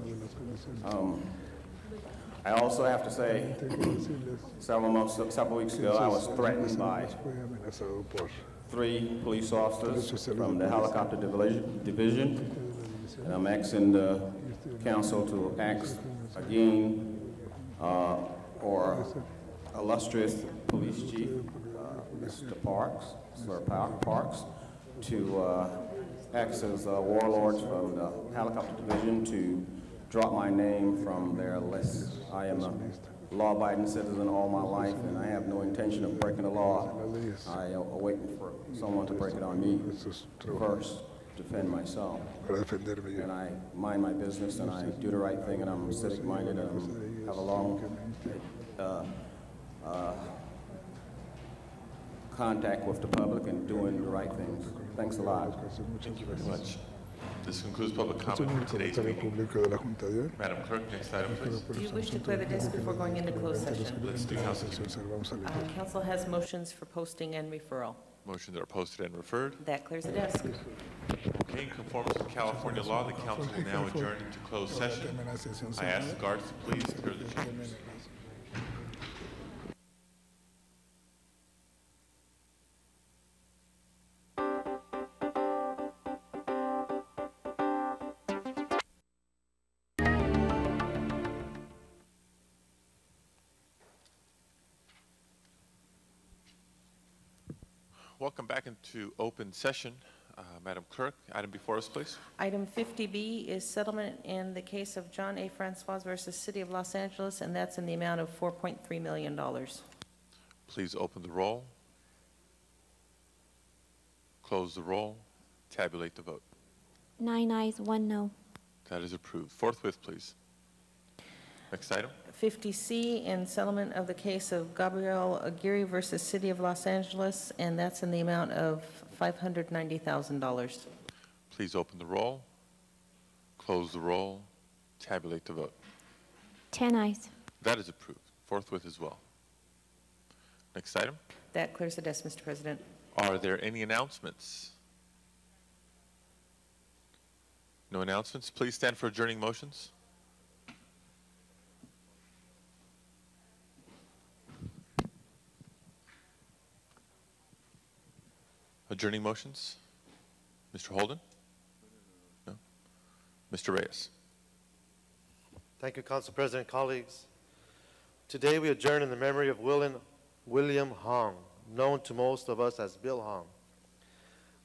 I also have to say, several weeks ago, I was threatened by 3 police officers from the helicopter division, and I'm asking the council to ask again, or illustrious police chief, Mr. Parks, Sir Parks, to act as warlords from the helicopter division to drop my name from their list. I am a law-abiding citizen all my life, and I have no intention of breaking the law. I am waiting for someone to break it on me first, defend myself. And I mind my business, and I do the right thing, and I'm civic-minded, and I have a long contact with the public and doing the right things. Thanks a lot. Thank you very much. This concludes public comment for today's meeting. Madam Clerk, next item, please. Do you wish to clear the desk before going into closed session? Let's do Council. Council has motions for posting and referral. Motions are posted and referred. That clears the desk. Okay, in conformance with California law, the council will now adjourn into closed session. I ask the guards to please clear the chambers. Welcome back into open session. Madam Clerk, item before us, please. Item 50B is settlement in the case of John A. Francois versus City of Los Angeles, and that's in the amount of $4.3 million. Please open the roll. Close the roll. Tabulate the vote. 9 ayes, 1 no. That is approved. Forthwith, please. Next item. 50C in settlement of the case of Gabriel Aguirre versus City of Los Angeles, and that's in the amount of $590,000. Please open the roll. Close the roll. Tabulate the vote. 10 ayes. That is approved. Forthwith as well. Next item. That clears the desk, Mr. President. Are there any announcements? No announcements. Please stand for adjourning motions. Adjourning motions? Mr. Holden? No? Mr. Reyes? Thank you, Council President, colleagues. Today we adjourn in the memory of William Hong, known to most of us as Bill Hong.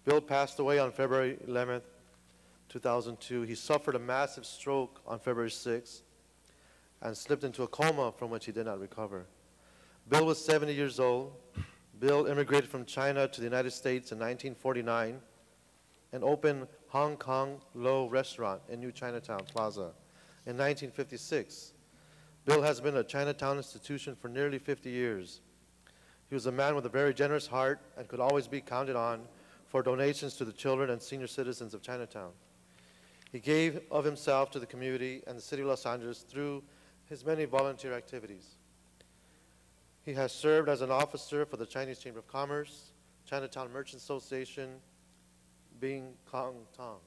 Bill passed away on February 11th, 2002. He suffered a massive stroke on February 6th and slipped into a coma from which he did not recover. Bill was 70 years old. Bill immigrated from China to the United States in 1949 and opened Hong Kong Lo Restaurant in New Chinatown Plaza in 1956. Bill has been a Chinatown institution for nearly 50 years. He was a man with a very generous heart and could always be counted on for donations to the children and senior citizens of Chinatown. He gave of himself to the community and the city of Los Angeles through his many volunteer activities. He has served as an officer for the Chinese Chamber of Commerce, Chinatown Merchants Association, Bing Kong Tong.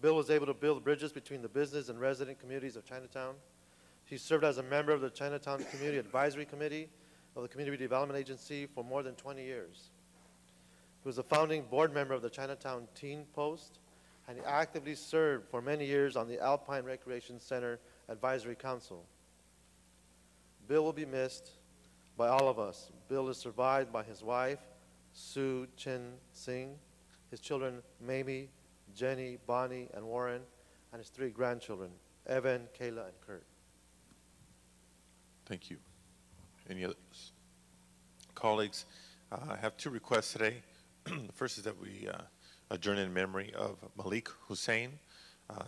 Bill was able to build bridges between the business and resident communities of Chinatown. He served as a member of the Chinatown Community Advisory Committee of the Community Development Agency for more than 20 years. He was a founding board member of the Chinatown Teen Post, and he actively served for many years on the Alpine Recreation Center Advisory Council. Bill will be missed by all of us. Bill is survived by his wife, Sue Chin Sing, his children, Mamie, Jenny, Bonnie, and Warren, and his 3 grandchildren, Evan, Kayla, and Kurt. Thank you. Any others? Colleagues, I have 2 requests today. The first is that we adjourn in memory of Malik Hussein,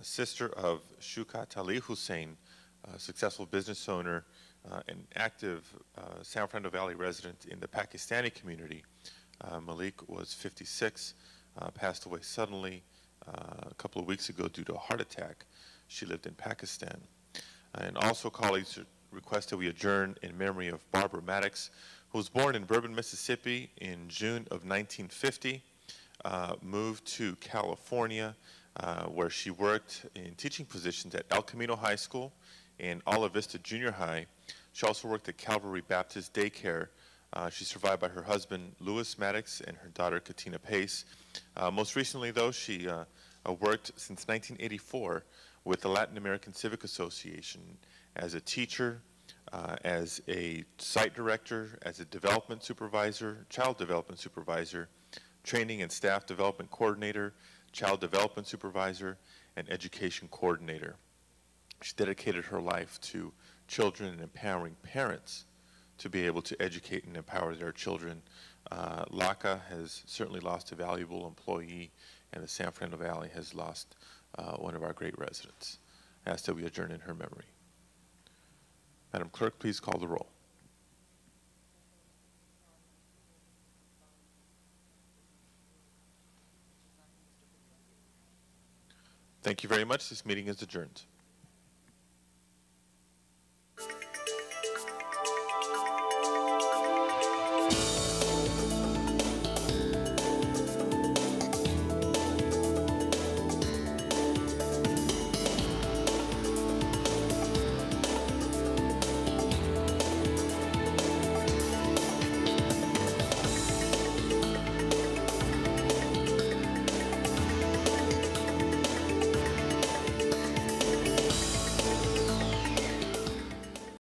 sister of Shukat Ali Hussein, a successful business owner, an active San Fernando Valley resident in the Pakistani community. Malik was 56, passed away suddenly a couple of weeks ago due to a heart attack. She lived in Pakistan. And also, colleagues, request that we adjourn in memory of Barbara Maddox, who was born in Bourbon, Mississippi in June of 1950, moved to California, where she worked in teaching positions at El Camino High School and Olive Vista Junior High. She also worked at Calvary Baptist Daycare. She's survived by her husband, Louis Maddox, and her daughter, Katina Pace. Most recently, though, she worked since 1984 with the Latin American Civic Association as a teacher, as a site director, as a development supervisor, child development supervisor, training and staff development coordinator, child development supervisor, and education coordinator. She dedicated her life to children and empowering parents to be able to educate and empower their children. LACA has certainly lost a valuable employee, and the San Fernando Valley has lost one of our great residents. I ask that we adjourn in her memory. Madam Clerk, please call the roll. Thank you very much. This meeting is adjourned.